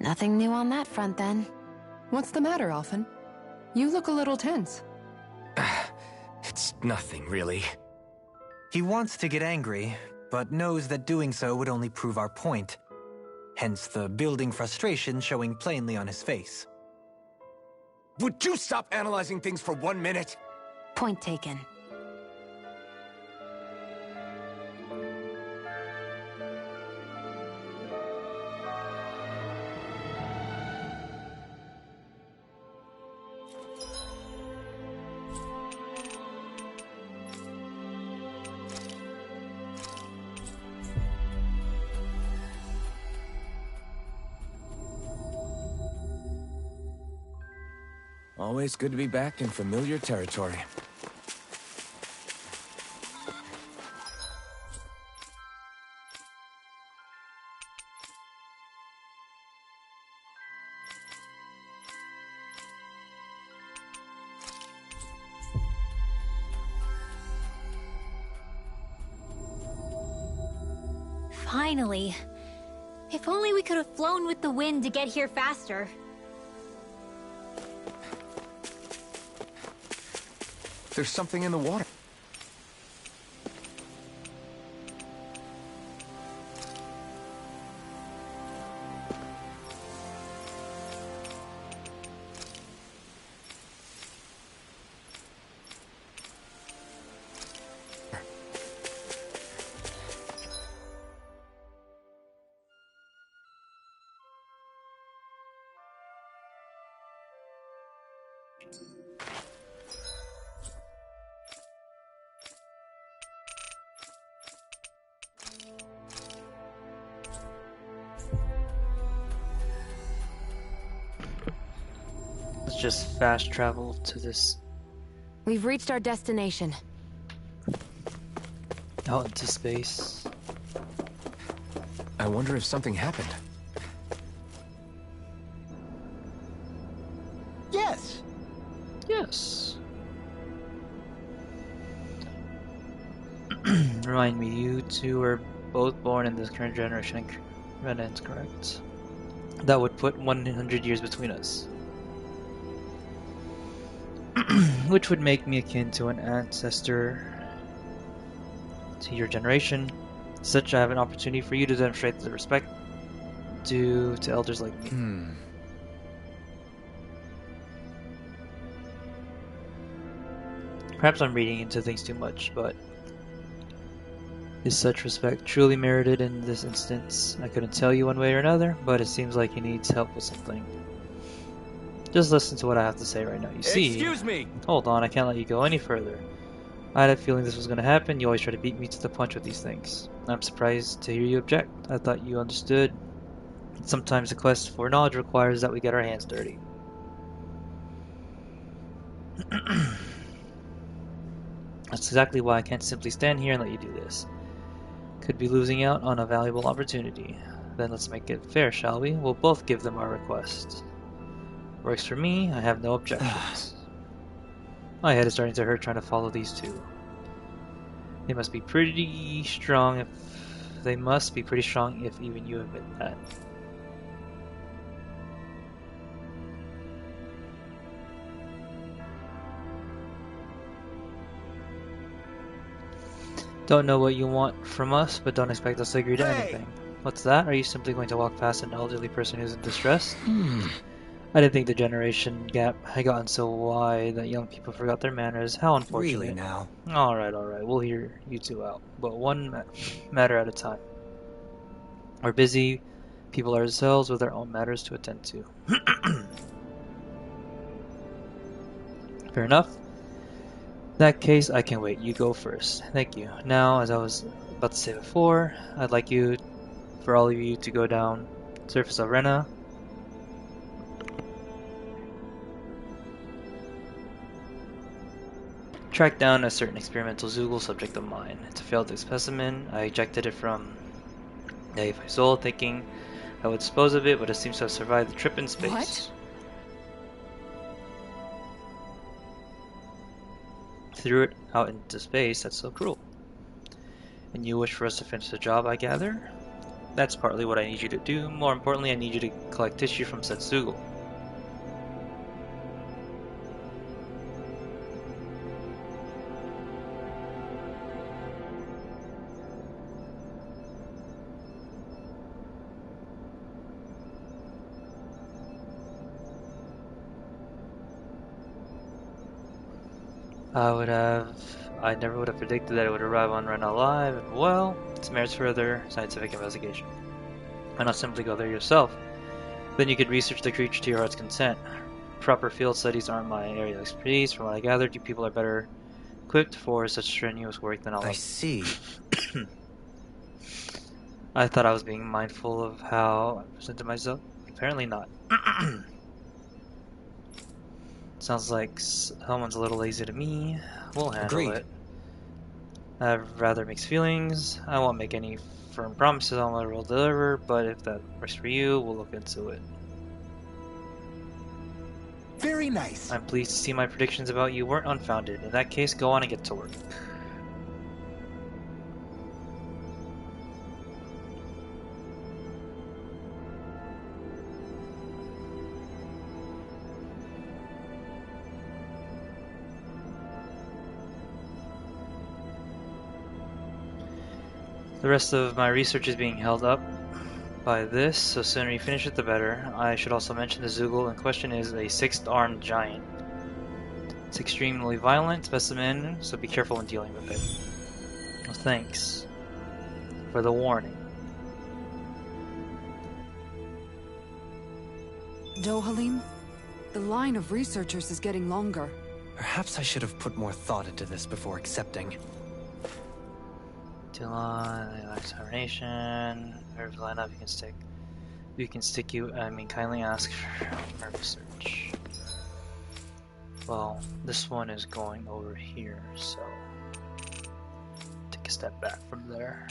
Nothing new on that front, then. What's the matter, Alphen? You look a little tense. It's nothing, really. He wants to get angry, but knows that doing so would only prove our point. Hence the building frustration showing plainly on his face. Would you stop analyzing things for 1 minute? Point taken. Always good to be back in familiar territory. Finally. If only we could have flown with the wind to get here faster. There's something in the water. Let's just fast travel to this. We've reached our destination. Out into space. I wonder if something happened. Yes. Yes. Remind me, you two were both born in this current generation, Renan's correct? That would put 100 years between us. Which would make me akin to an ancestor to your generation. Such I have an opportunity for you to demonstrate the respect due to elders like me. Perhaps I'm reading into things too much, but is such respect truly merited in this instance? I couldn't tell you one way or another, but it seems like he needs help with something. Just listen to what I have to say right now. You see... Excuse me! Hold on, I can't let you go any further. I had a feeling this was going to happen. You always try to beat me to the punch with these things. I'm surprised to hear you object. I thought you understood. Sometimes the quest for knowledge requires that we get our hands dirty. That's exactly why I can't simply stand here and let you do this. Could be losing out on a valuable opportunity. Then let's make it fair, shall we? We'll both give them our request. Works for me, I have no objections. My head is starting to hurt trying to follow these two. They must be pretty strong if even you admit that. Don't know what you want from us, but don't expect us to agree to anything. What's that? Are you simply going to walk past an elderly person who's in distress? I didn't think the generation gap had gotten so wide that young people forgot their manners. How unfortunate. Really now? Alright, we'll hear you two out. But one matter at a time. We're busy people ourselves with our own matters to attend to. Fair enough. In that case, I can wait. You go first. Thank you. Now, as I was about to say before, I'd like for all of you to go down surface of Rena. Track down a certain experimental Zoogle subject of mine. It's a failed specimen. I ejected it from the Faisal, thinking I would dispose of it, but it seems to have survived the trip in space. What? Threw it out into space. That's so cruel. And you wish for us to finish the job, I gather? That's partly what I need you to do. More importantly, I need you to collect tissue from said Zoogle. I never would have predicted that it would arrive on Rena alive, and well, it merits further scientific investigation. Why not simply go there yourself? Then you could research the creature to your heart's content. Proper field studies aren't my area of expertise. From what I gathered, you people are better equipped for such strenuous work than I see. I thought I was being mindful of how I presented myself. Apparently not. Sounds like someone's a little lazy to me. We'll handle it. I have rather mixed feelings. I won't make any firm promises on what we'll deliver, but if that works for you, we'll look into it. Very nice. I'm pleased to see my predictions about you weren't unfounded. In that case, go on and get to work. The rest of my research is being held up by this, so the sooner you finish it, the better. I should also mention the Zoogle in question is a six-armed giant. It's extremely violent specimen, so be careful when dealing with it. Well, thanks for the warning. Dohalim, the line of researchers is getting longer. Perhaps I should have put more thought into this before accepting. Examination. Nerves line up. Kindly ask for research. Well, this one is going over here, so take a step back from there.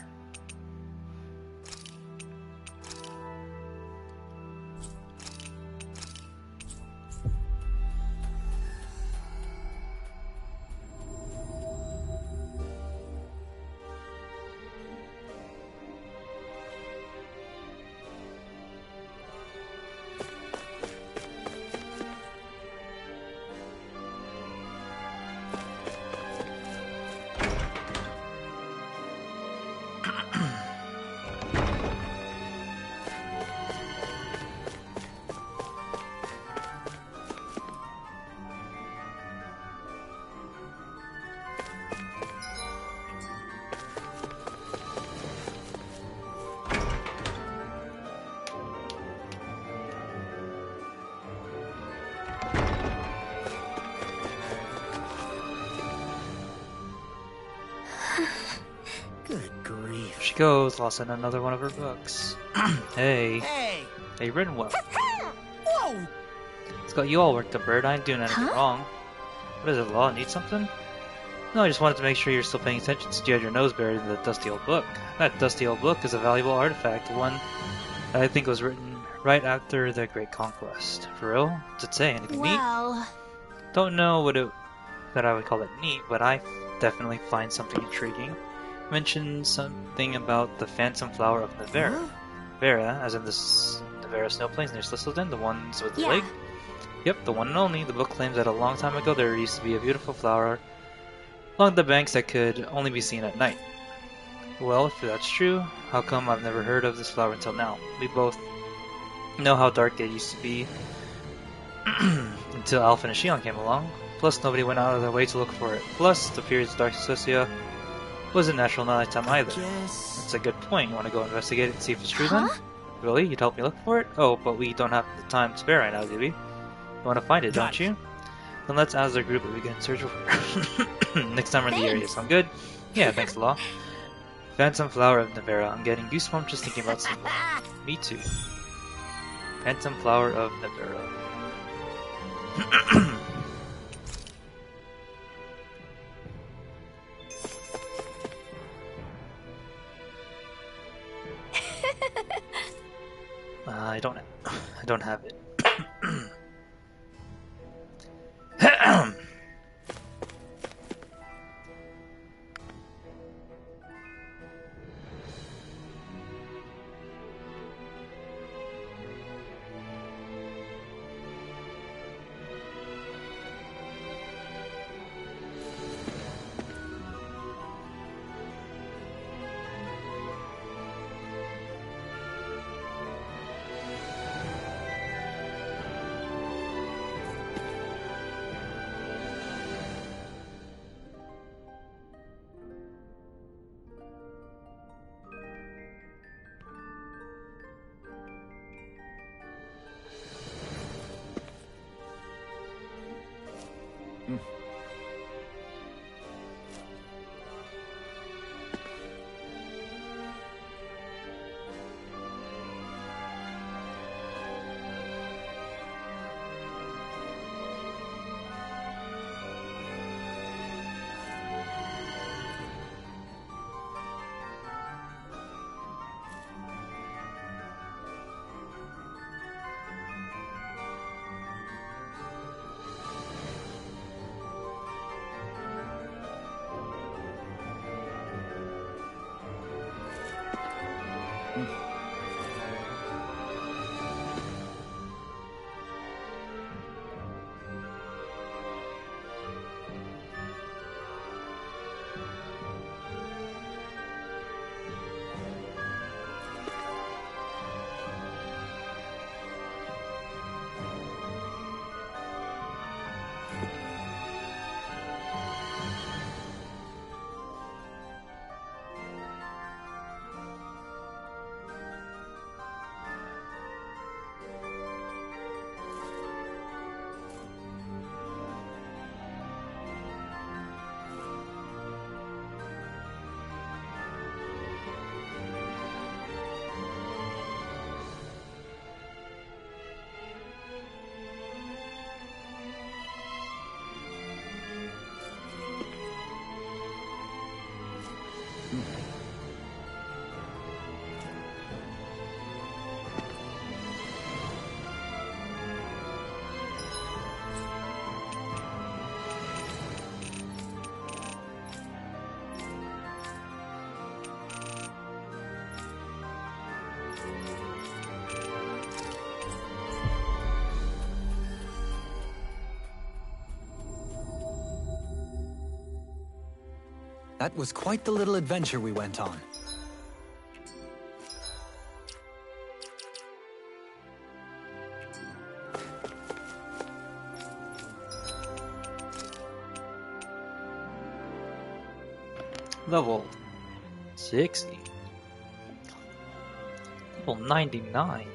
She goes, lost in another one of her books. Hey, written well. Whoa! Scott, you all worked the bird. I ain't doing anything wrong. What is it, Law? Need something? No, I just wanted to make sure you're still paying attention since you had your nose buried in the dusty old book. That dusty old book is a valuable artifact, one that I think was written right after the Great Conquest. For real? Does it say anything neat? Well... Don't know what it that I would call it neat, but I definitely find something intriguing. Mentioned something about the Phantom Flower of Nevera. Huh? Vera, as in this Nevera snow plains near Slisselden, the ones with the lake? Yep, the one and only. The book claims that a long time ago there used to be a beautiful flower along the banks that could only be seen at night. Well, if that's true, how come I've never heard of this flower until now? We both know how dark it used to be until Alpha and Shion came along. Plus, nobody went out of their way to look for it. Plus, the period's dark Socia wasn't natural nighttime either. That's a good point. You want to go investigate it and see if it's true then? Really? You'd help me look for it? Oh, but we don't have the time to spare right now, do we? You want to find it, don't you? Then let's ask the group that we can search for next time we're in the area. Sound good? Yeah, thanks a lot. Phantom Flower of Nevera. I'm getting goosebumps just thinking about something. Me too. Phantom Flower of Nevera. I don't have it. That was quite the little adventure we went on. Level 60. Level 99.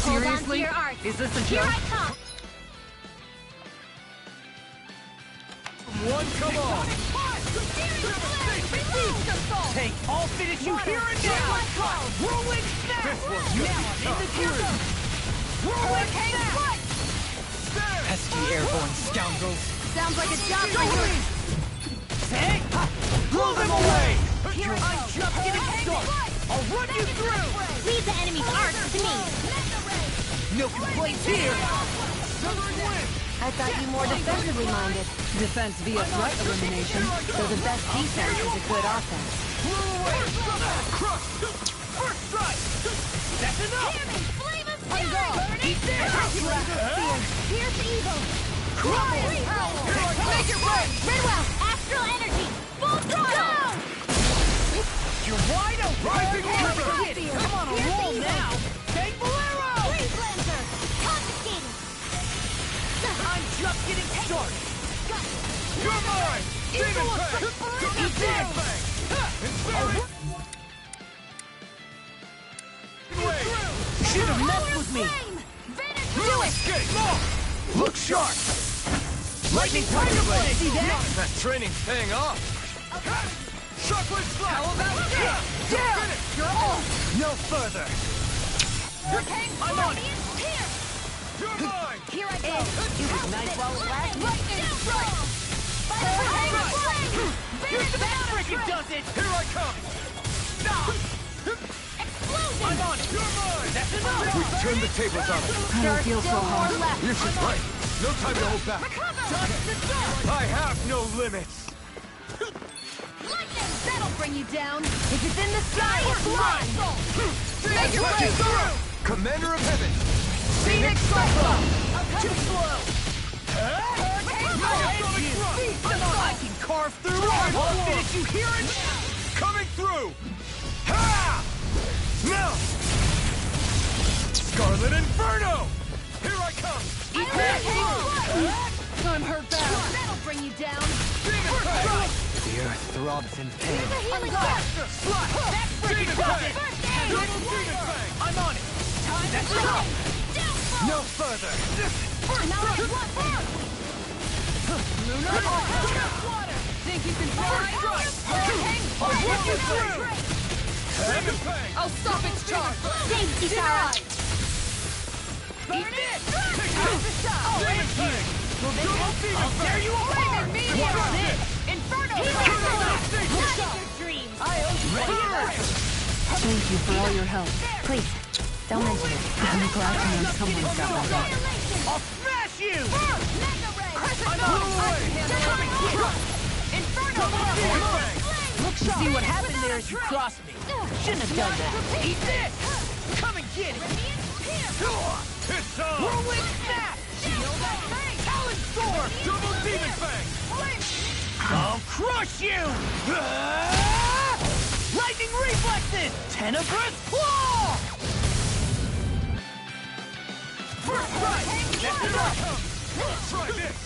Seriously? Is this a joke? One, come on! Take, I'll finish you here and now! Whirlwind snap! Now I'm in the groove! Whirlwind snap! Pesky airborne scoundrels! Sounds like a job for you! getting started! I'll run you through! Leave the enemy's arc to me! No complaints here! I thought you more defensively minded. Defense via threat elimination. So the best defense is a good offense. First strike! That's enough! I'm gone! Eat this! Here's the evil! Make it rain! Redwell! Astral energy! Full throttle! You're wide open! Rising water! Come on a roll now! Take Bolero! Freeze Lancer! Confiscated! I'm just getting started! You're mine! Demon Fang! Eat this! Should have messed with me! Do it! Look sharp! Lightning Tiger Blade! See that? That training's paying off. Shockwave Slap! How about that? Down! You're off! No further! I'm on it! You're mine! Here I go! It was nice while it lasted! Lightning strike! Here's the trick it does it! Here I come! Stop! I'm on it! You're mine! That's enough! We've turned the tables on it. I don't feel so hard. You're just right. No time to hold back. I have no limits. Lightning! That'll bring you down! If it's in the sky, it's mine! Make your way through! Commander of Heaven. Phoenix Cyclone! Too slow! I can carve through armor! I'll finish you here and now! Coming through. Ha! Now. Scarlet Inferno. Here I come. Eat that! I'm hurt bad. That'll bring you down! Demon Fang! The earth throbs in pain. Healing Faster! Slot! That's freaking does it! Double Demon Fang! I'm on it! That's enough! No further! Think you can fly? I'll run you through! Demon Fang! I'll stop its charge. Thanks, Kisara! Eat this! Demon Fang! Double Demon Fang! Dare you away! Watch this! Inferno! Your dreams! I owe you one! Thank you for all your help. Please, don't mention it. I'm glad to know someone's got my back. I'll smash you! Mega Ray! Inferno! You see what happened there as you crossed me. Shouldn't have done that. Eat this! Come and get it! It's on! Whirlwind Snap! Talon Storm! Double Demon Fang! I'll crush you! Lightning Reflexes! Tenebrous Claw! First strike! That's enough! Try this!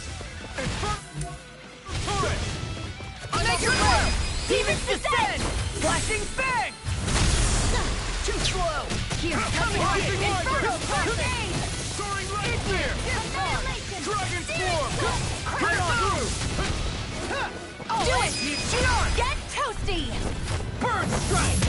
Make your move! Demons Descend! Flashing Fang! Too slow! Here, Coming here! Inferno! Soaring Light Spear! Dragon Storm! Right on! Do it! Get toasty! Burn Strike!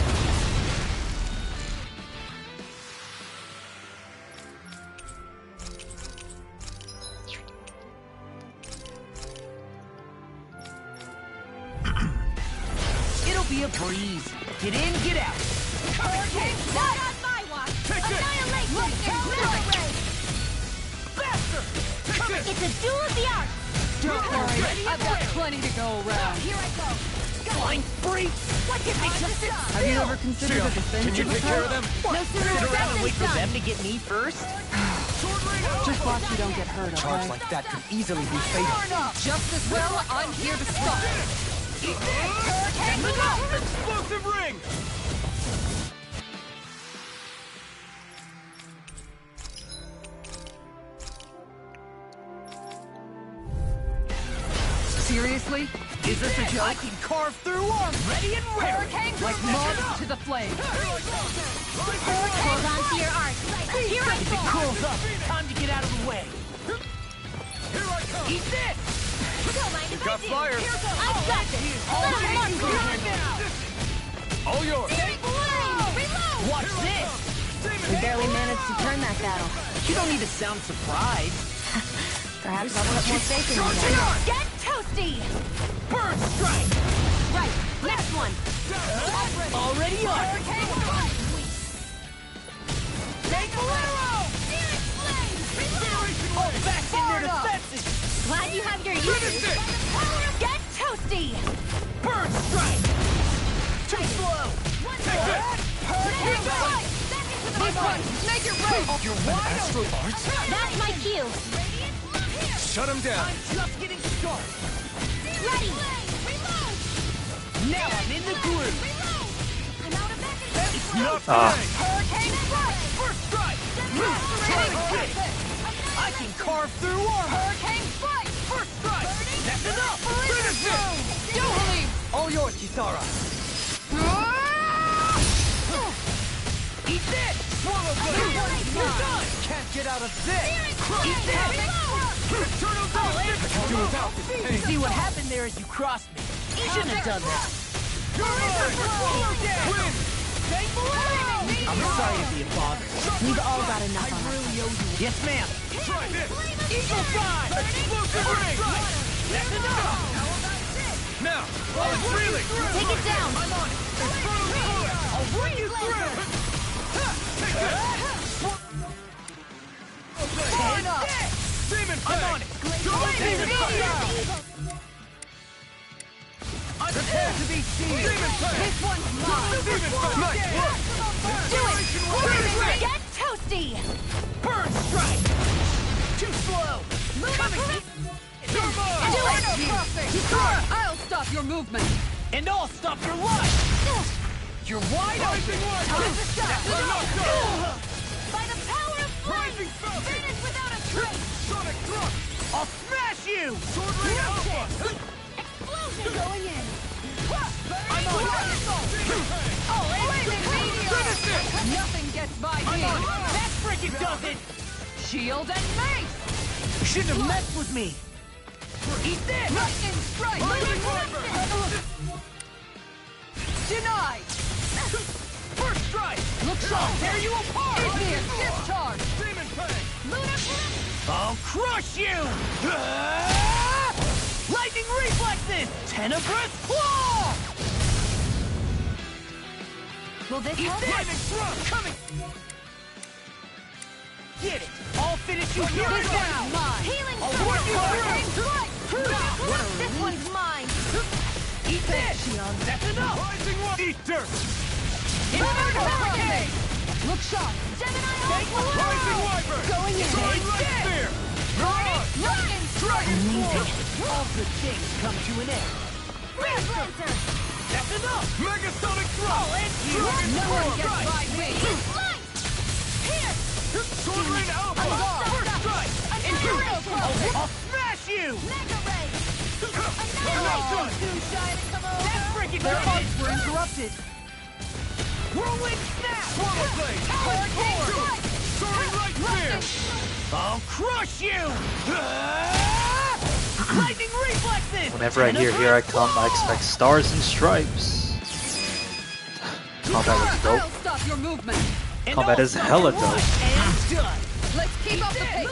It'll be a breeze. Get in, get out. Not on my watch! Annihilation! Ray! Faster! It's a duel of the arts! Don't worry, I've got plenty to go around. Here I go! Flying free! What did they just do? Have you ever considered a defensive Can you take care of them? No sooner Sit around and said wait for than them done! to get me first? Just watch you don't get hurt, Charge okay? like that could easily be fatal. Just as well, I'm here to stop. Eat this! Explosive ring! Seriously? Is this a joke? I can carve through arms, ready and ready! Like moths to the flame. Hold on to your arc! Here I If it cools up, time to get out of the way. Here I come. Eat this! Don't mind if Got I do! fire. I've got this! Little muscle! All yours. Reload! Watch this! We barely managed to turn that battle. You don't need to sound surprised. Perhaps I'll put more faith in you. Get toasty! Burn Strike! Right, next one. Already Get ready! You're wide Astral open! Arts? That's my cue! Shut him down! I'm just getting started! Ready! Now I'm in the groove! It's not Ah. today! Hurricane strike! First strike! I can carve through armor! Hurricane strike! First strike! That's enough! Finish it! Don't believe! All yours, Kisara! Eat this! Swallow blade! You're done! Can't get out of this! Eat this! Eternal damage! See what happened there is you crossed me. Shouldn't have done that. Win! I'm sorry to be a bother. We've all got enough on us. Yes, ma'am. Try this! Eagle Drive! Explosive ring! That's enough! Now, I'm reeling! Take it down! I'm on it! Infernal Sword! I'll bring you through! Take this! Fine up! Demon Fang! I'm on it! Demon Fang! Prepare to be seen! Demon Fang! This one's mine! Demon Fang! Nice work! Do it! Get toasty! Burn strike! Too slow! Coming! You're mine! Do it! Kisara! I'll stop your movement! And I'll stop your life! You're wide open! Time to stop! By the power of flame! Finish without a trace! Sonic thrust! I'll smash you! Sword Ring Alpha! Explosion going in! I'm on it! Oh, Finish it! Nothing gets by me! That frickin' does it! Shield and mace! You shouldn't have messed with me! Eat this! Lightning strike! Denied! First strike! Look sharp! Tear you apart! Igneous discharge! Demon Fang! I'll crush you! Lightning reflexes! Tenebrous claw! Will this Eat help? this! Thrust! Coming! Get it! I'll finish you here! This one's mine! Healing I'll sword! work you Hurricane through! strike! This one's mine! Eat this! That's enough! Rising one! Eat dirt! Hurricane! Look sharp! Gemini Rising wyvern! Going in! Soaring light spear! Lightning Dragon Sword! All good things come to an end. Freeze Lancer! That's enough! Megasonic thrust! I'll end you! Dragon No one Sword! gets by me! Light! Here! Sword Rain Alpha! First strike! Annihilation! I'll smash you! Mega Ray! Annihilation! Too shy to come over! That freaking Their does it! arts were interrupted! Whirlwind Snap! Swallow Blade! Hurricane Sword! strike! Soaring Light Spear! I'll crush you! Lightning reflexes! Whenever I hear "Here I Come," I expect stars and stripes. Combat looks I'll dope. stop your movement! Combat is hella dope. And done! Let's keep up the pace!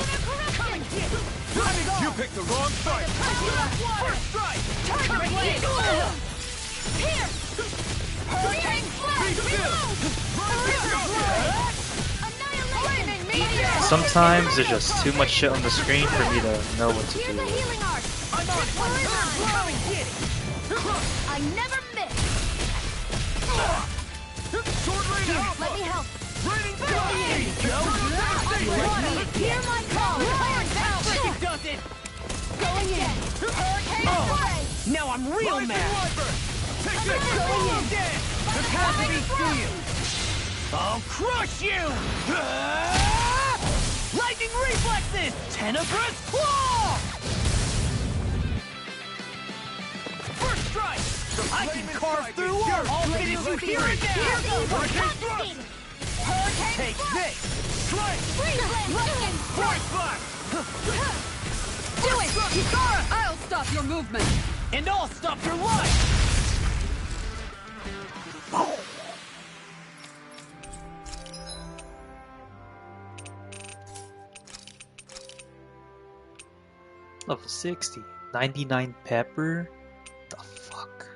Come and get it! You picked the wrong fight! First strike! Come and get it! Here! Hurricane Be Annihilation! Meteor! Sometimes there's just too much shit on the screen for me to know what to Here's a do. healing art! I'm on it! Come and get it! I never miss! Sword Rain Alpha! Let me help! Raining Fire! There you go! Hear my call! Iron Power! It does it! Going in! Hurricane spray! Now I'm real Rising mad! Wyvern! Take this! Going in! Dead! Prepare to be sealed! I'll crush you! Lightning reflexes! Tenebrous claw! First strike! I can carve through armor! I'll finish you here and now! Hurricane thrust! Hurricane Take this! Strike! Freeze Lightning! Voice blast! Do it! Kisara! I'll stop your movement! And I'll stop your life! Level 60. 99 pepper? The fuck?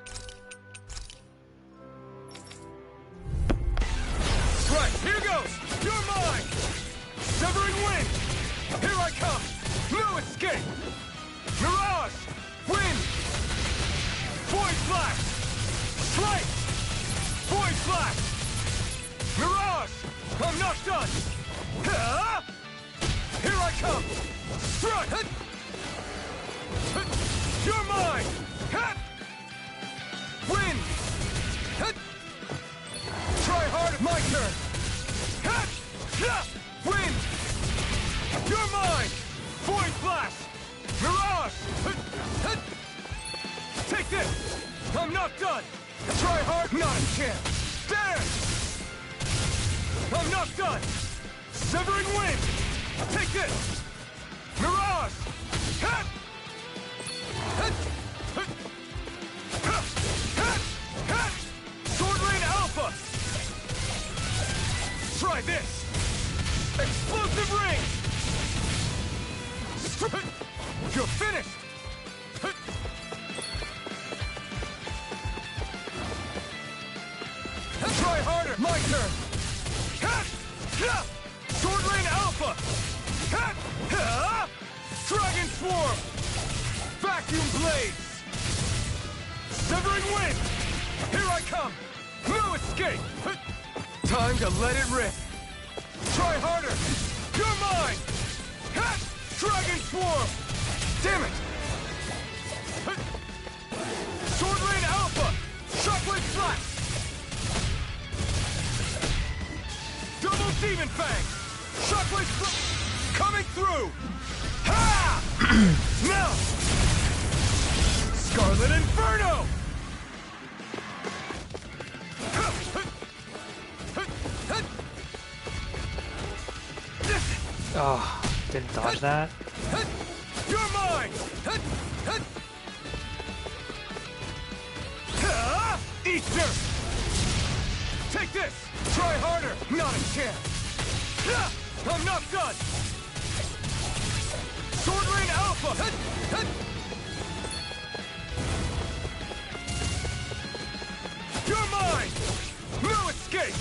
Right, here goes! You're mine! Severing wind! Here I come! No escape! Mirage! Wind! Void flash! Strike! Void flash! Mirage! I'm not done! Here I come! Strut! You're mine! Win! Try hard, my turn! Win! You're mine! Void Flash! Mirage! Take this! I'm not done! Try hard, not a chance! Dance! I'm not done! Severing Wind! Take this! Mirage! Sword Rain Alpha! Try this! Explosive Ring! You're finished! Try harder! My turn! Sword Rain Alpha! Dragon Swarm! Vacuum Blades! Severing Wind! Here I come! No escape! Time to let it rip! Try harder! You're mine! Dragon Swarm! Damn it! Sword Rain Alpha! Shockwave Slash! Double Demon Fang! Shockwave Slash! Coming through! Ha! Now! Scarlet Inferno! Oh, didn't dodge that. You're mine! Easter! Take this! Try harder! Not a chance! I'm not done! Sword Rain Alpha! You're mine! No escape!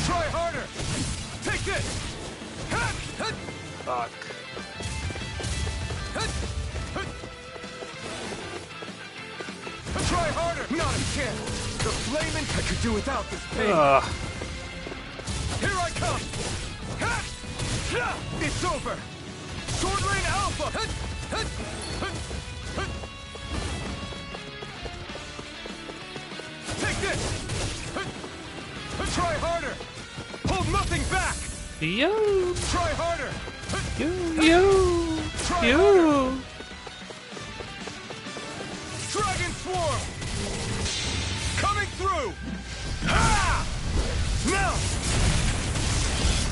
Try harder! Take this! Fuck. Try harder! Not a chance! The flaming I could do without this pain! Here I come! It's over! Sword Rain Alpha! Take this! Try harder! Hold nothing back! Yo! Try harder! Yo! Try Yo! harder! Dragon Swarm! Coming through! Ha! Now!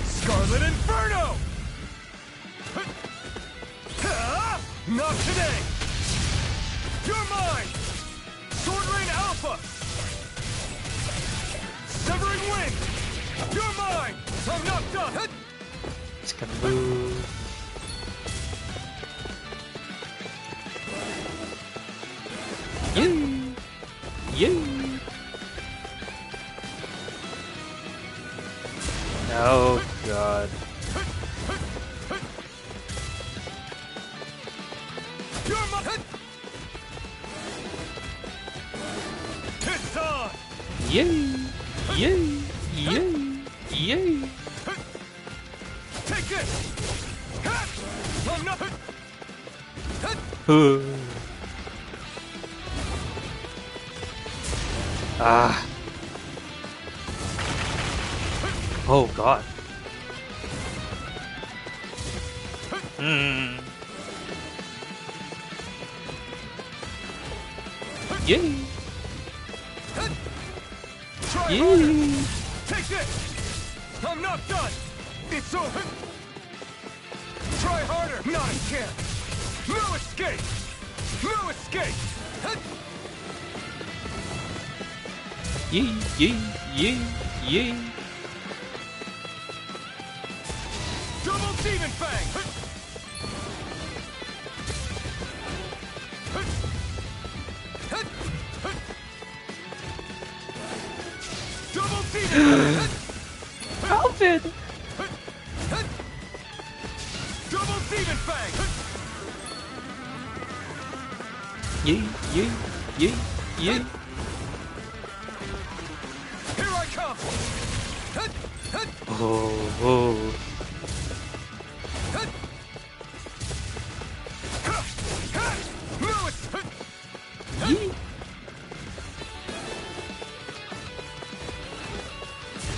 Scarlet Inferno! Ha! Not today! You're mine! Sword Rain Alpha! Severing Wind! You're mine! I'm not done! It's gonna move. You! You! Oh god. You're my... It's on! Yay! Yay! Yay! Yay! Take this! I'm not... Ah. Oh god. Hmm. Yay! Try Yay! harder! Take this! I'm not done! It's over! Try harder! Not a chance! No escape! No escape! Yay! Yay! Yay! Yay! Double Demon Fang! Double Demon Fang! Alvin! Double Demon Fang! Yay! Yay! Yay! Yeah. Here I come. Oh.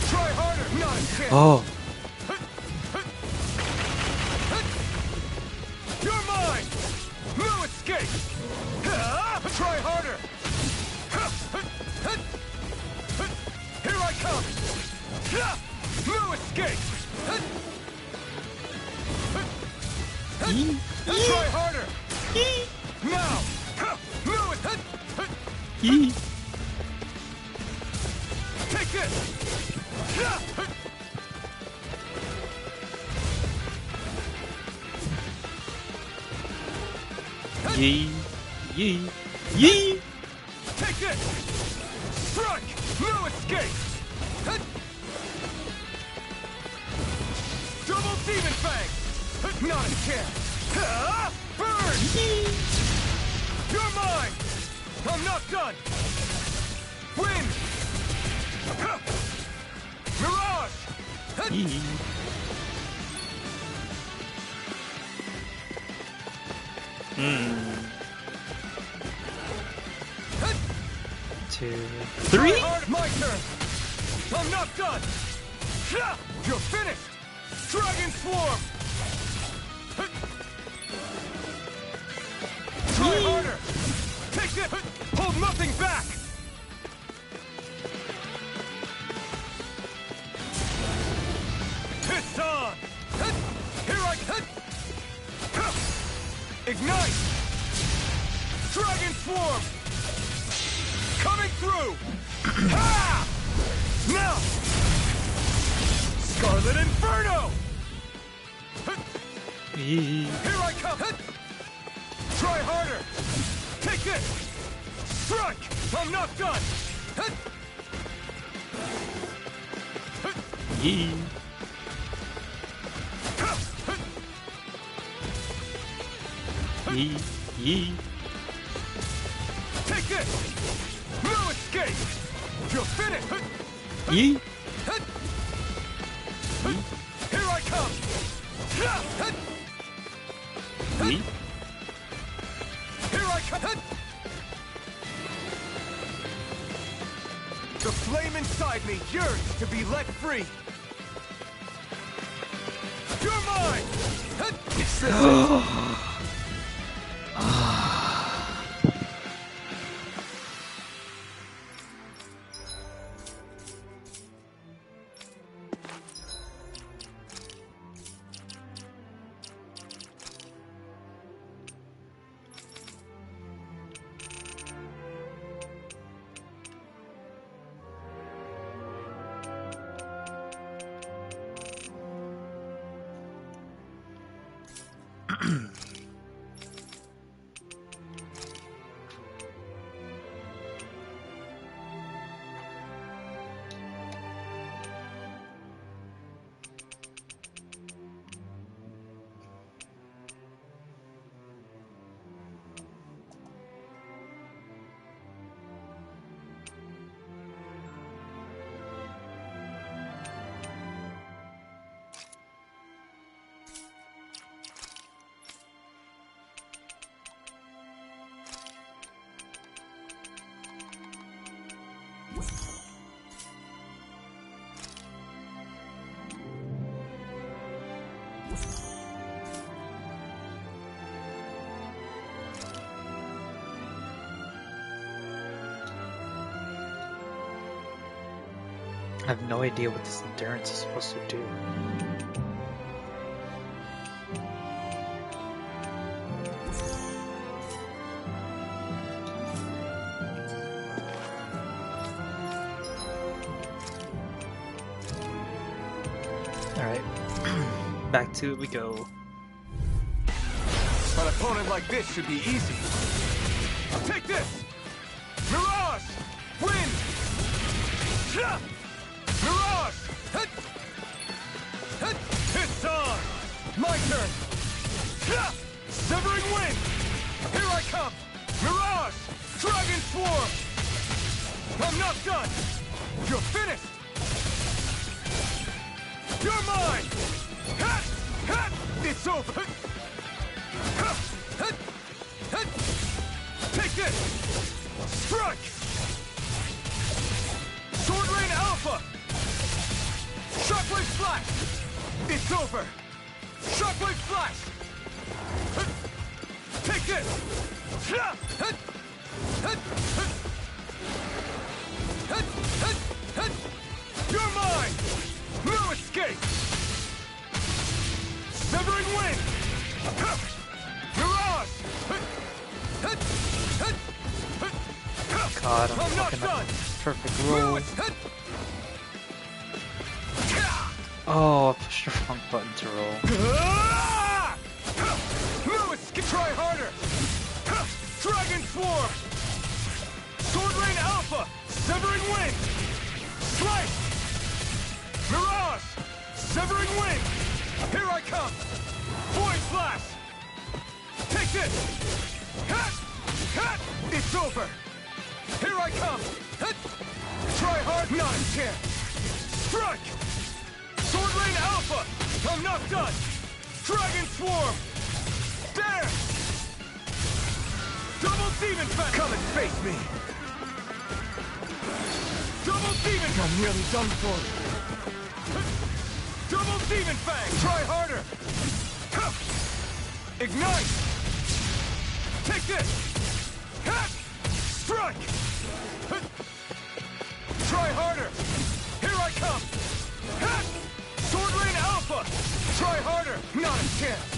Try harder. Not a chance. Oh. You're mine. No escape. Try harder. Here I come. No escape. Try harder. Now. No escape. Take this. Yee. Yee. Yee. Take this. Strike. No escape. Double demon fang. Not a chance. Burn. You're mine. I'm not done. Win. Mirage. Yee. Two, three. My turn. I'm not done. You're finished. Dragon Swarm. Try harder. Take this. Hold nothing back. It's on. Here I come. Ignite. Dragon Swarm. Coming through! Ha! Now! Scarlet Inferno! Here I come! Try harder! Take this! Strike! I'm not done! Yee. Yee. Yee. Take this! No escape! You're finished! Yee. Here I come! Yee. Here I come! The flame inside me yearns to be let free! You're mine! I have no idea what this endurance is supposed to do. Alright, back to it we go. An opponent like this should be easy. Take this! Mirage! Win! Mirage! It's on! My turn! Severing wind! Here I come! Mirage! Dragon Swarm! I'm not done! You're finished! You're mine! Hat! Hat! It's over! Ha! Hat! Hat! Take this! Strike! Sword Rain Alpha! Shockwave Flash! It's over! Shockwave Flash! Hut! Take this! Hut! Hut! Hut! Hut! Hut! Hut! You're mine! No escape! Severing Wind! Hut! Mirage! Hut! Hut! Hut! Hut! Hut! God, I'm not fucking done! perfect roll. Hut! Oh, I pushed the wrong button to roll. Lewis, try harder! Dragon Swarm! Sword Rain Alpha! Severing Wind! Slice! Mirage! Severing Wind! Here I come! Void Flash! Take this! Hat! Hat! It's over! Here I come! Hat! Try hard, not a chance! Strike! Sword Rain Alpha! I'm not done! Dragon Swarm! There! Double Demon Fang! Come and face me! Double Demon! I'm nearly done for! Double Demon Fang! Try harder! Ignite! Take this! Strike! Try harder! Here I come! Sword Rain Alpha! Try harder! Not a chance!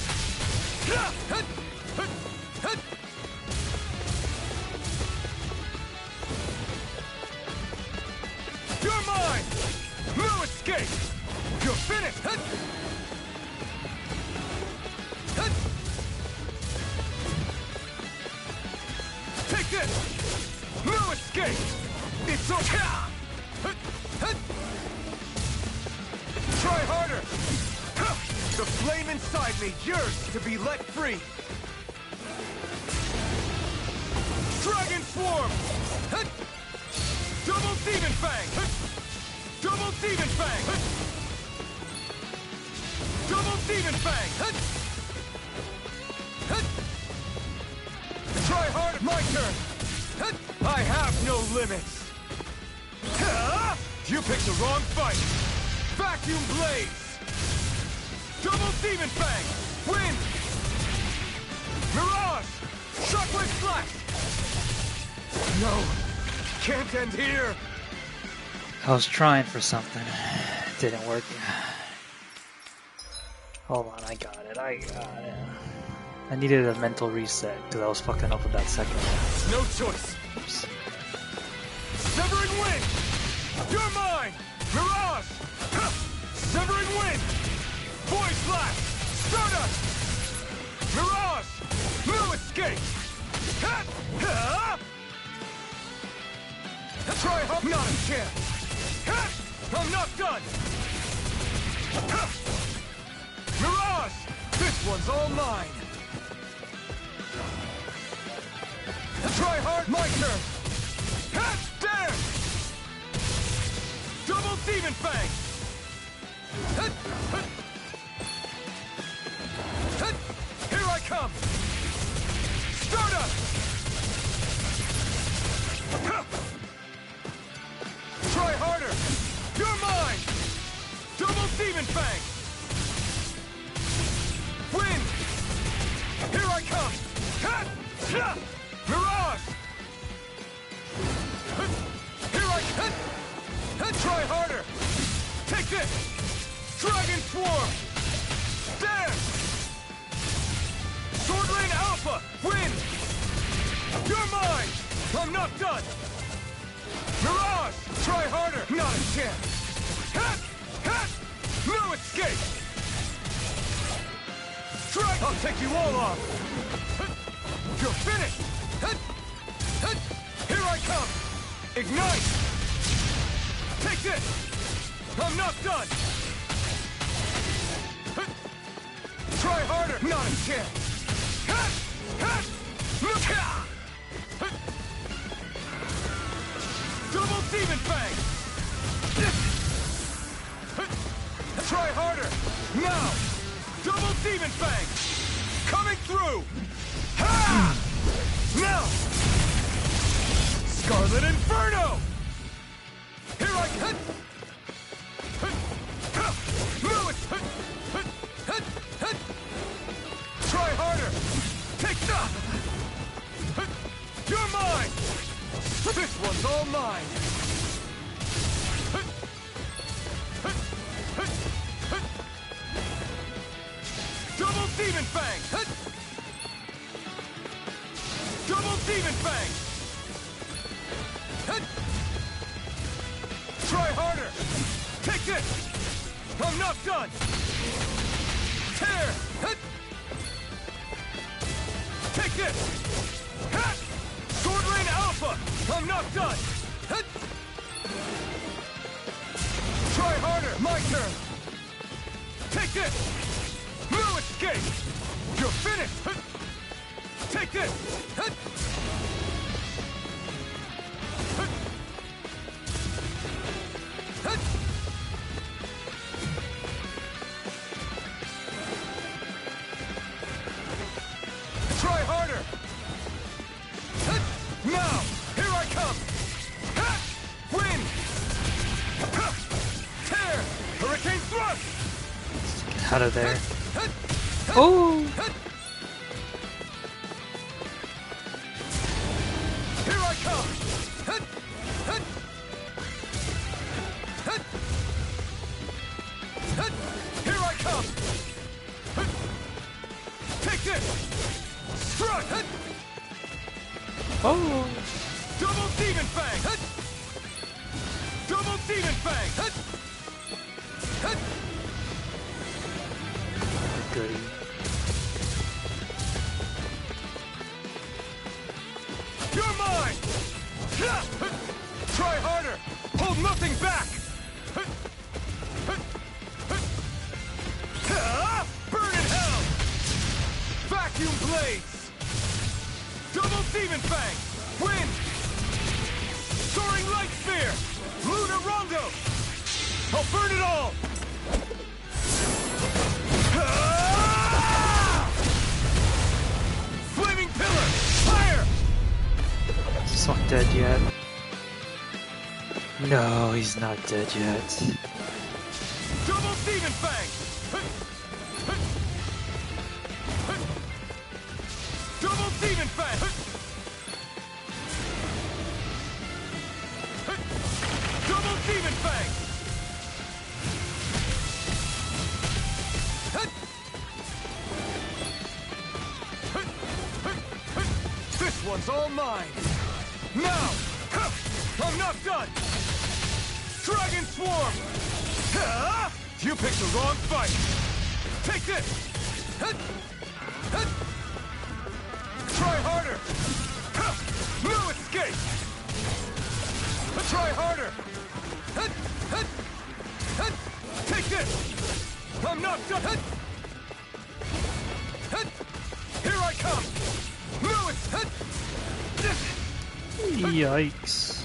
You're mine! No escape! You're finished! Take this! No escape! It's okay! Try harder! The flame inside me yearns to be let free! Dragon Swarm! Double Demon Fang! Double Demon Fang! Double Demon Fang! Try hard, my turn! I have no limits! You picked the wrong fight! Vacuum Blaze! Double Demon Fang! Wind! Mirage! Shockwave Flash! No! Can't end here! I was trying for something. It didn't work. Hold on, I got it. I needed a mental reset because I was fucking up with that second one. No choice! Oops. Severing Wind! You're mine! Mirage! Severing Wind! Void Flash! Stardust! Mirage! No escape! Try hard! Not a chance! I'm not done! Mirage! This one's all mine! Try hard! My turn! There! Double Demon Fang! Here I come! Stardust! Try harder! You're mine! Double Demon Fang! Wind! Here I come! Mirage! Here I come! Try harder! Take this! Dragon Swarm! There! Sword Rain Alpha! Wind! You're mine! I'm not done! Mirage! Try harder! Not a chance! No escape! Strike! I'll take you all off! You're finished! Here I come! Ignite! Take this! I'm not done! Try harder! Not a chance! Demon Fang! Try harder! Now! Double Demon Fang! Coming through! Ha! Now! Scarlet Inferno! Here I come! No, it's... Try harder! Take that! You're mine! This one's all mine! Double Demon Fang! Double Demon Fang! Try harder! Take this! I'm not done! Tear! Take this! Sword Rain Alpha! I'm not done! Try harder! My turn! Take this! No escape! You're finished! Take this! Try harder! Now! Here I come! Win! Tear! Hurricane Thrust! Get out of there. Oh! Here I come! Here I come! Take this! Strut! Oh! Double Demon Fang! Double Demon Fang! Goody. You're mine! Try harder! Hold nothing back! Burn in hell! Vacuum blades! Double Demon Fang! Win! Soaring Light Sphere! Lunar Rondo! I'll burn it all! Flaming Pillar! Fire! He's not dead yet. No, he's not dead yet. Double Demon Fang! Double Demon Fang! Double Demon Fang! This one's all mine! Now! I'm not done! Dragon Swarm! You picked the wrong fight! Take this! Try harder! No escape! Try harder! Take this! I'm not done! Here I come! No escape! Yikes.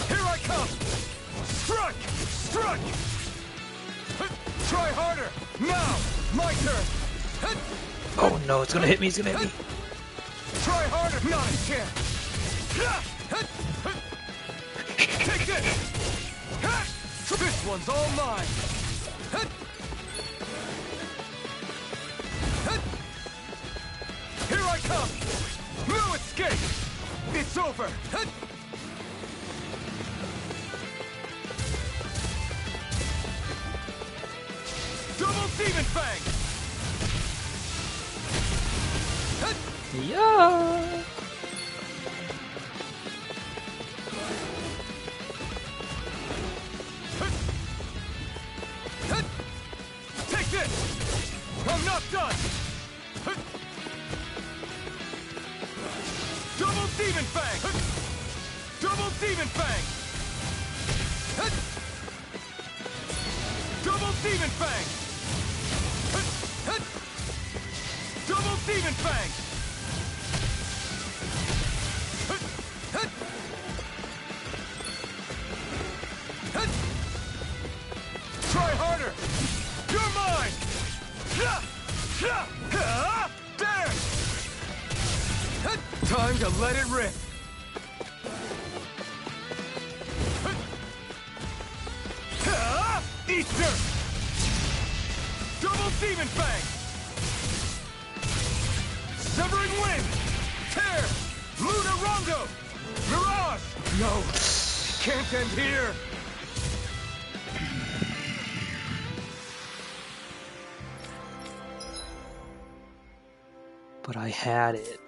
Here I come! Struck! Struck! Try harder! Now! My turn! Oh no, it's gonna hit me, it's gonna hit me. Try harder! Not a chance! Take this! This one's all mine! Here I come! No escape! It's over! Double Demon Fang! Yeah! Take this! I'm not done! Double Demon Fang! Double Demon Fang! Double Demon Fang! Double Demon Fang! There! Time to let it rip! Easter! Double Demon Fang! Severing Wind! Tear! Luna Rongo! Mirage! No! It can't end here! But I had it.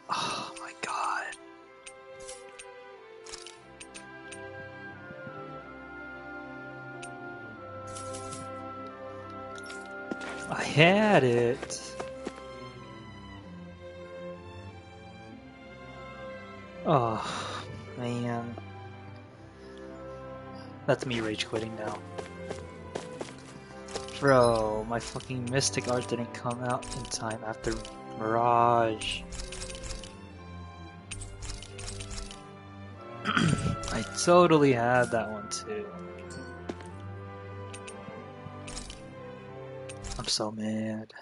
Oh my god. I had it. Oh, man. That's me rage quitting now. Bro, my fucking Mystic art didn't come out in time after Mirage. I totally had that one too. I'm so mad.